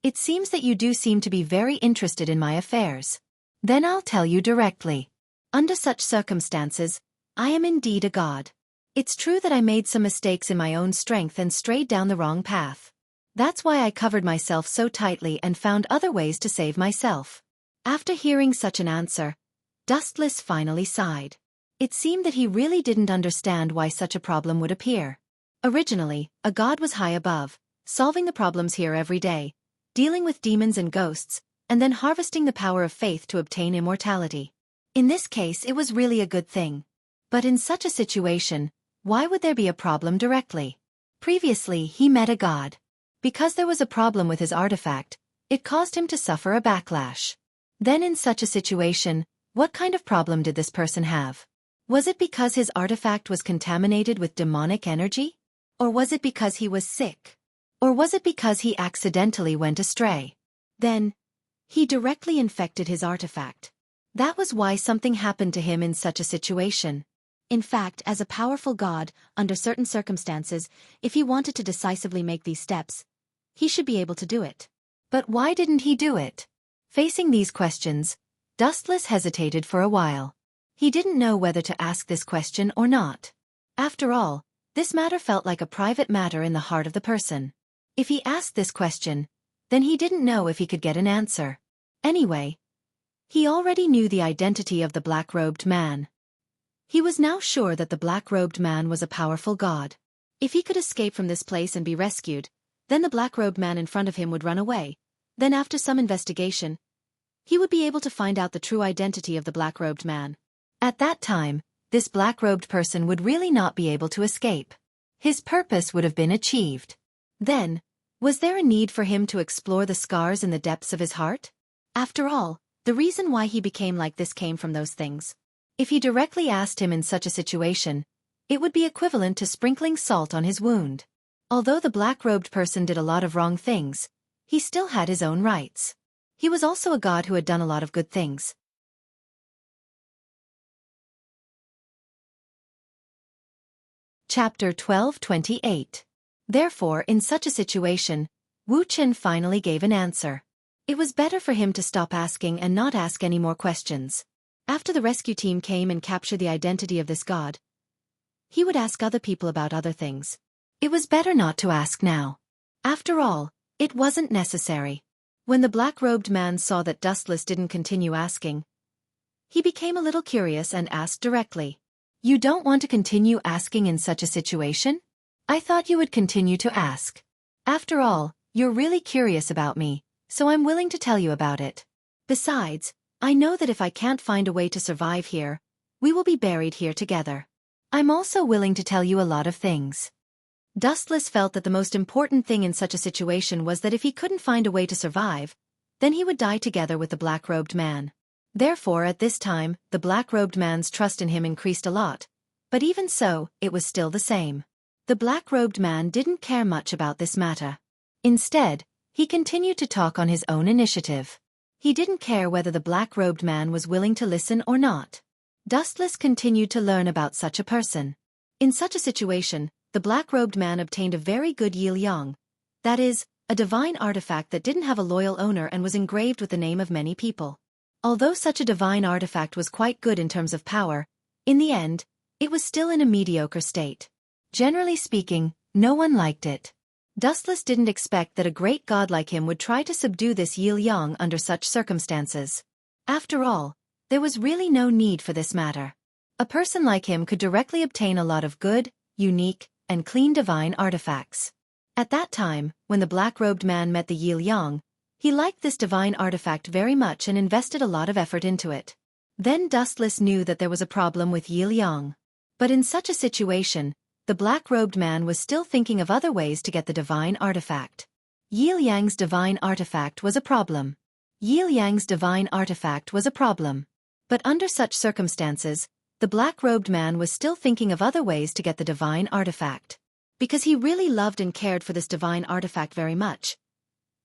"It seems that you do seem to be very interested in my affairs. Then I'll tell you directly. Under such circumstances, I am indeed a god. It's true that I made some mistakes in my own strength and strayed down the wrong path. That's why I covered myself so tightly and found other ways to save myself." After hearing such an answer, Dustless finally sighed. It seemed that he really didn't understand why such a problem would appear. Originally, a god was high above, solving the problems here every day, dealing with demons and ghosts, and then harvesting the power of faith to obtain immortality. In this case, it was really a good thing. But in such a situation, why would there be a problem directly? Previously, he met a god. Because there was a problem with his artifact, it caused him to suffer a backlash. Then in such a situation, what kind of problem did this person have? Was it because his artifact was contaminated with demonic energy? Or was it because he was sick? Or was it because he accidentally went astray? Then, he directly infected his artifact. That was why something happened to him in such a situation. In fact, as a powerful god, under certain circumstances, if he wanted to decisively make these steps, he should be able to do it. But why didn't he do it? Facing these questions, Dustless hesitated for a while. He didn't know whether to ask this question or not. After all, this matter felt like a private matter in the heart of the person. If he asked this question, then he didn't know if he could get an answer. Anyway, he already knew the identity of the black-robed man. He was now sure that the black-robed man was a powerful god. If he could escape from this place and be rescued, then the black-robed man in front of him would run away. Then after some investigation, he would be able to find out the true identity of the black-robed man. At that time, this black-robed person would really not be able to escape. His purpose would have been achieved. Then, was there a need for him to explore the scars in the depths of his heart? After all, the reason why he became like this came from those things. If he directly asked him in such a situation, it would be equivalent to sprinkling salt on his wound. Although the black-robed person did a lot of wrong things, he still had his own rights. He was also a god who had done a lot of good things. Chapter 12:28. Therefore, in such a situation, Wuxia finally gave an answer. It was better for him to stop asking and not ask any more questions. After the rescue team came and captured the identity of this god, he would ask other people about other things. It was better not to ask now. After all, it wasn't necessary. When the black-robed man saw that Dustless didn't continue asking, he became a little curious and asked directly. You don't want to continue asking in such a situation? I thought you would continue to ask. After all, you're really curious about me, so I'm willing to tell you about it. Besides, I know that if I can't find a way to survive here, we will be buried here together. I'm also willing to tell you a lot of things. Dustless felt that the most important thing in such a situation was that if he couldn't find a way to survive, then he would die together with the black-robed man. Therefore, at this time, the black-robed man's trust in him increased a lot, but even so, it was still the same. The black-robed man didn't care much about this matter. Instead, he continued to talk on his own initiative. He didn't care whether the black-robed man was willing to listen or not. Dustless continued to learn about such a person. In such a situation, the black-robed man obtained a very good Yil-Yang, that is, a divine artifact that didn't have a loyal owner and was engraved with the name of many people. Although such a divine artifact was quite good in terms of power, in the end, it was still in a mediocre state. Generally speaking, no one liked it. Dustless didn't expect that a great god like him would try to subdue this Yil-Yang under such circumstances. After all, there was really no need for this matter. A person like him could directly obtain a lot of good, unique, and clean divine artifacts. At that time, when the black-robed man met the Yil-Yang, he liked this divine artifact very much and invested a lot of effort into it. Then Dustless knew that there was a problem with Yil-Yang. But in such a situation, the black-robed man was still thinking of other ways to get the divine artifact. Yil-Yang's divine artifact was a problem. Yil-Yang's divine artifact was a problem. But under such circumstances, the black-robed man was still thinking of other ways to get the divine artifact. Because he really loved and cared for this divine artifact very much,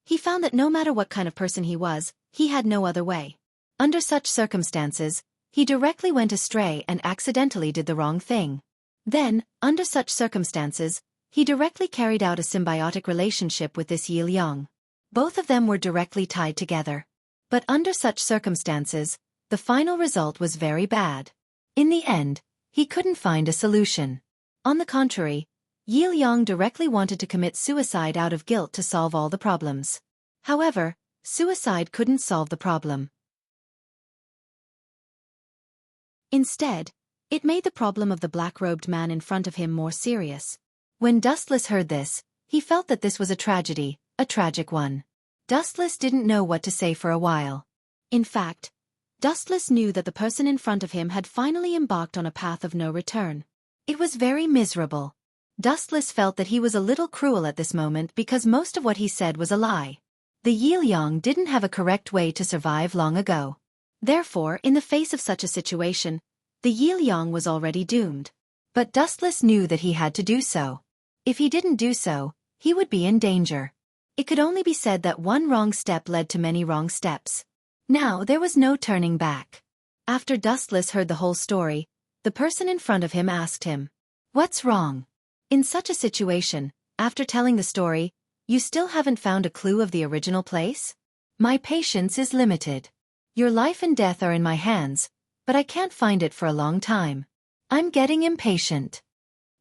he found that no matter what kind of person he was, he had no other way. Under such circumstances, he directly went astray and accidentally did the wrong thing. Then, under such circumstances, he directly carried out a symbiotic relationship with this Yil-Yang. Both of them were directly tied together. But under such circumstances, the final result was very bad. In the end, he couldn't find a solution. On the contrary, Yil-Yang directly wanted to commit suicide out of guilt to solve all the problems. However, suicide couldn't solve the problem. Instead, it made the problem of the black-robed man in front of him more serious. When Dustless heard this, he felt that this was a tragedy, a tragic one. Dustless didn't know what to say for a while. In fact, Dustless knew that the person in front of him had finally embarked on a path of no return. It was very miserable. Dustless felt that he was a little cruel at this moment because most of what he said was a lie. The Yil-Yang didn't have a correct way to survive long ago. Therefore, in the face of such a situation, the Yil-Yang was already doomed. But Dustless knew that he had to do so. If he didn't do so, he would be in danger. It could only be said that one wrong step led to many wrong steps. Now there was no turning back. After Dustless heard the whole story, the person in front of him asked him, "What's wrong?" In such a situation, after telling the story, you still haven't found a clue of the original place? My patience is limited. Your life and death are in my hands, but I can't find it for a long time. I'm getting impatient.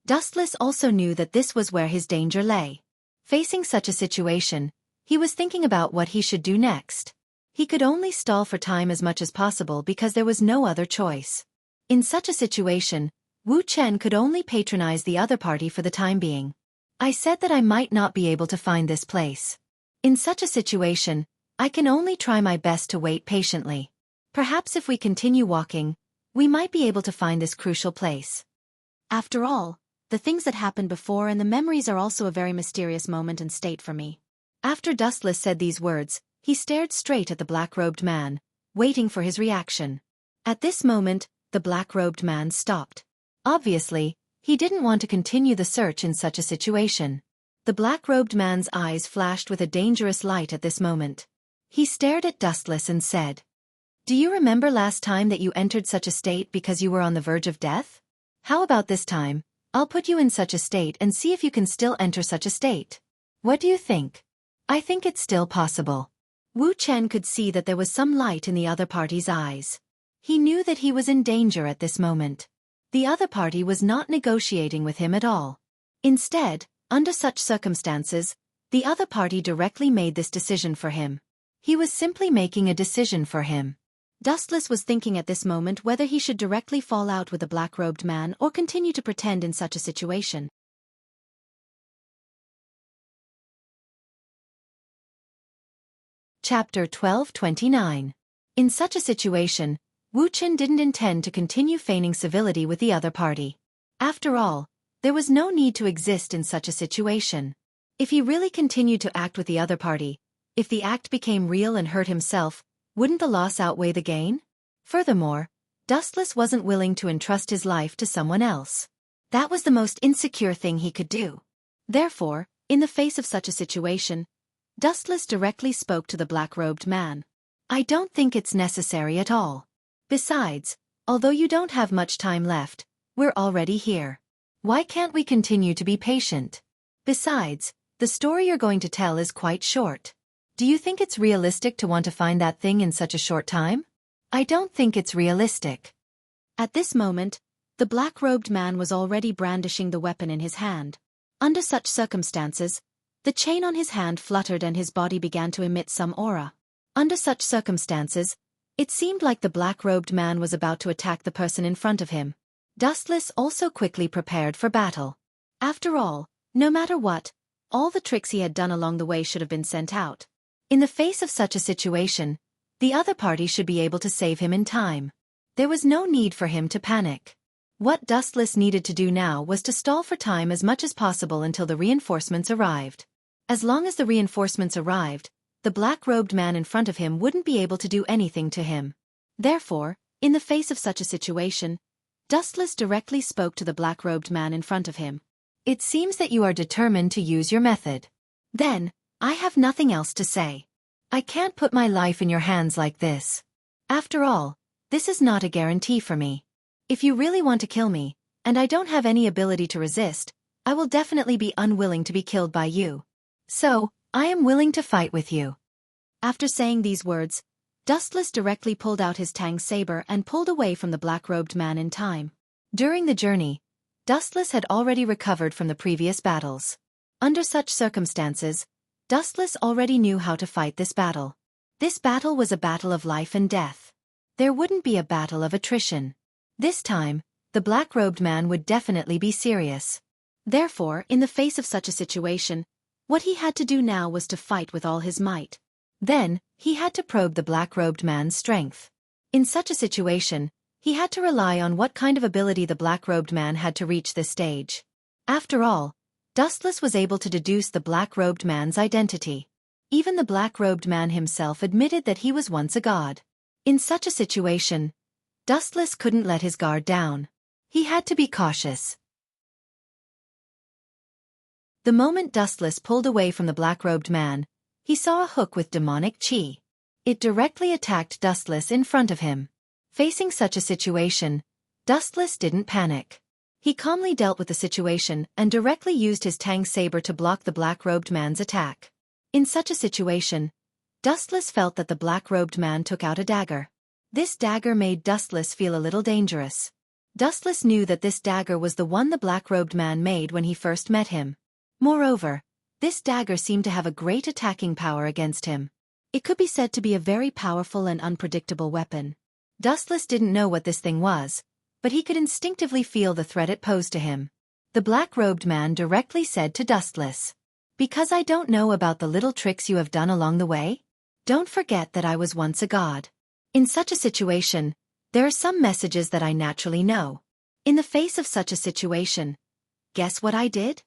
Dustless also knew that this was where his danger lay. Facing such a situation, he was thinking about what he should do next. He could only stall for time as much as possible because there was no other choice. In such a situation, Wuxia could only patronize the other party for the time being. I said that I might not be able to find this place. In such a situation, I can only try my best to wait patiently. Perhaps if we continue walking, we might be able to find this crucial place. After all, the things that happened before and the memories are also a very mysterious moment and state for me. After Dustless said these words, he stared straight at the black-robed man, waiting for his reaction. At this moment, the black-robed man stopped. Obviously, he didn't want to continue the search in such a situation. The black-robed man's eyes flashed with a dangerous light at this moment. He stared at Dustless and said, "Do you remember last time that you entered such a state because you were on the verge of death? How about this time, I'll put you in such a state and see if you can still enter such a state. What do you think? I think it's still possible. Wu Chen could see that there was some light in the other party's eyes. He knew that he was in danger at this moment. The other party was not negotiating with him at all. Instead, under such circumstances, the other party directly made this decision for him. He was simply making a decision for him. Dustless was thinking at this moment whether he should directly fall out with the black-robed man or continue to pretend in such a situation. Chapter 12:29. In such a situation, Wu Chen didn't intend to continue feigning civility with the other party. After all, there was no need to exist in such a situation. If he really continued to act with the other party, if the act became real and hurt himself, wouldn't the loss outweigh the gain? Furthermore, Dustless wasn't willing to entrust his life to someone else. That was the most insecure thing he could do. Therefore, in the face of such a situation, Dustless directly spoke to the black-robed man. I don't think it's necessary at all. Besides, although you don't have much time left, we're already here. Why can't we continue to be patient? Besides, the story you're going to tell is quite short. Do you think it's realistic to want to find that thing in such a short time? I don't think it's realistic. At this moment, the black-robed man was already brandishing the weapon in his hand. Under such circumstances, the chain on his hand fluttered and his body began to emit some aura. Under such circumstances, it seemed like the black-robed man was about to attack the person in front of him. Dustless also quickly prepared for battle. After all, no matter what, all the tricks he had done along the way should have been sent out. In the face of such a situation, the other party should be able to save him in time. There was no need for him to panic. What Dustless needed to do now was to stall for time as much as possible until the reinforcements arrived. As long as the reinforcements arrived, the black-robed man in front of him wouldn't be able to do anything to him. Therefore, in the face of such a situation, Dustless directly spoke to the black-robed man in front of him. It seems that you are determined to use your method. Then, I have nothing else to say. I can't put my life in your hands like this. After all, this is not a guarantee for me. If you really want to kill me, and I don't have any ability to resist, I will definitely be unwilling to be killed by you. So, I am willing to fight with you. After saying these words, Dustless directly pulled out his Tang saber and pulled away from the black-robed man in time. During the journey, Dustless had already recovered from the previous battles. Under such circumstances, Dustless already knew how to fight this battle. This battle was a battle of life and death. There wouldn't be a battle of attrition. This time, the black-robed man would definitely be serious. Therefore, in the face of such a situation, what he had to do now was to fight with all his might. Then, he had to probe the black-robed man's strength. In such a situation, he had to rely on what kind of ability the black-robed man had to reach this stage. After all, Dustless was able to deduce the black-robed man's identity. Even the black-robed man himself admitted that he was once a god. In such a situation, Dustless couldn't let his guard down. He had to be cautious. The moment Dustless pulled away from the black-robed man, he saw a hook with demonic chi. It directly attacked Dustless in front of him. Facing such a situation, Dustless didn't panic. He calmly dealt with the situation and directly used his Tang saber to block the black-robed man's attack. In such a situation, Dustless felt that the black-robed man took out a dagger. This dagger made Dustless feel a little dangerous. Dustless knew that this dagger was the one the black-robed man made when he first met him. Moreover, this dagger seemed to have a great attacking power against him. It could be said to be a very powerful and unpredictable weapon. Dustless didn't know what this thing was, but he could instinctively feel the threat it posed to him. The black-robed man directly said to Dustless, "Because I don't know about the little tricks you have done along the way? Don't forget that I was once a god. In such a situation, there are some messages that I naturally know. In the face of such a situation, guess what I did?"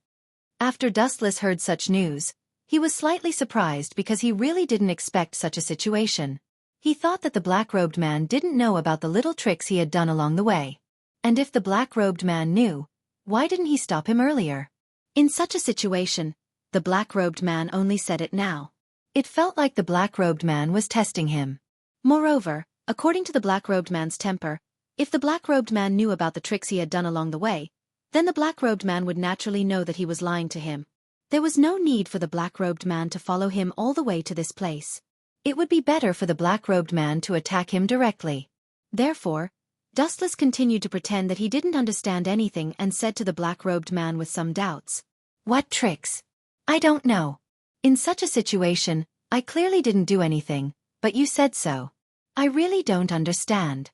After Dustless heard such news, he was slightly surprised because he really didn't expect such a situation. He thought that the black-robed man didn't know about the little tricks he had done along the way. And if the black-robed man knew, why didn't he stop him earlier? In such a situation, the black-robed man only said it now. It felt like the black-robed man was testing him. Moreover, according to the black-robed man's temper, if the black-robed man knew about the tricks he had done along the way, then the black-robed man would naturally know that he was lying to him. There was no need for the black-robed man to follow him all the way to this place. It would be better for the black-robed man to attack him directly. Therefore, Dustless continued to pretend that he didn't understand anything and said to the black-robed man with some doubts, "What tricks? I don't know. In such a situation, I clearly didn't do anything, but you said so. I really don't understand."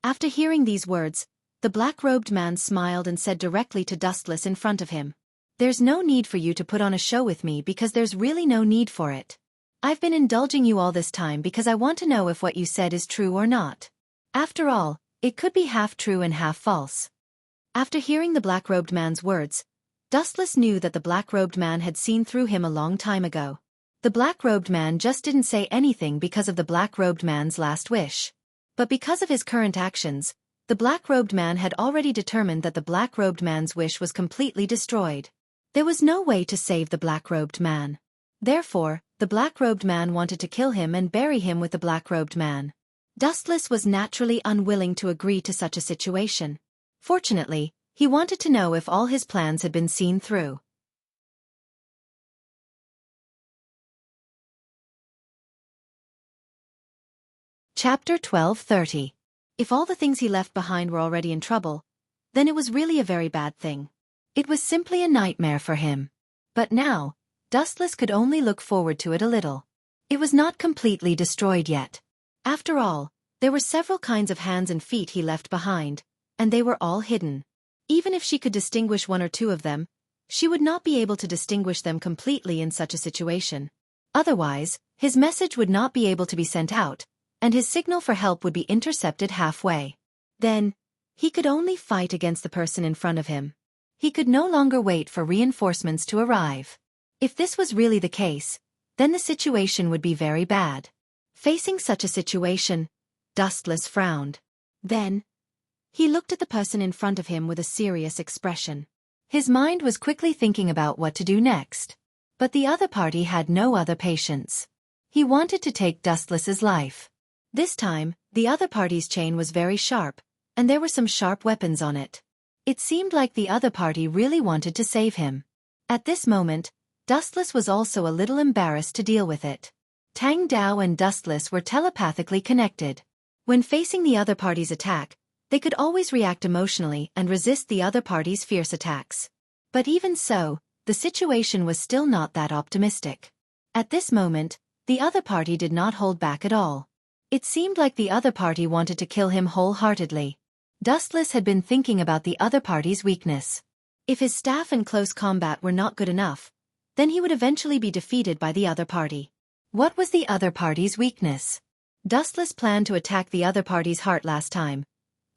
After hearing these words, the black-robed man smiled and said directly to Dustless in front of him, "There's no need for you to put on a show with me because there's really no need for it. I've been indulging you all this time because I want to know if what you said is true or not. After all, it could be half true and half false." After hearing the black-robed man's words, Dustless knew that the black-robed man had seen through him a long time ago. The black-robed man just didn't say anything because of the black-robed man's last wish. But because of his current actions, the black-robed man had already determined that the black-robed man's wish was completely destroyed. There was no way to save the black-robed man. Therefore, the black-robed man wanted to kill him and bury him with the black-robed man. Dustless was naturally unwilling to agree to such a situation. Fortunately, he wanted to know if all his plans had been seen through. Chapter 12:30. If all the things he left behind were already in trouble, then it was really a very bad thing. It was simply a nightmare for him. But now, Dustless could only look forward to it a little. It was not completely destroyed yet. After all, there were several kinds of hands and feet he left behind, and they were all hidden. Even if she could distinguish one or two of them, she would not be able to distinguish them completely in such a situation. Otherwise, his message would not be able to be sent out, and his signal for help would be intercepted halfway. Then, he could only fight against the person in front of him. He could no longer wait for reinforcements to arrive. If this was really the case, then the situation would be very bad. Facing such a situation, Dustless frowned. Then, he looked at the person in front of him with a serious expression. His mind was quickly thinking about what to do next. But the other party had no other patience. He wanted to take Dustless's life. This time, the other party's chain was very sharp, and there were some sharp weapons on it. It seemed like the other party really wanted to save him. At this moment, Dustless was also a little embarrassed to deal with it. Tang Dao and Dustless were telepathically connected. When facing the other party's attack, they could always react emotionally and resist the other party's fierce attacks. But even so, the situation was still not that optimistic. At this moment, the other party did not hold back at all. It seemed like the other party wanted to kill him wholeheartedly. Dustless had been thinking about the other party's weakness. If his staff and close combat were not good enough, then he would eventually be defeated by the other party. What was the other party's weakness? Dustless planned to attack the other party's heart last time,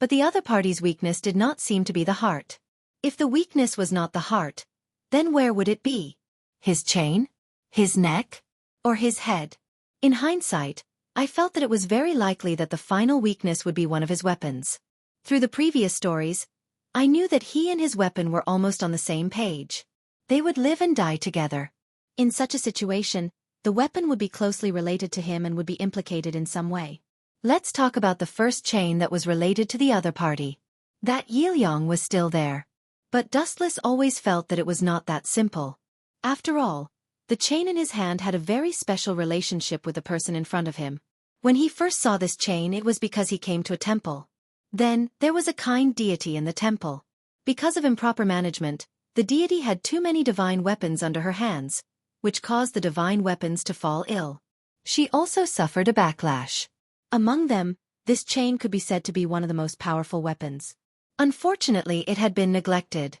but the other party's weakness did not seem to be the heart. If the weakness was not the heart, then where would it be? His chain? His neck? Or his head? In hindsight, I felt that it was very likely that the final weakness would be one of his weapons. Through the previous stories, I knew that he and his weapon were almost on the same page. They would live and die together. In such a situation, the weapon would be closely related to him and would be implicated in some way. Let's talk about the first chain that was related to the other party. That Yiliang was still there. But Dustless always felt that it was not that simple. After all, the chain in his hand had a very special relationship with the person in front of him. When he first saw this chain, it was because he came to a temple. Then, there was a kind deity in the temple. Because of improper management, the deity had too many divine weapons under her hands, which caused the divine weapons to fall ill. She also suffered a backlash. Among them, this chain could be said to be one of the most powerful weapons. Unfortunately, it had been neglected.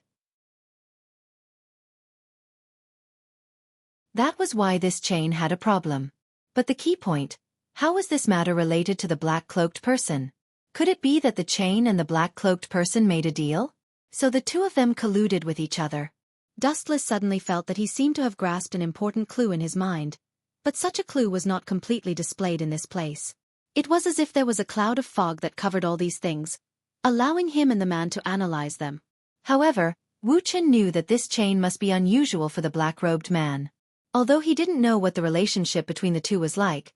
That was why this chain had a problem. But the key point, how was this matter related to the black-cloaked person? Could it be that the chain and the black-cloaked person made a deal? So the two of them colluded with each other. Dustless suddenly felt that he seemed to have grasped an important clue in his mind, but such a clue was not completely displayed in this place. It was as if there was a cloud of fog that covered all these things, allowing him and the man to analyze them. However, Wuxia knew that this chain must be unusual for the black-robed man. Although he didn't know what the relationship between the two was like,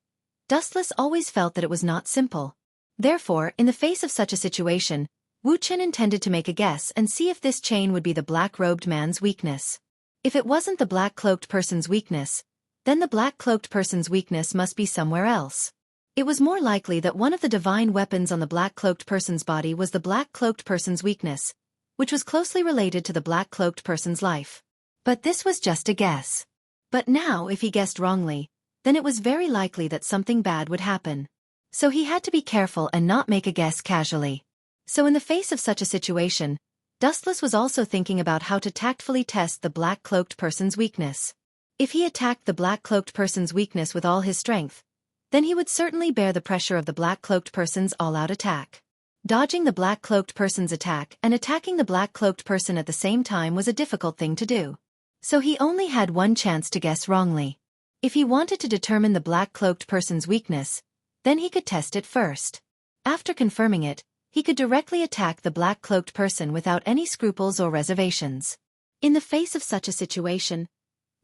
Dustless always felt that it was not simple. Therefore, in the face of such a situation, Wu Chen intended to make a guess and see if this chain would be the black-robed man's weakness. If it wasn't the black-cloaked person's weakness, then the black-cloaked person's weakness must be somewhere else. It was more likely that one of the divine weapons on the black-cloaked person's body was the black-cloaked person's weakness, which was closely related to the black-cloaked person's life. But this was just a guess. But now if he guessed wrongly, then it was very likely that something bad would happen. So he had to be careful and not make a guess casually. So in the face of such a situation, Dustless was also thinking about how to tactfully test the black-cloaked person's weakness. If he attacked the black-cloaked person's weakness with all his strength, then he would certainly bear the pressure of the black-cloaked person's all-out attack. Dodging the black-cloaked person's attack and attacking the black-cloaked person at the same time was a difficult thing to do. So he only had one chance to guess wrongly. If he wanted to determine the black-cloaked person's weakness, then he could test it first. After confirming it, he could directly attack the black-cloaked person without any scruples or reservations. In the face of such a situation,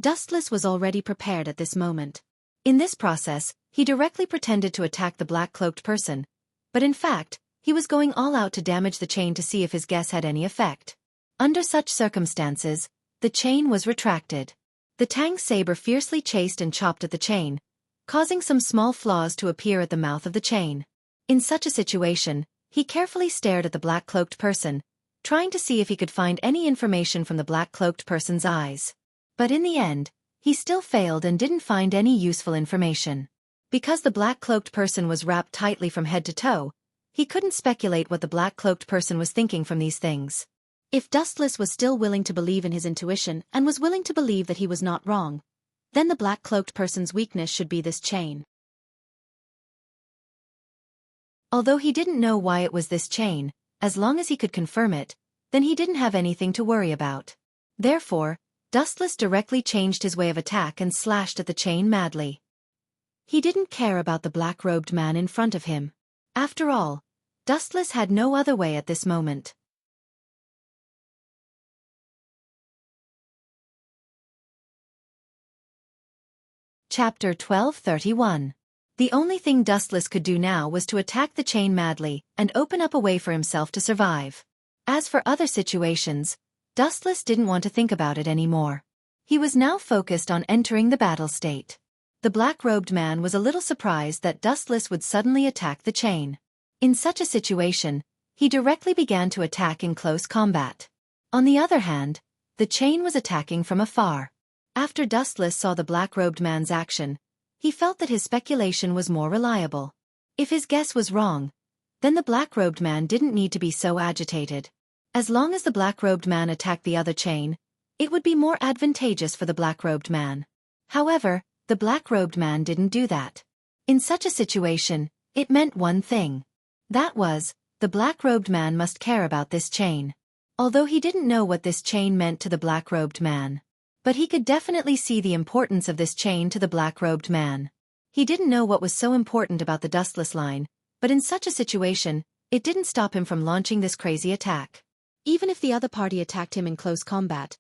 Dustless was already prepared at this moment. In this process, he directly pretended to attack the black-cloaked person, but in fact, he was going all out to damage the chain to see if his guess had any effect. Under such circumstances, the chain was retracted. The Tang saber fiercely chased and chopped at the chain, causing some small flaws to appear at the mouth of the chain. In such a situation, he carefully stared at the black-cloaked person, trying to see if he could find any information from the black-cloaked person's eyes. But in the end, he still failed and didn't find any useful information. Because the black-cloaked person was wrapped tightly from head to toe, he couldn't speculate what the black-cloaked person was thinking from these things. If Dustless was still willing to believe in his intuition and was willing to believe that he was not wrong, then the black-cloaked person's weakness should be this chain. Although he didn't know why it was this chain, as long as he could confirm it, then he didn't have anything to worry about. Therefore, Dustless directly changed his way of attack and slashed at the chain madly. He didn't care about the black-robed man in front of him. After all, Dustless had no other way at this moment. Chapter 1231. The only thing Dustless could do now was to attack the chain madly and open up a way for himself to survive. As for other situations, Dustless didn't want to think about it anymore. He was now focused on entering the battle state. The black-robed man was a little surprised that Dustless would suddenly attack the chain. In such a situation, he directly began to attack in close combat. On the other hand, the chain was attacking from afar. After Dustless saw the black-robed man's action, he felt that his speculation was more reliable. If his guess was wrong, then the black-robed man didn't need to be so agitated. As long as the black-robed man attacked the other chain, it would be more advantageous for the black-robed man. However, the black-robed man didn't do that. In such a situation, it meant one thing. That was, the black-robed man must care about this chain. Although he didn't know what this chain meant to the black-robed man. But he could definitely see the importance of this chain to the black-robed man. He didn't know what was so important about the Dustless line, but in such a situation, it didn't stop him from launching this crazy attack. Even if the other party attacked him in close combat,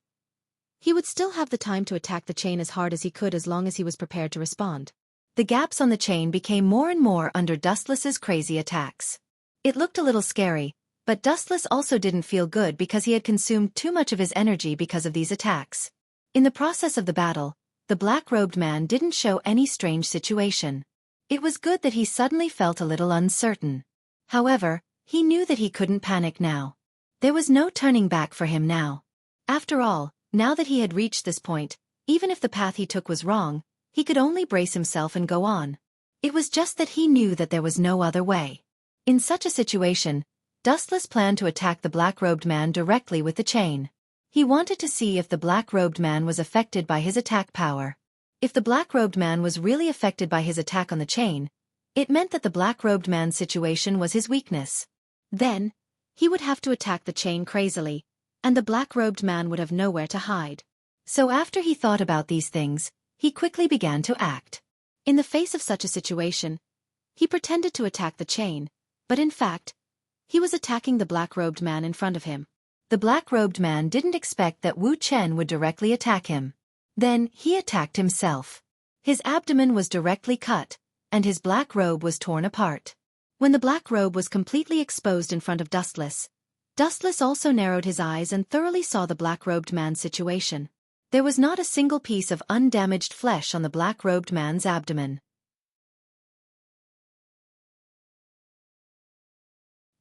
he would still have the time to attack the chain as hard as he could as long as he was prepared to respond. The gaps on the chain became more and more under Dustless's crazy attacks. It looked a little scary, but Dustless also didn't feel good because he had consumed too much of his energy because of these attacks. In the process of the battle, the black-robed man didn't show any strange situation. It was good that he suddenly felt a little uncertain. However, he knew that he couldn't panic now. There was no turning back for him now. After all, now that he had reached this point, even if the path he took was wrong, he could only brace himself and go on. It was just that he knew that there was no other way. In such a situation, Dustless planned to attack the black-robed man directly with the chain. He wanted to see if the black-robed man was affected by his attack power. If the black-robed man was really affected by his attack on the chain, it meant that the black-robed man's situation was his weakness. Then, he would have to attack the chain crazily, and the black-robed man would have nowhere to hide. So after he thought about these things, he quickly began to act. In the face of such a situation, he pretended to attack the chain, but in fact, he was attacking the black-robed man in front of him. The black-robed man didn't expect that Wu Chen would directly attack him. Then, he attacked himself. His abdomen was directly cut, and his black robe was torn apart. When the black robe was completely exposed in front of Dustless, Dustless also narrowed his eyes and thoroughly saw the black-robed man's situation. There was not a single piece of undamaged flesh on the black-robed man's abdomen.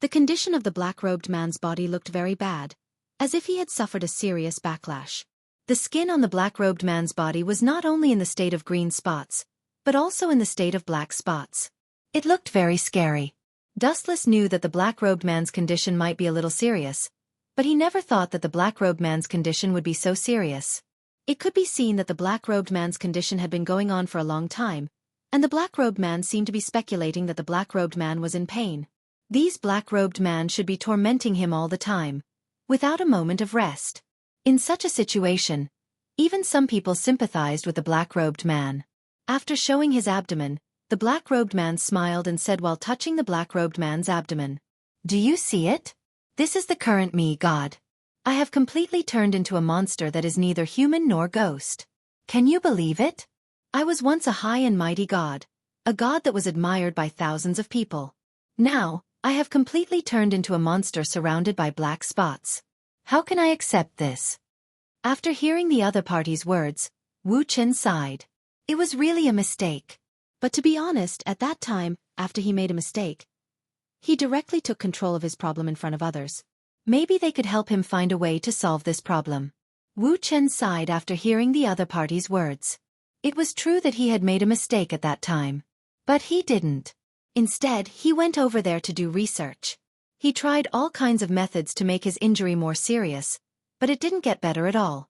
The condition of the black-robed man's body looked very bad, as if he had suffered a serious backlash. The skin on the black-robed man's body was not only in the state of green spots, but also in the state of black spots. It looked very scary. Dustless knew that the black-robed man's condition might be a little serious, but he never thought that the black-robed man's condition would be so serious. It could be seen that the black-robed man's condition had been going on for a long time, and the black-robed man seemed to be speculating that the black-robed man was in pain. These black-robed man should be tormenting him all the time, without a moment of rest. In such a situation, even some people sympathized with the black-robed man. After showing his abdomen, the black-robed man smiled and said while touching the black-robed man's abdomen, "Do you see it? This is the current me, God. I have completely turned into a monster that is neither human nor ghost. Can you believe it? I was once a high and mighty God, a God that was admired by thousands of people. Now, I have completely turned into a monster surrounded by black spots. How can I accept this?" After hearing the other party's words, Wu Chen sighed. It was really a mistake. But to be honest, at that time, after he made a mistake, he directly took control of his problem in front of others. Maybe they could help him find a way to solve this problem. Wu Chen sighed after hearing the other party's words. It was true that he had made a mistake at that time. But he didn't. Instead, he went over there to do research. He tried all kinds of methods to make his injury more serious, but it didn't get better at all.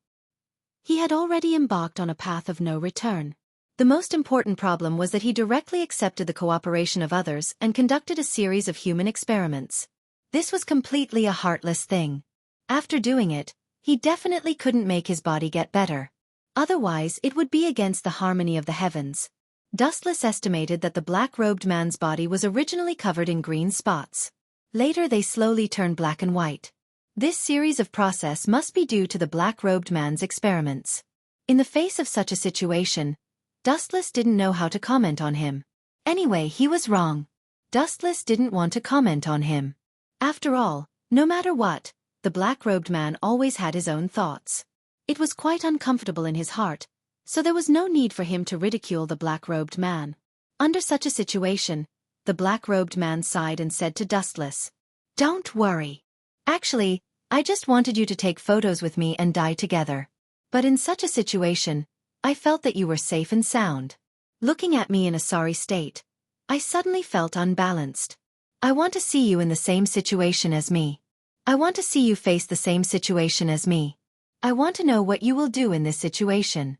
He had already embarked on a path of no return. The most important problem was that he directly accepted the cooperation of others and conducted a series of human experiments. This was completely a heartless thing. After doing it, he definitely couldn't make his body get better. Otherwise, it would be against the harmony of the heavens. Dustless estimated that the black-robed man's body was originally covered in green spots. Later they slowly turned black and white. This series of process must be due to the black-robed man's experiments. In the face of such a situation, Dustless didn't know how to comment on him. Anyway, he was wrong. Dustless didn't want to comment on him. After all, no matter what, the black-robed man always had his own thoughts. It was quite uncomfortable in his heart, so there was no need for him to ridicule the black-robed man. Under such a situation, the black-robed man sighed and said to Dustless, "Don't worry. Actually, I just wanted you to take photos with me and die together. But in such a situation, I felt that you were safe and sound. Looking at me in a sorry state, I suddenly felt unbalanced. I want to see you in the same situation as me. I want to see you face the same situation as me. I want to know what you will do in this situation."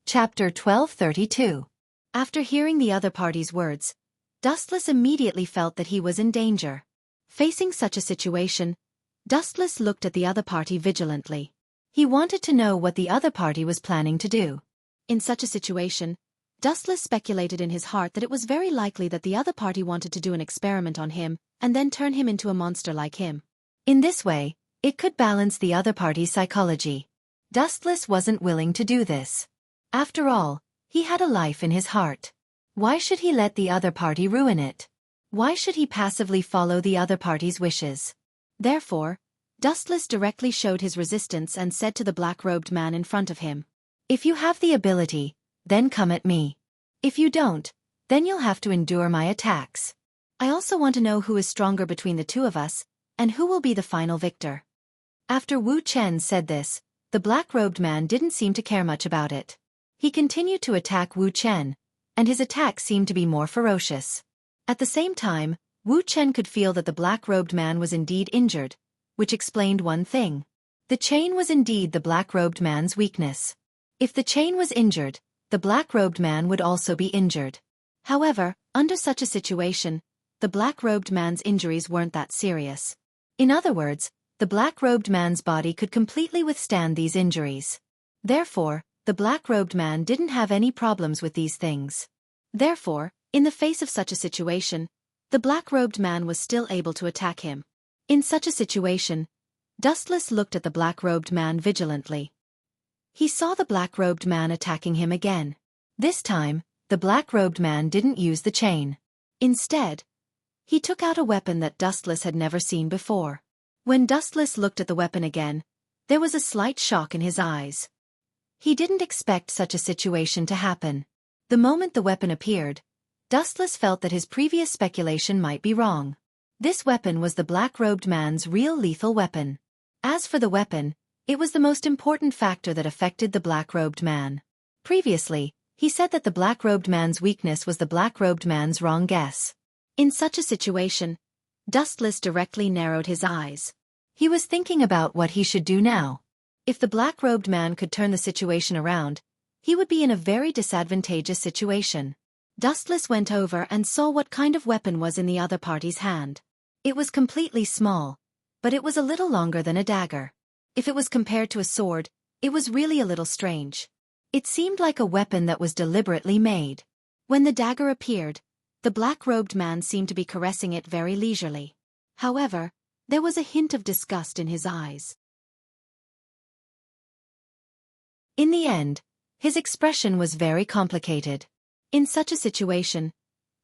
Chapter 1232. After hearing the other party's words, Dustless immediately felt that he was in danger. Facing such a situation, Dustless looked at the other party vigilantly. He wanted to know what the other party was planning to do. In such a situation, Dustless speculated in his heart that it was very likely that the other party wanted to do an experiment on him and then turn him into a monster like him. In this way, it could balance the other party's psychology. Dustless wasn't willing to do this. After all, he had a life in his heart. Why should he let the other party ruin it? Why should he passively follow the other party's wishes? Therefore, Dustless directly showed his resistance and said to the black-robed man in front of him, "If you have the ability, then come at me. If you don't, then you'll have to endure my attacks. I also want to know who is stronger between the two of us, and who will be the final victor." After Wu Chen said this, the black-robed man didn't seem to care much about it. He continued to attack Wu Chen, and his attacks seemed to be more ferocious. At the same time, Wu Chen could feel that the black-robed man was indeed injured, which explained one thing. The chain was indeed the black-robed man's weakness. If the chain was injured, the black-robed man would also be injured. However, under such a situation, the black-robed man's injuries weren't that serious. In other words, the black-robed man's body could completely withstand these injuries. Therefore, the black-robed man didn't have any problems with these things. Therefore, in the face of such a situation, the black-robed man was still able to attack him. In such a situation, Dustless looked at the black-robed man vigilantly. He saw the black-robed man attacking him again. This time, the black-robed man didn't use the chain. Instead, he took out a weapon that Dustless had never seen before. When Dustless looked at the weapon again, there was a slight shock in his eyes. He didn't expect such a situation to happen. The moment the weapon appeared, Dustless felt that his previous speculation might be wrong. This weapon was the black-robed man's real lethal weapon. As for the weapon, it was the most important factor that affected the black-robed man. Previously, he said that the black-robed man's weakness was the black-robed man's wrong guess. In such a situation, Dustless directly narrowed his eyes. He was thinking about what he should do now. If the black-robed man could turn the situation around, he would be in a very disadvantageous situation. Dustless went over and saw what kind of weapon was in the other party's hand. It was completely small, but it was a little longer than a dagger. If it was compared to a sword, it was really a little strange. It seemed like a weapon that was deliberately made. When the dagger appeared, the black-robed man seemed to be caressing it very leisurely. However, there was a hint of disgust in his eyes. In the end, his expression was very complicated. In such a situation,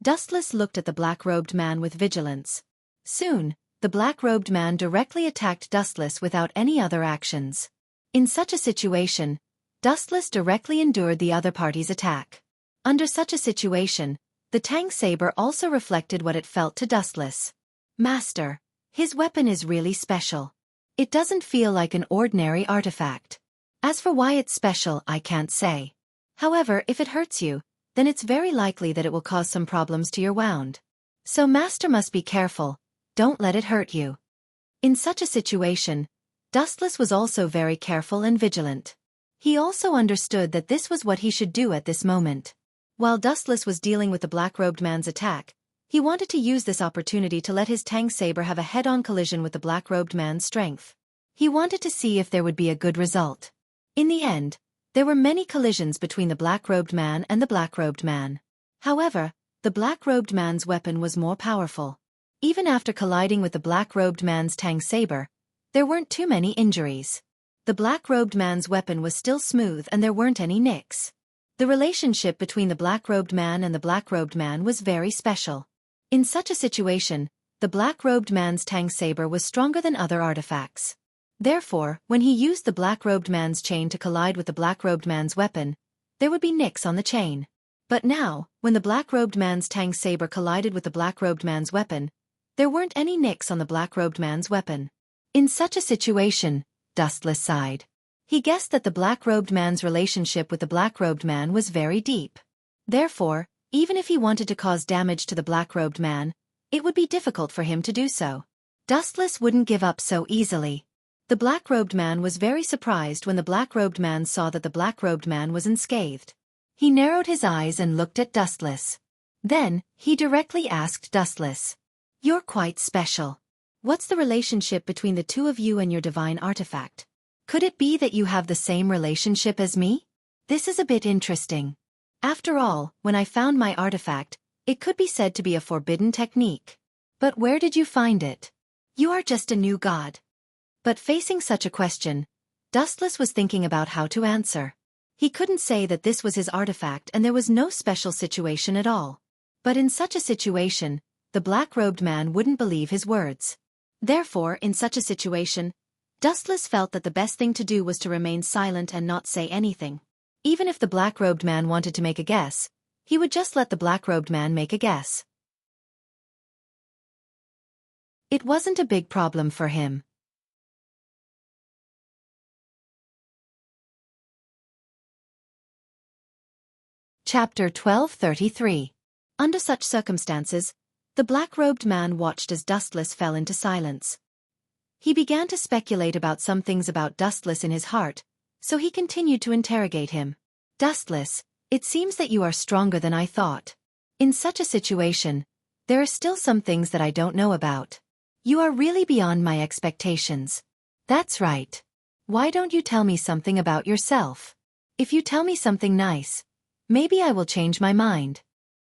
Dustless looked at the black-robed man with vigilance. Soon, the black-robed man directly attacked Dustless without any other actions. In such a situation, Dustless directly endured the other party's attack. Under such a situation, the Tang saber also reflected what it felt to Dustless. Master, his weapon is really special. It doesn't feel like an ordinary artifact. As for why it's special, I can't say. However, if it hurts you, then it's very likely that it will cause some problems to your wound. So Master must be careful, don't let it hurt you. In such a situation, Dustless was also very careful and vigilant. He also understood that this was what he should do at this moment. While Dustless was dealing with the black-robed man's attack, he wanted to use this opportunity to let his Tang saber have a head-on collision with the black-robed man's strength. He wanted to see if there would be a good result. In the end, there were many collisions between the black-robed man and the black-robed man. However, the black-robed man's weapon was more powerful. Even after colliding with the black-robed man's Tang saber, there weren't too many injuries. The black-robed man's weapon was still smooth and there weren't any nicks. The relationship between the black-robed man and the black-robed man was very special. In such a situation, the black-robed man's Tang saber was stronger than other artifacts. Therefore, when he used the black-robed man's chain to collide with the black-robed man's weapon, there would be nicks on the chain. But now, when the black-robed man's Tang saber collided with the black-robed man's weapon, there weren't any nicks on the black-robed man's weapon. In such a situation, Dustless sighed. He guessed that the black-robed man's relationship with the black-robed man was very deep. Therefore, even if he wanted to cause damage to the black-robed man, it would be difficult for him to do so. Dustless wouldn't give up so easily. The black-robed man was very surprised when the black-robed man saw that the black-robed man was unscathed. He narrowed his eyes and looked at Dustless. Then, he directly asked Dustless, "You're quite special. What's the relationship between the two of you and your divine artifact? Could it be that you have the same relationship as me? This is a bit interesting. After all, when I found my artifact, it could be said to be a forbidden technique. But where did you find it? You are just a new god." But facing such a question, Dustless was thinking about how to answer. He couldn't say that this was his artifact and there was no special situation at all. But in such a situation, the black-robed man wouldn't believe his words. Therefore, in such a situation, Dustless felt that the best thing to do was to remain silent and not say anything. Even if the black-robed man wanted to make a guess, he would just let the black-robed man make a guess. It wasn't a big problem for him. Chapter 1233. Under such circumstances, the black-robed man watched as Dustless fell into silence. He began to speculate about some things about Dustless in his heart, so he continued to interrogate him. "Dustless, it seems that you are stronger than I thought. In such a situation, there are still some things that I don't know about. You are really beyond my expectations." "That's right. Why don't you tell me something about yourself? If you tell me something nice, maybe I will change my mind."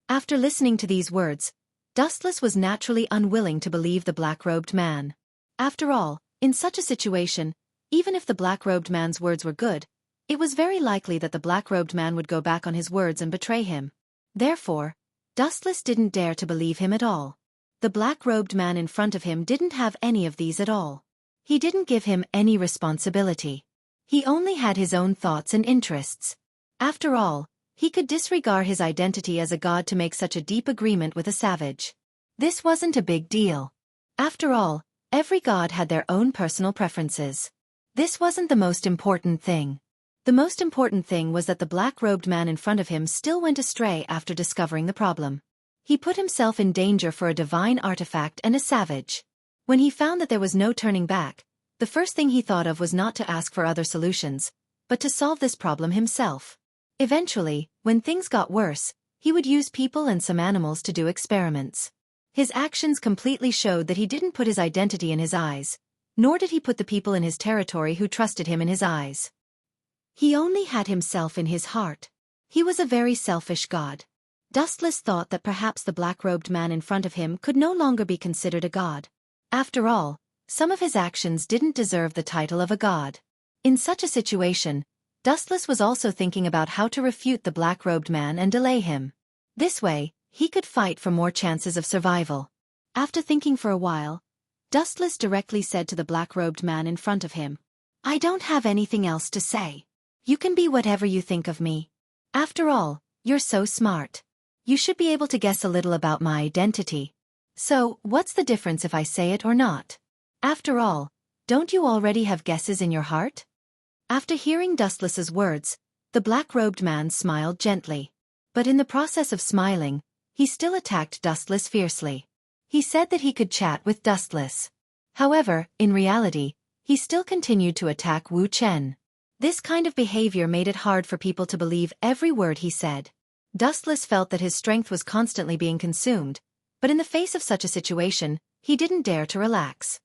After listening to these words, Dustless was naturally unwilling to believe the black-robed man. After all, in such a situation, even if the black-robed man's words were good, it was very likely that the black-robed man would go back on his words and betray him. Therefore, Dustless didn't dare to believe him at all. The black-robed man in front of him didn't have any of these at all. He didn't give him any responsibility. He only had his own thoughts and interests. After all, he could disregard his identity as a god to make such a deep agreement with a savage. This wasn't a big deal. After all, every god had their own personal preferences. This wasn't the most important thing. The most important thing was that the black-robed man in front of him still went astray after discovering the problem. He put himself in danger for a divine artifact and a savage. When he found that there was no turning back, the first thing he thought of was not to ask for other solutions, but to solve this problem himself. Eventually, when things got worse, he would use people and some animals to do experiments. His actions completely showed that he didn't put his identity in his eyes, nor did he put the people in his territory who trusted him in his eyes. He only had himself in his heart. He was a very selfish god. Dustless thought that perhaps the black-robed man in front of him could no longer be considered a god. After all, some of his actions didn't deserve the title of a god. In such a situation, Dustless was also thinking about how to refute the black-robed man and delay him. This way, he could fight for more chances of survival. After thinking for a while, Dustless directly said to the black-robed man in front of him, "I don't have anything else to say. You can be whatever you think of me. After all, you're so smart. You should be able to guess a little about my identity. So, what's the difference if I say it or not? After all, don't you already have guesses in your heart?" After hearing Dustless's words, the black-robed man smiled gently. But in the process of smiling, he still attacked Dustless fiercely. He said that he could chat with Dustless. However, in reality, he still continued to attack Wu Chen. This kind of behavior made it hard for people to believe every word he said. Dustless felt that his strength was constantly being consumed, but in the face of such a situation, he didn't dare to relax.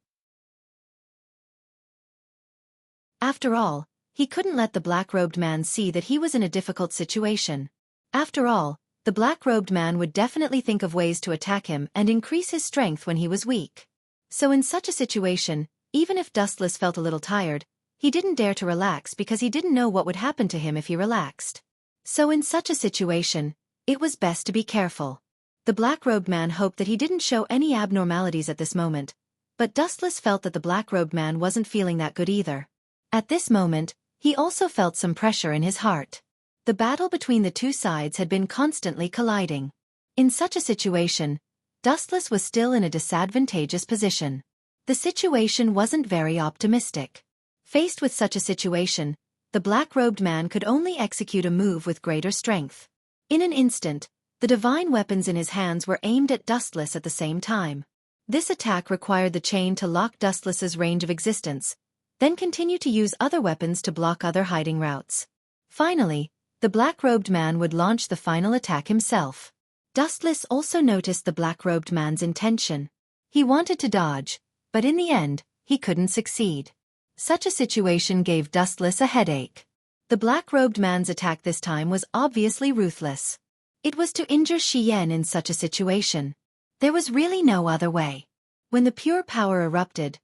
After all, he couldn't let the black-robed man see that he was in a difficult situation. After all, the black-robed man would definitely think of ways to attack him and increase his strength when he was weak. So in such a situation, even if Dustless felt a little tired, he didn't dare to relax because he didn't know what would happen to him if he relaxed. So in such a situation, it was best to be careful. The black-robed man hoped that he didn't show any abnormalities at this moment, but Dustless felt that the black-robed man wasn't feeling that good either. At this moment, he also felt some pressure in his heart. The battle between the two sides had been constantly colliding. In such a situation, Dustless was still in a disadvantageous position. The situation wasn't very optimistic. Faced with such a situation, the black-robed man could only execute a move with greater strength. In an instant, the divine weapons in his hands were aimed at Dustless at the same time. This attack required the chain to lock Dustless's range of existence, then continue to use other weapons to block other hiding routes. Finally, the black-robed man would launch the final attack himself. Dustless also noticed the black-robed man's intention. He wanted to dodge, but in the end, he couldn't succeed. Such a situation gave Dustless a headache. The black-robed man's attack this time was obviously ruthless. It was to injure Xian in such a situation. There was really no other way. When the pure power erupted,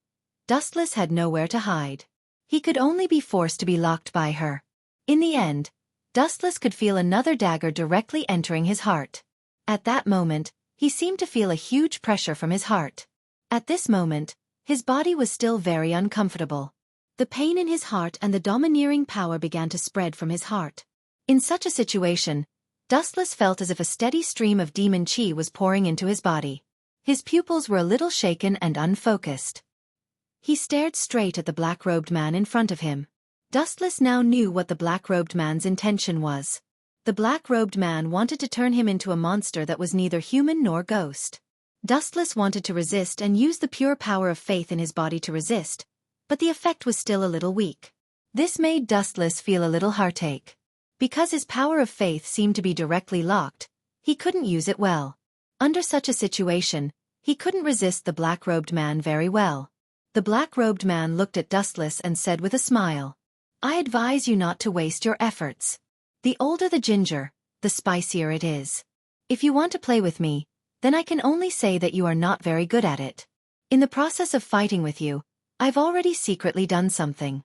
Dustless had nowhere to hide. He could only be forced to be locked by her. In the end, Dustless could feel another dagger directly entering his heart. At that moment, he seemed to feel a huge pressure from his heart. At this moment, his body was still very uncomfortable. The pain in his heart and the domineering power began to spread from his heart. In such a situation, Dustless felt as if a steady stream of demon chi was pouring into his body. His pupils were a little shaken and unfocused. He stared straight at the black-robed man in front of him. Dustless now knew what the black-robed man's intention was. The black-robed man wanted to turn him into a monster that was neither human nor ghost. Dustless wanted to resist and use the pure power of faith in his body to resist, but the effect was still a little weak. This made Dustless feel a little heartache. Because his power of faith seemed to be directly locked, he couldn't use it well. Under such a situation, he couldn't resist the black-robed man very well. The black-robed man looked at Dustless and said with a smile, "I advise you not to waste your efforts. The older the ginger, the spicier it is. If you want to play with me, then I can only say that you are not very good at it. In the process of fighting with you, I've already secretly done something.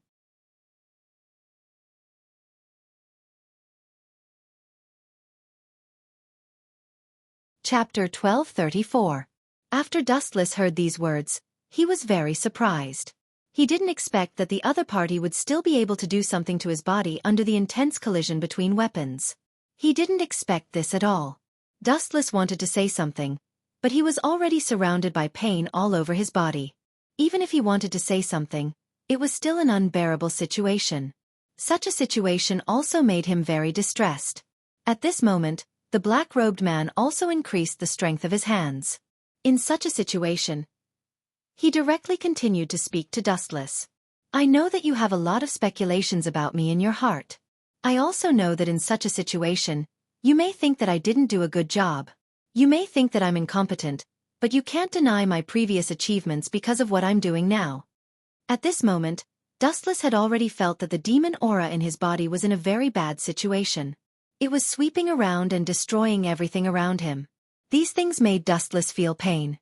Chapter 1234. After Dustless heard these words, he was very surprised. He didn't expect that the other party would still be able to do something to his body under the intense collision between weapons. He didn't expect this at all. Dustless wanted to say something, but he was already surrounded by pain all over his body. Even if he wanted to say something, it was still an unbearable situation. Such a situation also made him very distressed. At this moment, the black-robed man also increased the strength of his hands. In such a situation, he directly continued to speak to Dustless. I know that you have a lot of speculations about me in your heart. I also know that in such a situation, you may think that I didn't do a good job. You may think that I'm incompetent, but you can't deny my previous achievements because of what I'm doing now. At this moment, Dustless had already felt that the demon aura in his body was in a very bad situation. It was sweeping around and destroying everything around him. These things made Dustless feel pain.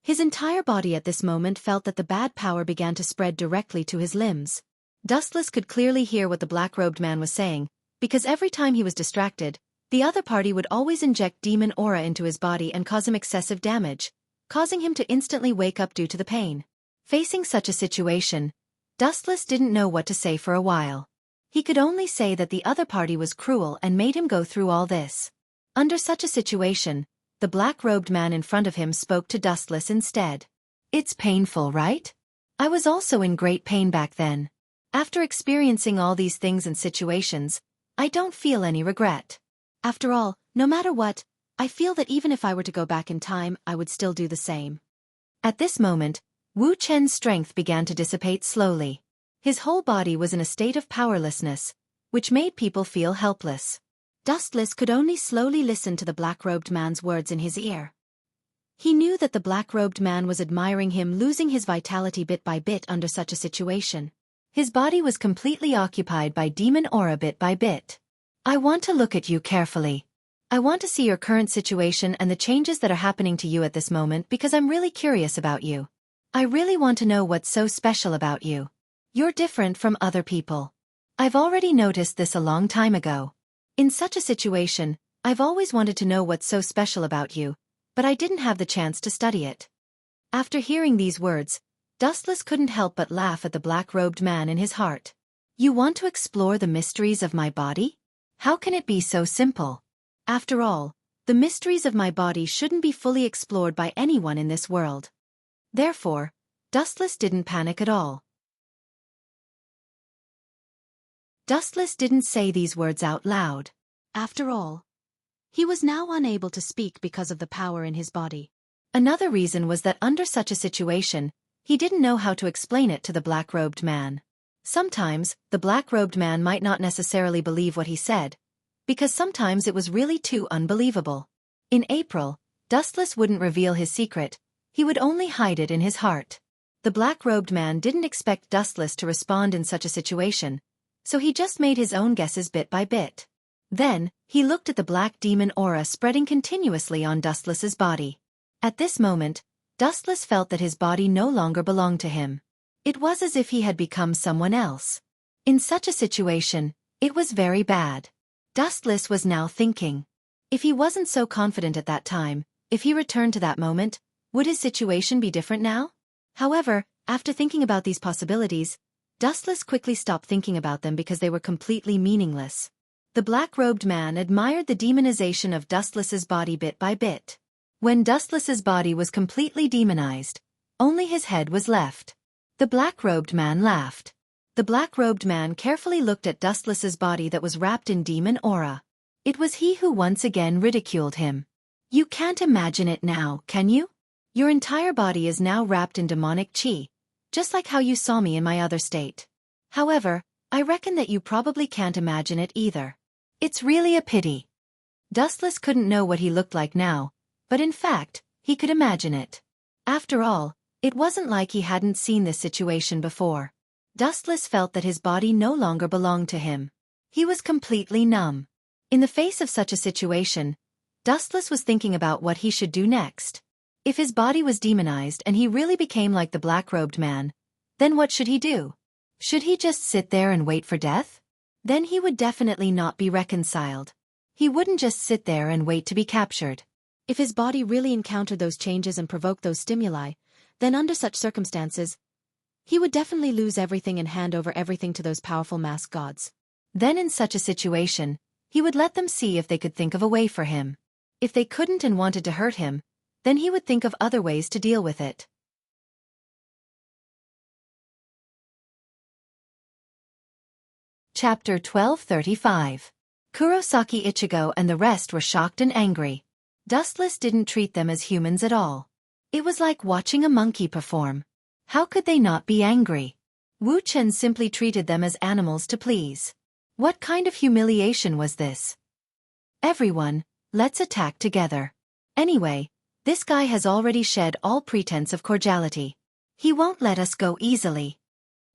His entire body at this moment felt that the bad power began to spread directly to his limbs. Dustless could clearly hear what the black-robed man was saying, because every time he was distracted, the other party would always inject demon aura into his body and cause him excessive damage, causing him to instantly wake up due to the pain. Facing such a situation, Dustless didn't know what to say for a while. He could only say that the other party was cruel and made him go through all this. Under such a situation, the black-robed man in front of him spoke to Dustless instead. It's painful, right? I was also in great pain back then. After experiencing all these things and situations, I don't feel any regret. After all, no matter what, I feel that even if I were to go back in time, I would still do the same. At this moment, Wu Chen's strength began to dissipate slowly. His whole body was in a state of powerlessness, which made people feel helpless. Dustless could only slowly listen to the black-robed man's words in his ear. He knew that the black-robed man was admiring him losing his vitality bit by bit under such a situation. His body was completely occupied by demon aura bit by bit. I want to look at you carefully. I want to see your current situation and the changes that are happening to you at this moment because I'm really curious about you. I really want to know what's so special about you. You're different from other people. I've already noticed this a long time ago. In such a situation, I've always wanted to know what's so special about you, but I didn't have the chance to study it. After hearing these words, Dustless couldn't help but laugh at the black-robed man in his heart. You want to explore the mysteries of my body? How can it be so simple? After all, the mysteries of my body shouldn't be fully explored by anyone in this world. Therefore, Dustless didn't panic at all. Dustless didn't say these words out loud. After all, he was now unable to speak because of the power in his body. Another reason was that under such a situation, he didn't know how to explain it to the black-robed man. Sometimes, the black-robed man might not necessarily believe what he said, because sometimes it was really too unbelievable. In April, Dustless wouldn't reveal his secret, he would only hide it in his heart. The black-robed man didn't expect Dustless to respond in such a situation, so he just made his own guesses bit by bit. Then, he looked at the black demon aura spreading continuously on Dustless's body. At this moment, Dustless felt that his body no longer belonged to him. It was as if he had become someone else. In such a situation, it was very bad. Dustless was now thinking. If he wasn't so confident at that time, if he returned to that moment, would his situation be different now? However, after thinking about these possibilities, Dustless quickly stopped thinking about them because they were completely meaningless. The black-robed man admired the demonization of Dustless's body bit by bit. When Dustless's body was completely demonized, only his head was left. The black-robed man laughed. The black-robed man carefully looked at Dustless's body that was wrapped in demon aura. It was he who once again ridiculed him. You can't imagine it now, can you? Your entire body is now wrapped in demonic chi, just like how you saw me in my other state. However, I reckon that you probably can't imagine it either. It's really a pity. Dustless couldn't know what he looked like now, but in fact, he could imagine it. After all, it wasn't like he hadn't seen this situation before. Dustless felt that his body no longer belonged to him. He was completely numb. In the face of such a situation, Dustless was thinking about what he should do next. If his body was demonized and he really became like the black-robed man, then what should he do? Should he just sit there and wait for death? Then he would definitely not be reconciled. He wouldn't just sit there and wait to be captured. If his body really encountered those changes and provoked those stimuli, then under such circumstances, he would definitely lose everything and hand over everything to those powerful masked gods. Then in such a situation, he would let them see if they could think of a way for him. If they couldn't and wanted to hurt him, then he would think of other ways to deal with it. Chapter 1235. Kurosaki Ichigo and the rest were shocked and angry. Dustless didn't treat them as humans at all. It was like watching a monkey perform. How could they not be angry? Wuxia simply treated them as animals to please. What kind of humiliation was this? Everyone, let's attack together. Anyway, this guy has already shed all pretense of cordiality. He won't let us go easily.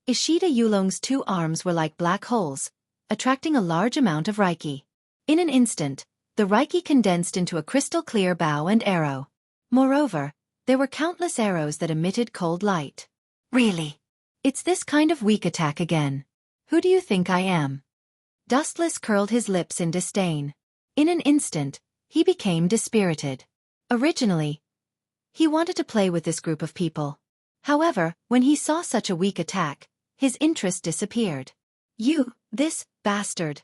Ishida Yulong's 2 arms were like black holes, attracting a large amount of Reiki. In an instant, the Reiki condensed into a crystal-clear bow and arrow. Moreover, there were countless arrows that emitted cold light. Really? It's this kind of weak attack again. Who do you think I am? Dustless curled his lips in disdain. In an instant, he became dispirited. Originally, he wanted to play with this group of people. However, when he saw such a weak attack, his interest disappeared. You, this bastard.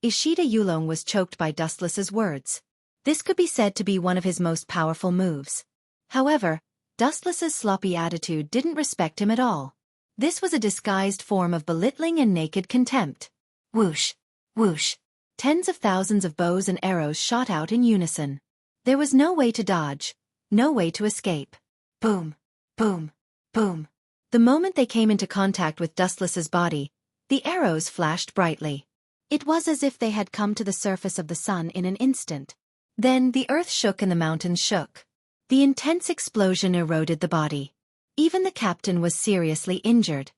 Ishida Yulong was choked by Dustless's words. This could be said to be one of his most powerful moves. However, Dustless's sloppy attitude didn't respect him at all. This was a disguised form of belittling and naked contempt. Whoosh, whoosh. Tens of thousands of bows and arrows shot out in unison. There was no way to dodge, no way to escape. Boom, boom, boom. The moment they came into contact with Dustless's body, the arrows flashed brightly. It was as if they had come to the surface of the sun in an instant. Then the earth shook and the mountains shook. The intense explosion eroded the body. Even the captain was seriously injured.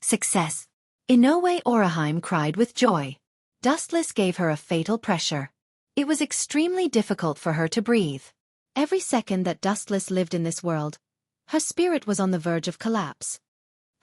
Success! Inoue Oraheim cried with joy. Dustless gave her a fatal pressure. It was extremely difficult for her to breathe. Every second that Dustless lived in this world, her spirit was on the verge of collapse.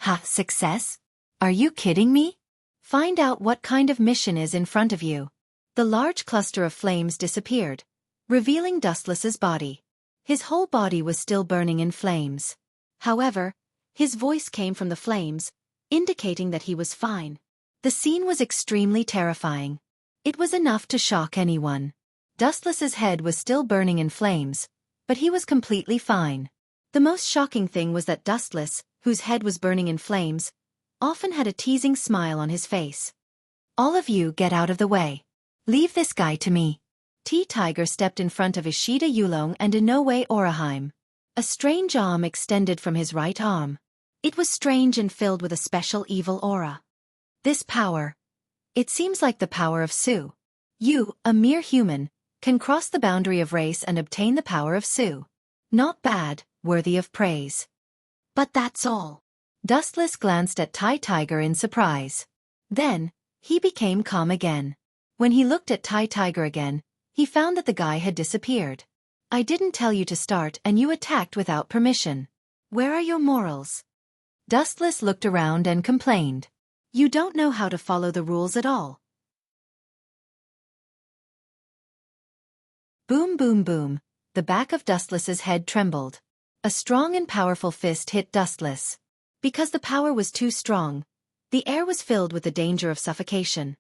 Ha, success? Are you kidding me? Find out what kind of mission is in front of you. The large cluster of flames disappeared, revealing Dustless's body. His whole body was still burning in flames. However, his voice came from the flames, indicating that he was fine. The scene was extremely terrifying. It was enough to shock anyone. Dustless's head was still burning in flames, but he was completely fine. The most shocking thing was that Dustless, whose head was burning in flames, often had a teasing smile on his face. All of you get out of the way. Leave this guy to me. T-Tiger stepped in front of Ishida Yulong and Inoue Oraheim. A strange arm extended from his right arm. It was strange and filled with a special evil aura. This power. It seems like the power of Su. You, a mere human, can cross the boundary of race and obtain the power of Su. Not bad, worthy of praise. But that's all. Dustless glanced at T-Tiger in surprise. Then, he became calm again. When he looked at T-Tiger again, he found that the guy had disappeared. I didn't tell you to start and you attacked without permission. Where are your morals? Dustless looked around and complained. You don't know how to follow the rules at all. Boom boom boom, the back of Dustless's head trembled. A strong and powerful fist hit Dustless. Because the power was too strong, the air was filled with the danger of suffocation.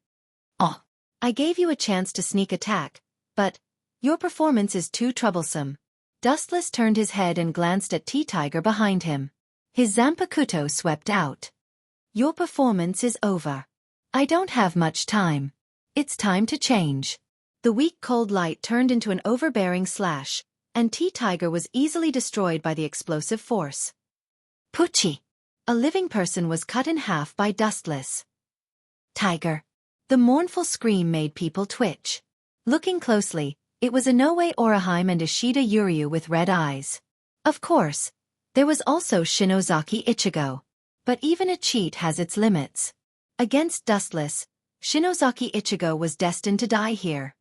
Oh, I gave you a chance to sneak attack, but your performance is too troublesome. Dustless turned his head and glanced at T-Tiger behind him. His Zanpakuto swept out. Your performance is over. I don't have much time. It's time to change. The weak cold light turned into an overbearing slash, and T-Tiger was easily destroyed by the explosive force. Pucci! A living person was cut in half by Dustless. Tiger! The mournful scream made people twitch. Looking closely, it was Inoue Oraheim and Ishida Yuryu with red eyes. Of course, there was also Shinozaki Ichigo. But even a cheat has its limits. Against Dustless, Shinozaki Ichigo was destined to die here.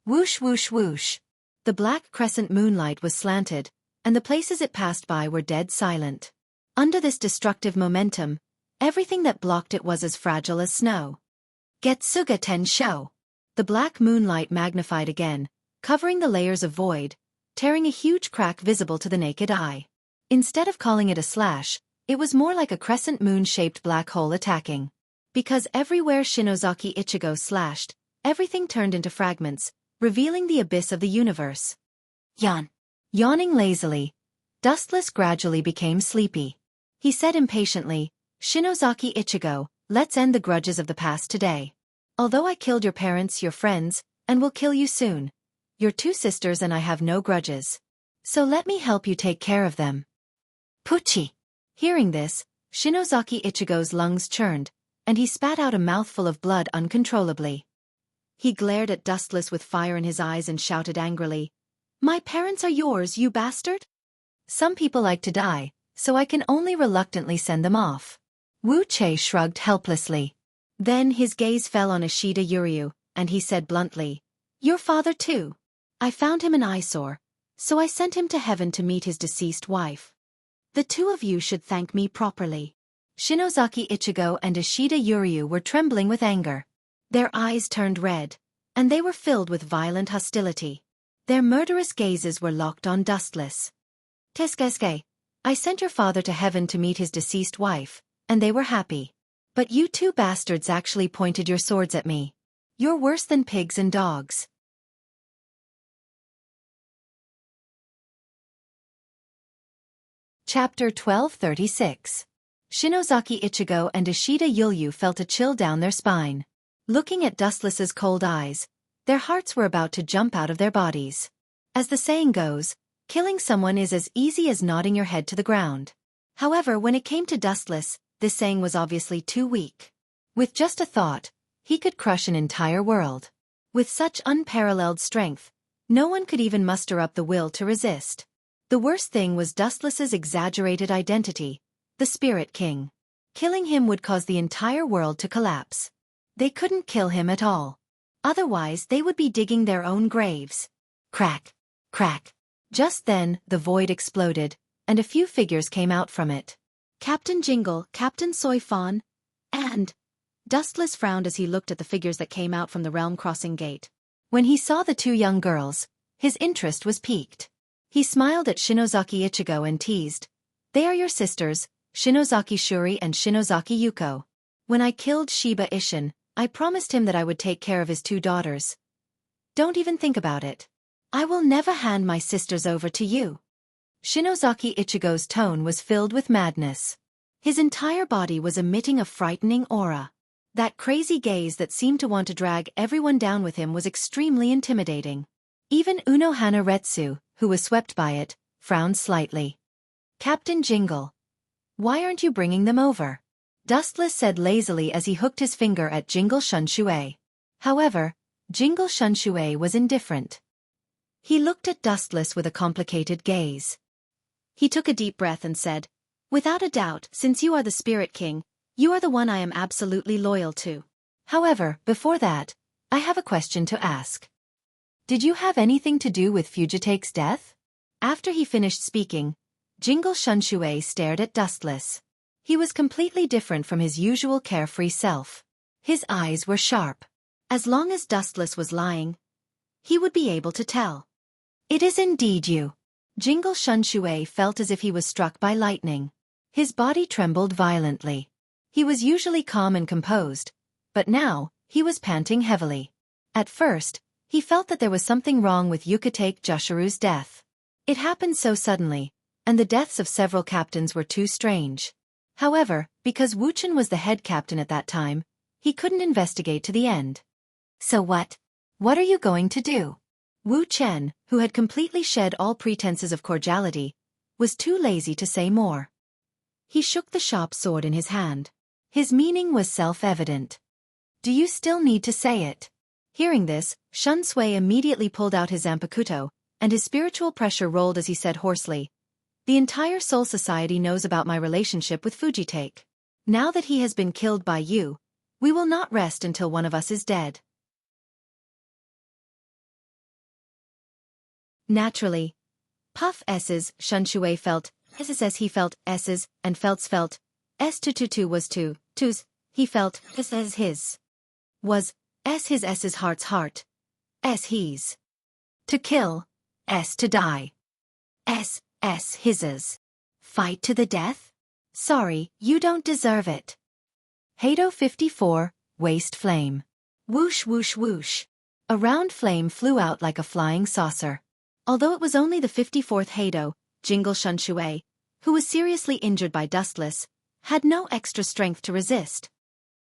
Whoosh whoosh whoosh. The black crescent moonlight was slanted, and the places it passed by were dead silent. Under this destructive momentum, everything that blocked it was as fragile as snow. Getsuga Tensho. The black moonlight magnified again, covering the layers of void, tearing a huge crack visible to the naked eye. Instead of calling it a slash, it was more like a crescent moon-shaped black hole attacking. Because everywhere Shinozaki Ichigo slashed, everything turned into fragments, revealing the abyss of the universe. Yawn. Yawning lazily, Dustless gradually became sleepy. He said impatiently, "Shinozaki Ichigo, let's end the grudges of the past today. Although I killed your parents, your friends, and will kill you soon, your two sisters and I have no grudges. So let me help you take care of them." Pucci. Hearing this, Shinozaki Ichigo's lungs churned, and he spat out a mouthful of blood uncontrollably. He glared at Dustless with fire in his eyes and shouted angrily, "My parents are yours, you bastard? Some people like to die, so I can only reluctantly send them off." Wuxia shrugged helplessly. Then his gaze fell on Ishida Yuryu, and he said bluntly, "Your father too. I found him an eyesore, so I sent him to heaven to meet his deceased wife. The two of you should thank me properly." Shinozaki Ichigo and Ishida Yuryu were trembling with anger. Their eyes turned red, and they were filled with violent hostility. Their murderous gazes were locked on Dustless. "Teskeske, I sent your father to heaven to meet his deceased wife, and they were happy. But you two bastards actually pointed your swords at me. You're worse than pigs and dogs." Chapter 1236. Shinozaki Ichigo and Ishida Yuryu felt a chill down their spine. Looking at Dustless's cold eyes, their hearts were about to jump out of their bodies. As the saying goes, killing someone is as easy as nodding your head to the ground. However, when it came to Dustless, this saying was obviously too weak. With just a thought, he could crush an entire world. With such unparalleled strength, no one could even muster up the will to resist. The worst thing was Dustless's exaggerated identity, the Spirit King. Killing him would cause the entire world to collapse. They couldn't kill him at all. Otherwise they would be digging their own graves. Crack, crack. Just then, the void exploded, and a few figures came out from it. Captain Jingle, Captain Xiaofan, and... Dustless frowned as he looked at the figures that came out from the realm crossing gate. When he saw the two young girls, his interest was piqued. He smiled at Shinozaki Ichigo and teased, "They are your sisters, Shinozaki Shuri and Shinozaki Yuko. When I killed Shiba Ishin, I promised him that I would take care of his two daughters. Don't even think about it. I will never hand my sisters over to you." Shinozaki Ichigo's tone was filled with madness. His entire body was emitting a frightening aura. That crazy gaze that seemed to want to drag everyone down with him was extremely intimidating. Even Unohana Retsu, who was swept by it, frowned slightly. "Captain Jingle, why aren't you bringing them over?" Dustless said lazily as he hooked his finger at Jingle Shunshui. However, Jingle Shunshui was indifferent. He looked at Dustless with a complicated gaze. He took a deep breath and said, "Without a doubt, since you are the Spirit King, you are the one I am absolutely loyal to. However, before that, I have a question to ask. Did you have anything to do with Fujitake's death?" After he finished speaking, Jingle Shunshui stared at Dustless. He was completely different from his usual carefree self. His eyes were sharp. As long as Dustless was lying, he would be able to tell. "It is indeed you." Jingle Shunshui felt as if he was struck by lightning. His body trembled violently. He was usually calm and composed, but now, he was panting heavily. At first, he felt that there was something wrong with Yukitake Jushiru's death. It happened so suddenly, and the deaths of several captains were too strange. However, because Wuchen was the head captain at that time, he couldn't investigate to the end. "So what? What are you going to do?" Wu Chen, who had completely shed all pretenses of cordiality, was too lazy to say more. He shook the sharp sword in his hand. His meaning was self-evident. "Do you still need to say it?" Hearing this, Shun Sui immediately pulled out his Zanpakuto, and his spiritual pressure rolled as he said hoarsely, "The entire Soul Society knows about my relationship with Fujitake. Now that he has been killed by you, we will not rest until one of us is dead." Naturally, Puff S's Shunshui felt S's as he felt S's, and Felt's felt S222 was two's, he felt S as his. Was S his S's heart's heart. S he's. To kill to die. Hisses. Fight to the death? Sorry, you don't deserve it. Hado 54, Waste Flame. Whoosh whoosh whoosh. A round flame flew out like a flying saucer. Although it was only the 54th Hado, Jingle Shunshui, who was seriously injured by Dustless, had no extra strength to resist.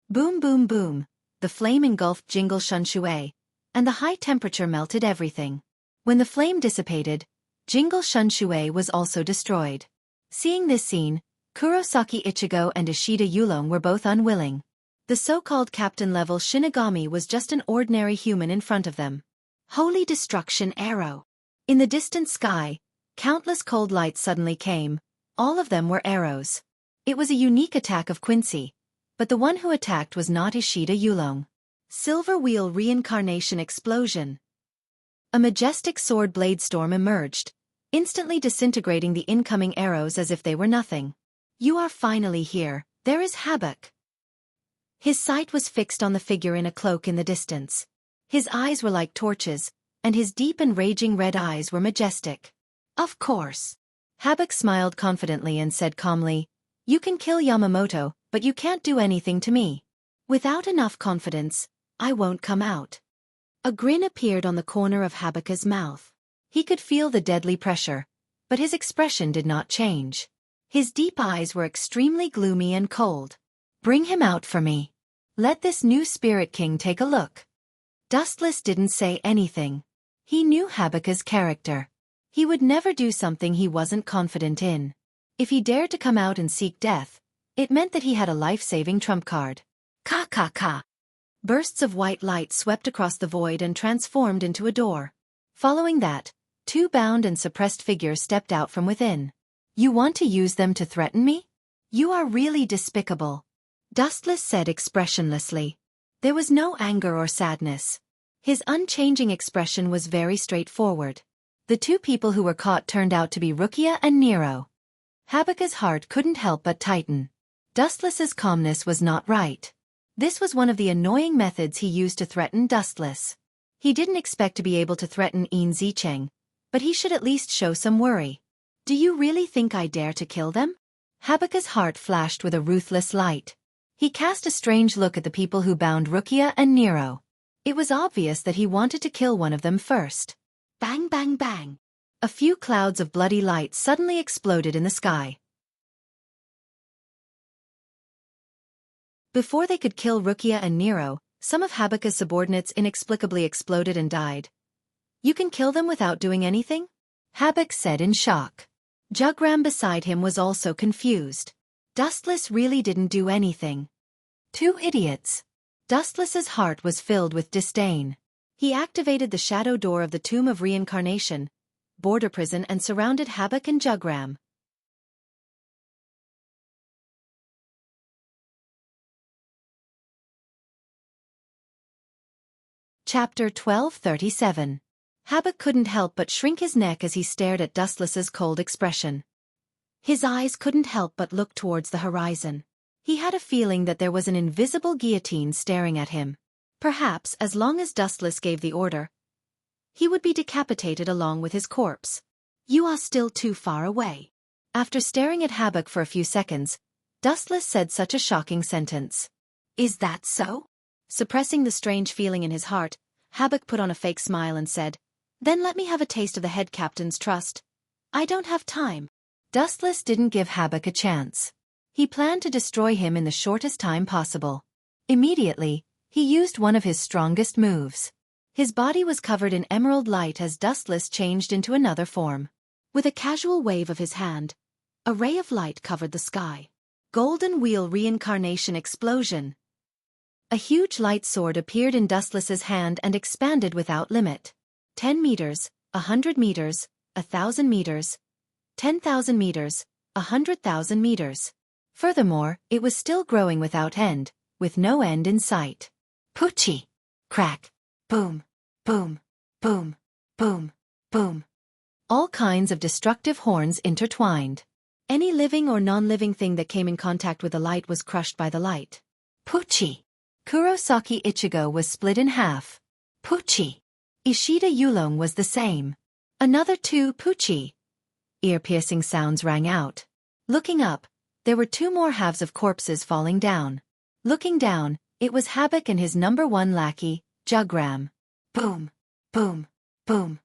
Boom boom boom, the flame engulfed Jingle Shunshui, and the high temperature melted everything. When the flame dissipated, Jingle Shunshui was also destroyed. Seeing this scene, Kurosaki Ichigo and Ishida Yulong were both unwilling. The so-called captain-level Shinigami was just an ordinary human in front of them. Holy Destruction Arrow. In the distant sky, countless cold lights suddenly came, all of them were arrows. It was a unique attack of Quincy, but the one who attacked was not Ishida Yulong. Silver Wheel Reincarnation Explosion. A majestic sword blade storm emerged, instantly disintegrating the incoming arrows as if they were nothing. You are finally here, there is Havoc. His sight was fixed on the figure in a cloak in the distance. His eyes were like torches, and his deep and raging red eyes were majestic. Of course. Havoc smiled confidently and said calmly, "You can kill Yamamoto, but you can't do anything to me. Without enough confidence, I won't come out." A grin appeared on the corner of Habaka's mouth. He could feel the deadly pressure, but his expression did not change. His deep eyes were extremely gloomy and cold. "Bring him out for me. Let this new Spirit King take a look." Dustless didn't say anything. He knew Habaka's character. He would never do something he wasn't confident in. If he dared to come out and seek death, it meant that he had a life-saving trump card. Ka ka ka. Bursts of white light swept across the void and transformed into a door. Following that, two bound and suppressed figures stepped out from within. "You want to use them to threaten me? You are really despicable," Dustless said expressionlessly. There was no anger or sadness. His unchanging expression was very straightforward. The two people who were caught turned out to be Rukia and Nero. Habaka's heart couldn't help but tighten. Dustless's calmness was not right. This was one of the annoying methods he used to threaten Dustless. He didn't expect to be able to threaten Yin Zicheng, but he should at least show some worry. "Do you really think I dare to kill them?" Habaka's heart flashed with a ruthless light. He cast a strange look at the people who bound Rukia and Nero. It was obvious that he wanted to kill one of them first. Bang bang bang. A few clouds of bloody light suddenly exploded in the sky. Before they could kill Rukia and Nero, some of Habaka's subordinates inexplicably exploded and died. "You can kill them without doing anything?" Habak said in shock. Jugram beside him was also confused. Dustless really didn't do anything. Two idiots. Dustless's heart was filled with disdain. He activated the shadow door of the Tomb of Reincarnation, border prison, and surrounded Habak and Jugram. Chapter 1237. Habak couldn't help but shrink his neck as he stared at Dustless's cold expression. His eyes couldn't help but look towards the horizon. He had a feeling that there was an invisible guillotine staring at him. Perhaps, as long as Dustless gave the order, he would be decapitated along with his corpse. "You are still too far away." After staring at Habak for a few seconds, Dustless said such a shocking sentence. "Is that so?" Suppressing the strange feeling in his heart, Habak put on a fake smile and said, "Then let me have a taste of the head captain's trust. I don't have time." Dustless didn't give Habak a chance. He planned to destroy him in the shortest time possible. Immediately, he used one of his strongest moves. His body was covered in emerald light as Dustless changed into another form. With a casual wave of his hand, a ray of light covered the sky. Golden Wheel Reincarnation Explosion. A huge light sword appeared in Dustless's hand and expanded without limit. 10 meters, 100 meters, 1,000 meters, 10,000 meters, 100,000 meters. Furthermore, it was still growing without end, with no end in sight. Poochie! Crack! Boom! Boom! Boom! Boom! Boom! All kinds of destructive horns intertwined. Any living or non-living thing that came in contact with the light was crushed by the light. Poochie! Kurosaki Ichigo was split in half. Poochie! Ishida Yulong was the same. Another two Pucci. Ear-piercing sounds rang out. Looking up, there were two more halves of corpses falling down. Looking down, it was Habak and his number one lackey, Jugram. Boom, boom, boom.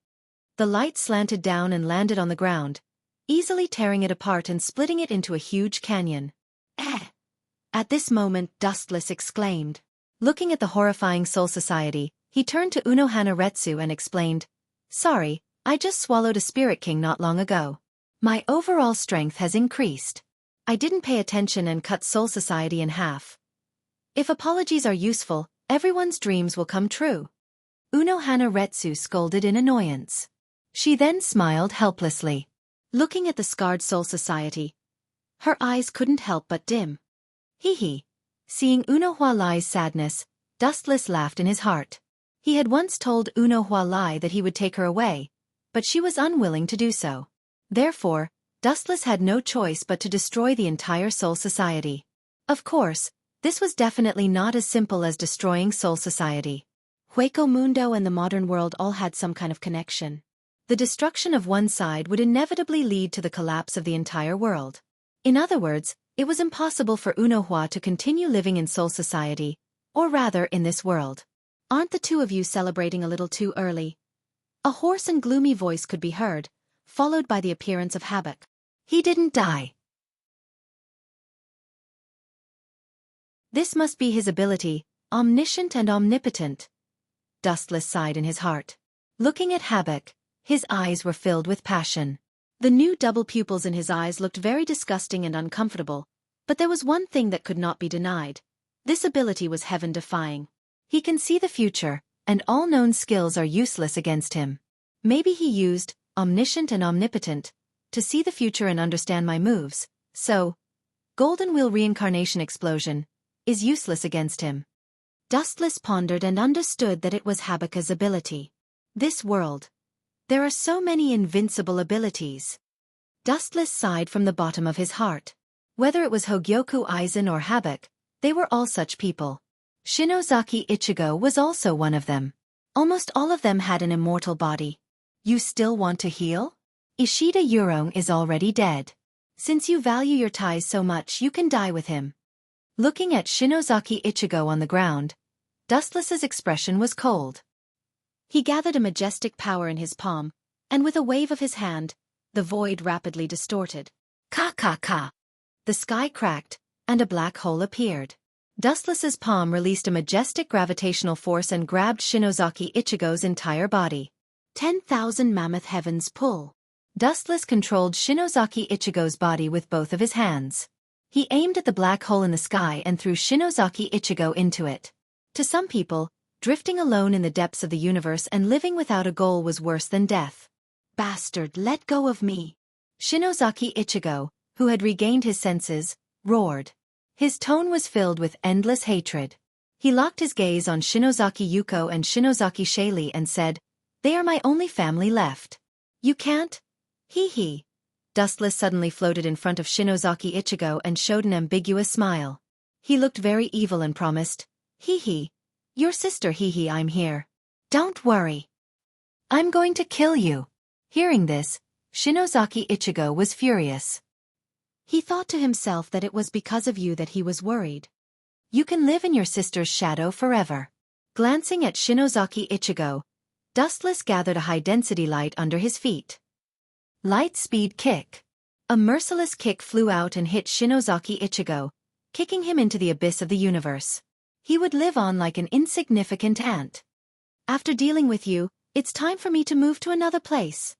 The light slanted down and landed on the ground, easily tearing it apart and splitting it into a huge canyon. Eh! At this moment, Dustless exclaimed. Looking at the horrifying Soul Society, he turned to Unohana Retsu and explained, "Sorry, I just swallowed a Spirit King not long ago. My overall strength has increased. I didn't pay attention and cut Soul Society in half. If apologies are useful, everyone's dreams will come true." Unohana Retsu scolded in annoyance. She then smiled helplessly. Looking at the scarred Soul Society, her eyes couldn't help but dim. Hee. Seeing Unohua Lai's sadness, Dustless laughed in his heart. He had once told Unohua Lai that he would take her away, but she was unwilling to do so. Therefore, Dustless had no choice but to destroy the entire Soul Society. Of course, this was definitely not as simple as destroying Soul Society. Hueco Mundo and the modern world all had some kind of connection. The destruction of one side would inevitably lead to the collapse of the entire world. In other words, it was impossible for Unohua to continue living in Soul Society, or rather in this world. "Aren't the two of you celebrating a little too early?" A hoarse and gloomy voice could be heard, followed by the appearance of Habak. "He didn't die. This must be his ability, omniscient and omnipotent." Dustless sighed in his heart. Looking at Habak, his eyes were filled with passion. The new double pupils in his eyes looked very disgusting and uncomfortable, but there was one thing that could not be denied. This ability was heaven-defying. He can see the future, and all known skills are useless against him. Maybe he used, omniscient and omnipotent, to see the future and understand my moves, so, Golden Wheel Reincarnation Explosion, is useless against him. Dustless pondered and understood that it was Habaka's ability. This world. There are so many invincible abilities. Dustless sighed from the bottom of his heart. Whether it was Hogyoku Aizen or Habak, they were all such people. Shinozaki Ichigo was also one of them. Almost all of them had an immortal body. You still want to heal? Ishida Yurong is already dead. Since you value your ties so much, you can die with him. Looking at Shinozaki Ichigo on the ground, Dustless's expression was cold. He gathered a majestic power in his palm, and with a wave of his hand, the void rapidly distorted. Ka. The sky cracked, and a black hole appeared. Dustless's palm released a majestic gravitational force and grabbed Shinozaki Ichigo's entire body. 10,000 mammoth heavens pull. Dustless controlled Shinozaki Ichigo's body with both of his hands. He aimed at the black hole in the sky and threw Shinozaki Ichigo into it. To some people, drifting alone in the depths of the universe and living without a goal was worse than death. "Bastard, let go of me!" Shinozaki Ichigo, who had regained his senses, roared. His tone was filled with endless hatred. He locked his gaze on Shinozaki Yuko and Shinozaki Shaili and said, "They are my only family left. You can't?" Hee. Dustless suddenly floated in front of Shinozaki Ichigo and showed an ambiguous smile. He looked very evil and promised, "Hee. Your sister Hee, I'm here. Don't worry. I'm going to kill you." Hearing this, Shinozaki Ichigo was furious. He thought to himself that it was because of you that he was worried. You can live in your sister's shadow forever. Glancing at Shinozaki Ichigo, Dustless gathered a high-density light under his feet. Light speed kick. A merciless kick flew out and hit Shinozaki Ichigo, kicking him into the abyss of the universe. He would live on like an insignificant ant. "After dealing with you, it's time for me to move to another place."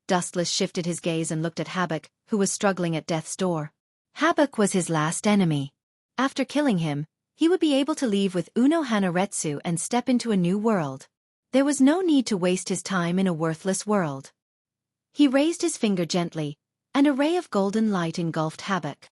Dustless shifted his gaze and looked at Habak, who was struggling at death's door. Habak was his last enemy. After killing him, he would be able to leave with Unohana Retsu and step into a new world. There was no need to waste his time in a worthless world. He raised his finger gently, and a ray of golden light engulfed Habak.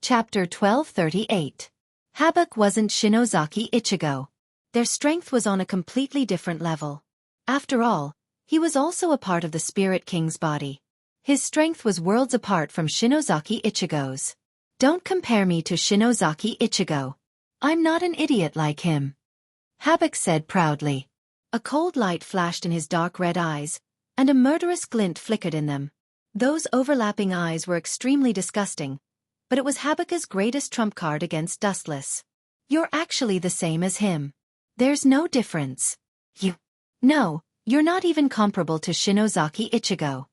Chapter 1238. Habak wasn't Shinozaki Ichigo. Their strength was on a completely different level. After all, he was also a part of the Spirit King's body. His strength was worlds apart from Shinozaki Ichigo's. "Don't compare me to Shinozaki Ichigo. I'm not an idiot like him, Habak said proudly. A cold light flashed in his dark red eyes, and a murderous glint flickered in them. Those overlapping eyes were extremely disgusting, but it was Habak's greatest trump card against Dustless. You're actually the same as him. There's no difference. No, you're not even comparable to Shinozaki Ichigo.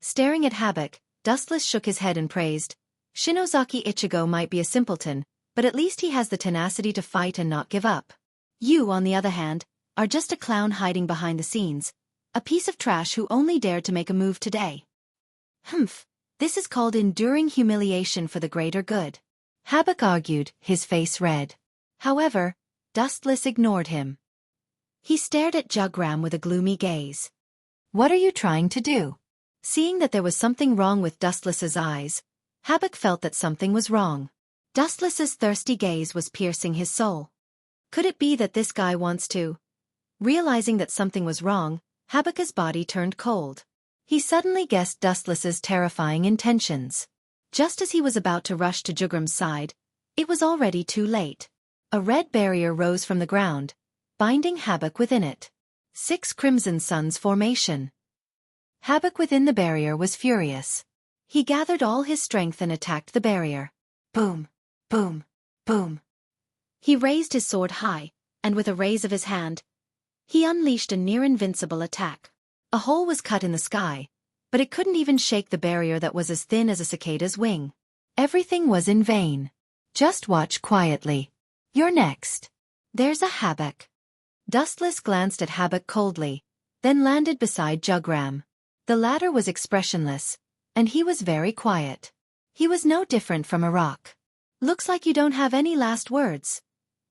Staring at Habak, Dustless shook his head and praised. Shinozaki Ichigo might be a simpleton, but at least he has the tenacity to fight and not give up. You, on the other hand, are just a clown hiding behind the scenes, a piece of trash who only dared to make a move today. Humph, this is called enduring humiliation for the greater good, Habak argued, his face red. However, Dustless ignored him. He stared at Jugram with a gloomy gaze. What are you trying to do? Seeing that there was something wrong with Dustless's eyes, Habak felt that something was wrong. Dustless's thirsty gaze was piercing his soul. Could it be that this guy wants to? Realizing that something was wrong, Habak's body turned cold. He suddenly guessed Dustless's terrifying intentions. Just as he was about to rush to Jugram's side, it was already too late. A red barrier rose from the ground, binding Habak within it. 6 Crimson Suns formation. Habak within the barrier was furious. He gathered all his strength and attacked the barrier. Boom, boom, boom. He raised his sword high, and with a raise of his hand, he unleashed a near-invincible attack. A hole was cut in the sky, but it couldn't even shake the barrier that was as thin as a cicada's wing. Everything was in vain. Just watch quietly. You're next. There's a Habak. Dustless glanced at Habak coldly, then landed beside Jugram. The latter was expressionless, and he was very quiet. He was no different from a rock. Looks like you don't have any last words.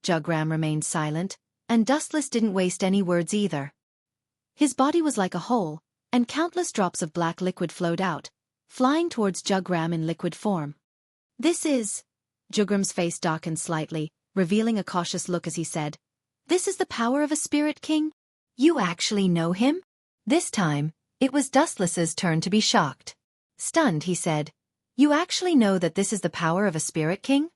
Jugram remained silent, and Dustless didn't waste any words either. His body was like a hole, and countless drops of black liquid flowed out, flying towards Jugram in liquid form. This is... Jugram's face darkened slightly, revealing a cautious look as he said, "This is the power of a spirit king? You actually know him?" This time, it was Dustless's turn to be shocked. Stunned, he said, "You actually know that this is the power of a spirit king?"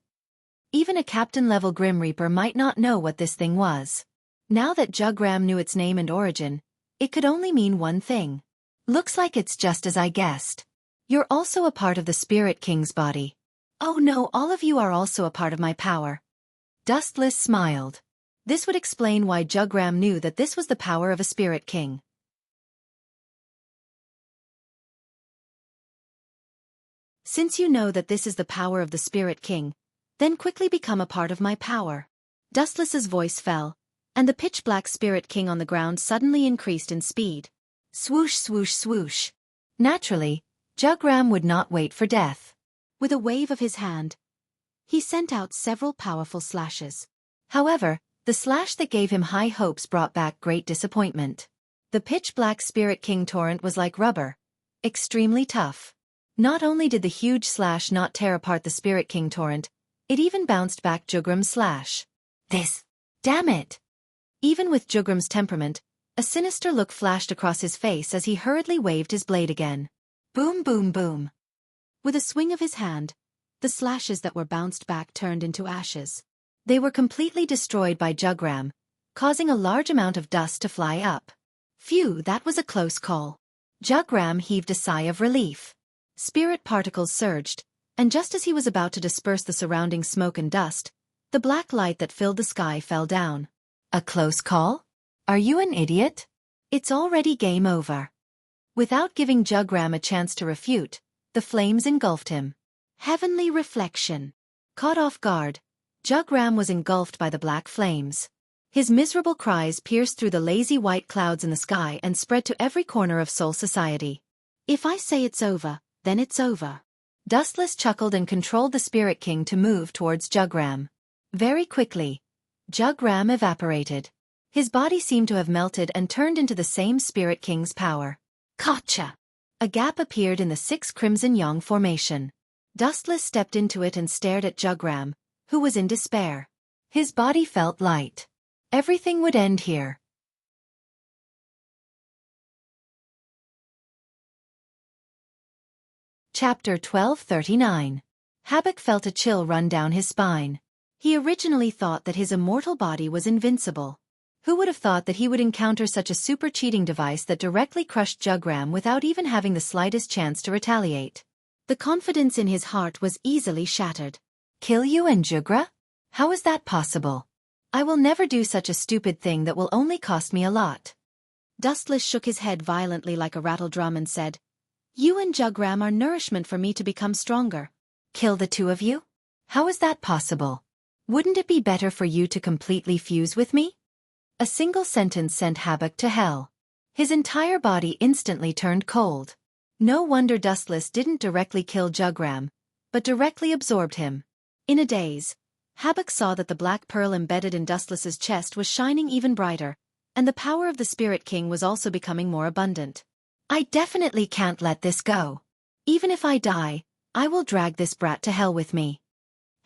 Even a captain-level Grim Reaper might not know what this thing was. Now that Jugram knew its name and origin, it could only mean one thing. Looks like it's just as I guessed. You're also a part of the Spirit King's body. Oh no, all of you are also a part of my power. Dustless smiled. This would explain why Jugram knew that this was the power of a Spirit King. Since you know that this is the power of the Spirit King, then quickly become a part of my power. Dustless's voice fell, and the pitch-black Spirit King on the ground suddenly increased in speed. Swoosh, swoosh, swoosh. Naturally, Jugram would not wait for death. With a wave of his hand, he sent out several powerful slashes. However, the slash that gave him high hopes brought back great disappointment. The pitch-black Spirit King torrent was like rubber, extremely tough. Not only did the huge slash not tear apart the Spirit King torrent, it even bounced back Jugram's slash. Damn it! Even with Jugram's temperament, a sinister look flashed across his face as he hurriedly waved his blade again. Boom, boom, boom. With a swing of his hand, the slashes that were bounced back turned into ashes. They were completely destroyed by Jugram, causing a large amount of dust to fly up. Phew, that was a close call. Jugram heaved a sigh of relief. Spirit particles surged, and just as he was about to disperse the surrounding smoke and dust, the black light that filled the sky fell down. A close call? Are you an idiot? It's already game over. Without giving Jugram a chance to refute, the flames engulfed him. Heavenly reflection. Caught off guard, Jugram was engulfed by the black flames. His miserable cries pierced through the lazy white clouds in the sky and spread to every corner of Soul Society. If I say it's over, then it's over. Dustless chuckled and controlled the Spirit King to move towards Jugram. Very quickly, Jugram evaporated. His body seemed to have melted and turned into the same Spirit King's power. Gotcha! A gap appeared in the 6 Crimson Yang formation. Dustless stepped into it and stared at Jugram, who was in despair. His body felt light. Everything would end here. Chapter 1239. Habak felt a chill run down his spine. He originally thought that his immortal body was invincible. Who would have thought that he would encounter such a super cheating device that directly crushed Jugram without even having the slightest chance to retaliate? The confidence in his heart was easily shattered. Kill you and Jugra? How is that possible? I will never do such a stupid thing that will only cost me a lot. Dustless shook his head violently like a rattle drum and said, You and Jugram are nourishment for me to become stronger. Kill the two of you? How is that possible? Wouldn't it be better for you to completely fuse with me? A single sentence sent Habak to hell. His entire body instantly turned cold. No wonder Dustless didn't directly kill Jugram, but directly absorbed him. In a daze, Habak saw that the black pearl embedded in Dustless's chest was shining even brighter, and the power of the Spirit King was also becoming more abundant. I definitely can't let this go. Even if I die, I will drag this brat to hell with me.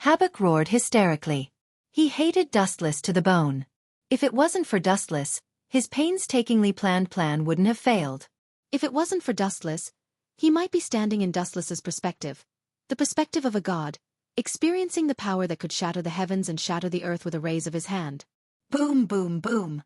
Habak roared hysterically. He hated Dustless to the bone. If it wasn't for Dustless, his painstakingly planned plan wouldn't have failed. If it wasn't for Dustless, he might be standing in Dustless's perspective, the perspective of a god, experiencing the power that could shatter the heavens and shatter the earth with a raise of his hand. Boom, boom, boom.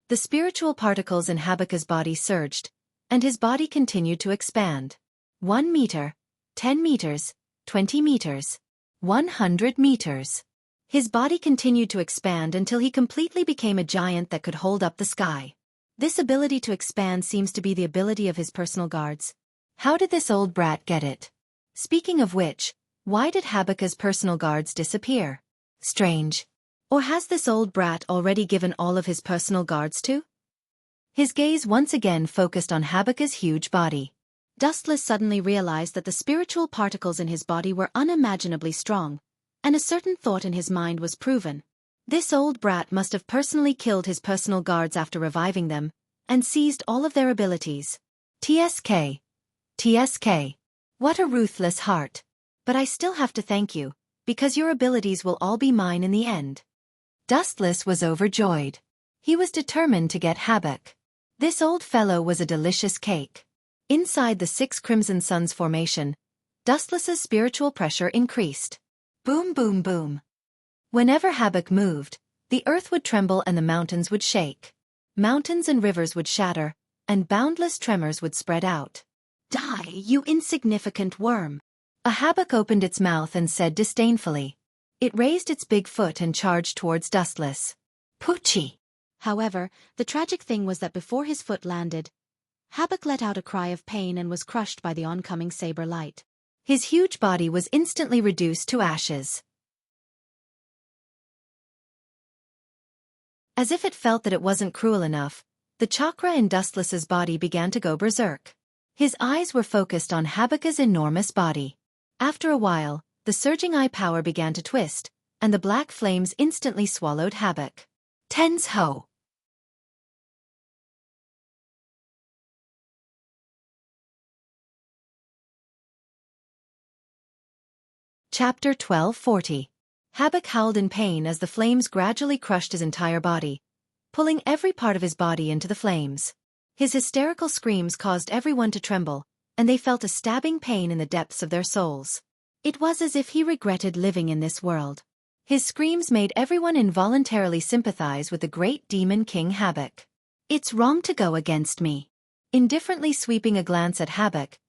The spiritual particles in Habak's body surged, and his body continued to expand. 1 meter, 10 meters, 20 meters, 100 meters. His body continued to expand until he completely became a giant that could hold up the sky. This ability to expand seems to be the ability of his personal guards. How did this old brat get it? Speaking of which, why did Habak's personal guards disappear? Strange. Or has this old brat already given all of his personal guards to? His gaze once again focused on Habak's huge body. Dustless suddenly realized that the spiritual particles in his body were unimaginably strong, and a certain thought in his mind was proven. This old brat must have personally killed his personal guards after reviving them, and seized all of their abilities. TSK. TSK. What a ruthless heart. But I still have to thank you, because your abilities will all be mine in the end. Dustless was overjoyed. He was determined to get Habak. This old fellow was a delicious cake. Inside the 6 Crimson Suns formation, Dustless's spiritual pressure increased. Boom, boom, boom. Whenever Habak moved, the earth would tremble and the mountains would shake. Mountains and rivers would shatter, and boundless tremors would spread out. Die, you insignificant worm. A Habak opened its mouth and said disdainfully. It raised its big foot and charged towards Dustless. Poochie. However, the tragic thing was that before his foot landed, Habak let out a cry of pain and was crushed by the oncoming saber light. His huge body was instantly reduced to ashes. As if it felt that it wasn't cruel enough, the chakra in Dustless's body began to go berserk. His eyes were focused on Habak's enormous body. After a while, the surging eye power began to twist, and the black flames instantly swallowed Habak. Tens Ho. Chapter 1240. Habak howled in pain as the flames gradually crushed his entire body, pulling every part of his body into the flames. His hysterical screams caused everyone to tremble, and they felt a stabbing pain in the depths of their souls. It was as if he regretted living in this world. His screams made everyone involuntarily sympathize with the great demon King Habak. It's wrong to go against me. Indifferently sweeping a glance at Habak,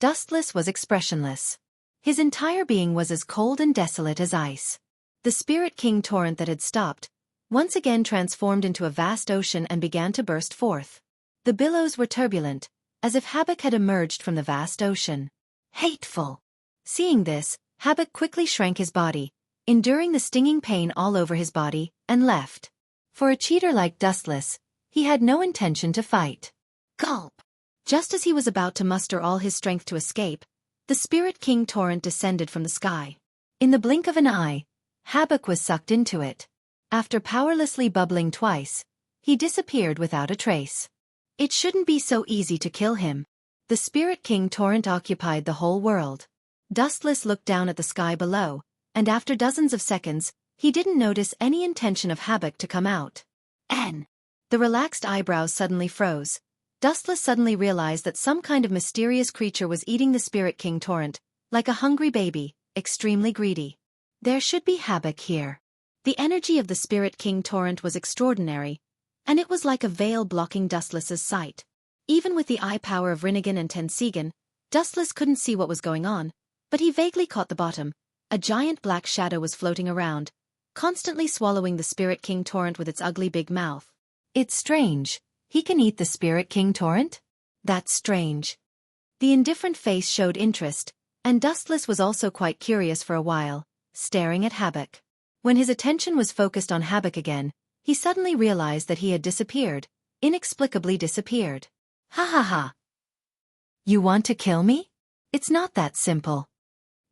Dustless was expressionless. His entire being was as cold and desolate as ice. The Spirit King torrent that had stopped, once again transformed into a vast ocean and began to burst forth. The billows were turbulent, as if Habak had emerged from the vast ocean. Hateful! Seeing this, Habak quickly shrank his body, enduring the stinging pain all over his body, and left. For a cheater like Dustless, he had no intention to fight. Gulp! Just as he was about to muster all his strength to escape, the Spirit King torrent descended from the sky. In the blink of an eye, Habak was sucked into it. After powerlessly bubbling twice, he disappeared without a trace. It shouldn't be so easy to kill him. The Spirit King torrent occupied the whole world. Dustless looked down at the sky below, and after dozens of seconds, he didn't notice any intention of Habak to come out. N. The relaxed eyebrows suddenly froze. Dustless suddenly realized that some kind of mysterious creature was eating the Spirit King torrent, like a hungry baby, extremely greedy. There should be Habak here. The energy of the Spirit King torrent was extraordinary, and it was like a veil blocking Dustless's sight. Even with the eye power of Rinnegan and Tensigan, Dustless couldn't see what was going on, but he vaguely caught the bottom. A giant black shadow was floating around, constantly swallowing the Spirit King torrent with its ugly big mouth. It's strange. He can eat the Spirit King torrent? That's strange. The indifferent face showed interest, and Dustless was also quite curious for a while, staring at Habak. When his attention was focused on Habak again, he suddenly realized that he had disappeared, inexplicably disappeared. Ha ha ha. You want to kill me? It's not that simple.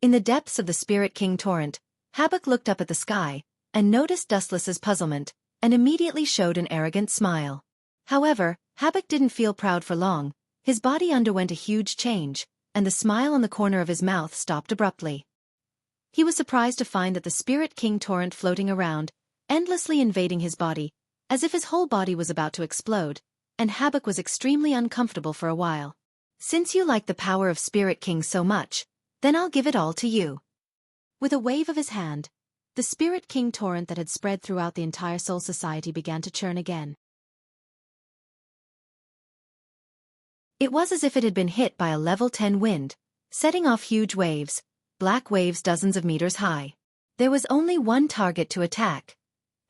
In the depths of the Spirit King torrent, Habak looked up at the sky, and noticed Dustless's puzzlement, and immediately showed an arrogant smile. However, Habak didn't feel proud for long. His body underwent a huge change, and the smile on the corner of his mouth stopped abruptly. He was surprised to find that the Spirit King torrent floating around, endlessly invading his body, as if his whole body was about to explode, and Habak was extremely uncomfortable for a while. Since you like the power of Spirit King so much, then I'll give it all to you. With a wave of his hand, the Spirit King torrent that had spread throughout the entire Soul Society began to churn again. It was as if it had been hit by a level 10 wind, setting off huge waves, black waves dozens of meters high. There was only one target to attack.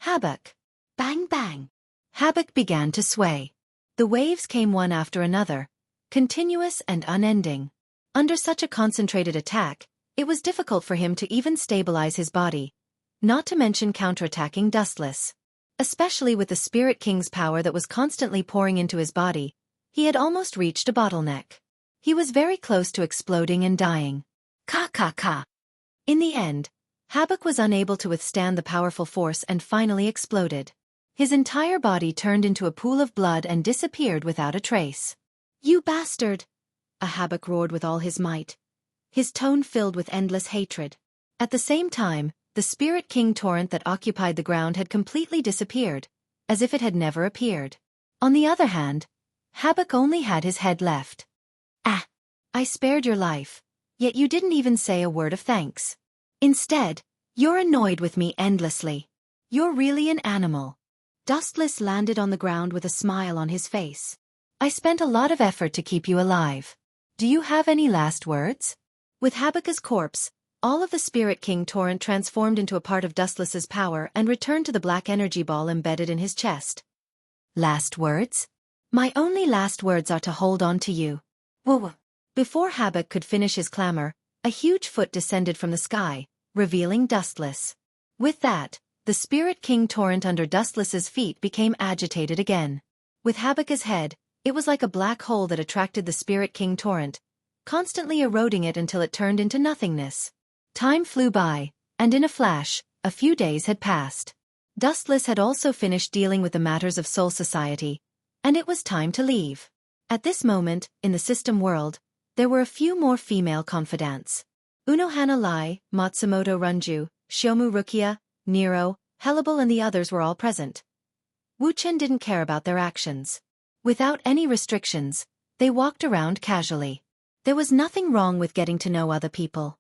Habak. Bang bang. Habak began to sway. The waves came one after another, continuous and unending. Under such a concentrated attack, it was difficult for him to even stabilize his body, not to mention counterattacking Dustless. Especially with the Spirit King's power that was constantly pouring into his body, he had almost reached a bottleneck. He was very close to exploding and dying. Ka. In the end, Habak was unable to withstand the powerful force and finally exploded. His entire body turned into a pool of blood and disappeared without a trace. You bastard! A Habak roared with all his might, his tone filled with endless hatred. At the same time, the Spirit King torrent that occupied the ground had completely disappeared, as if it had never appeared. On the other hand, Habak only had his head left. Ah! I spared your life, yet you didn't even say a word of thanks. Instead, you're annoyed with me endlessly. You're really an animal. Dustless landed on the ground with a smile on his face. I spent a lot of effort to keep you alive. Do you have any last words? With Habak's corpse, all of the Spirit King torrent transformed into a part of Dustless's power and returned to the black energy ball embedded in his chest. Last words? My only last words are to hold on to you. Whoa. Before Habak could finish his clamor, a huge foot descended from the sky, revealing Dustless. With that, the Spirit King torrent under Dustless's feet became agitated again. With Habak's head, it was like a black hole that attracted the Spirit King torrent, constantly eroding it until it turned into nothingness. Time flew by, and in a flash, a few days had passed. Dustless had also finished dealing with the matters of Soul Society, and it was time to leave. At this moment, in the system world, there were a few more female confidants. Unohana Lai, Matsumoto Runju, Shiomu Rukia, Nero, Hellable and the others were all present. Wuchen didn't care about their actions. Without any restrictions, they walked around casually. There was nothing wrong with getting to know other people.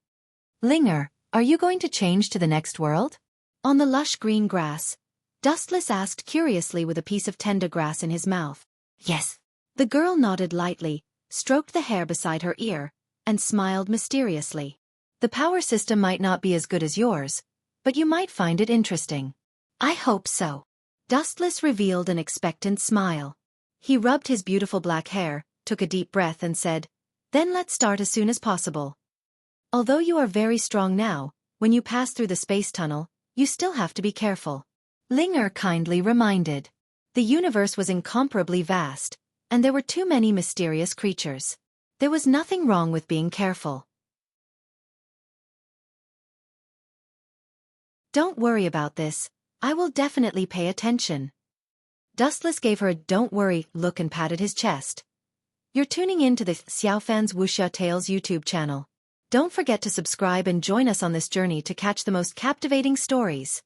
Linger, are you going to change to the next world? On the lush green grass, Dustless asked curiously with a piece of tender grass in his mouth. Yes. The girl nodded lightly, stroked the hair beside her ear, and smiled mysteriously. The power system might not be as good as yours, but you might find it interesting. I hope so. Dustless revealed an expectant smile. He rubbed his beautiful black hair, took a deep breath and said, Then let's start as soon as possible. Although you are very strong now, when you pass through the space tunnel, you still have to be careful. Linger kindly reminded. The universe was incomparably vast, and there were too many mysterious creatures. There was nothing wrong with being careful. Don't worry about this, I will definitely pay attention. Dustless gave her a don't worry look and patted his chest. You're tuning in to the Xiaofan's Wuxia Tales YouTube channel. Don't forget to subscribe and join us on this journey to catch the most captivating stories.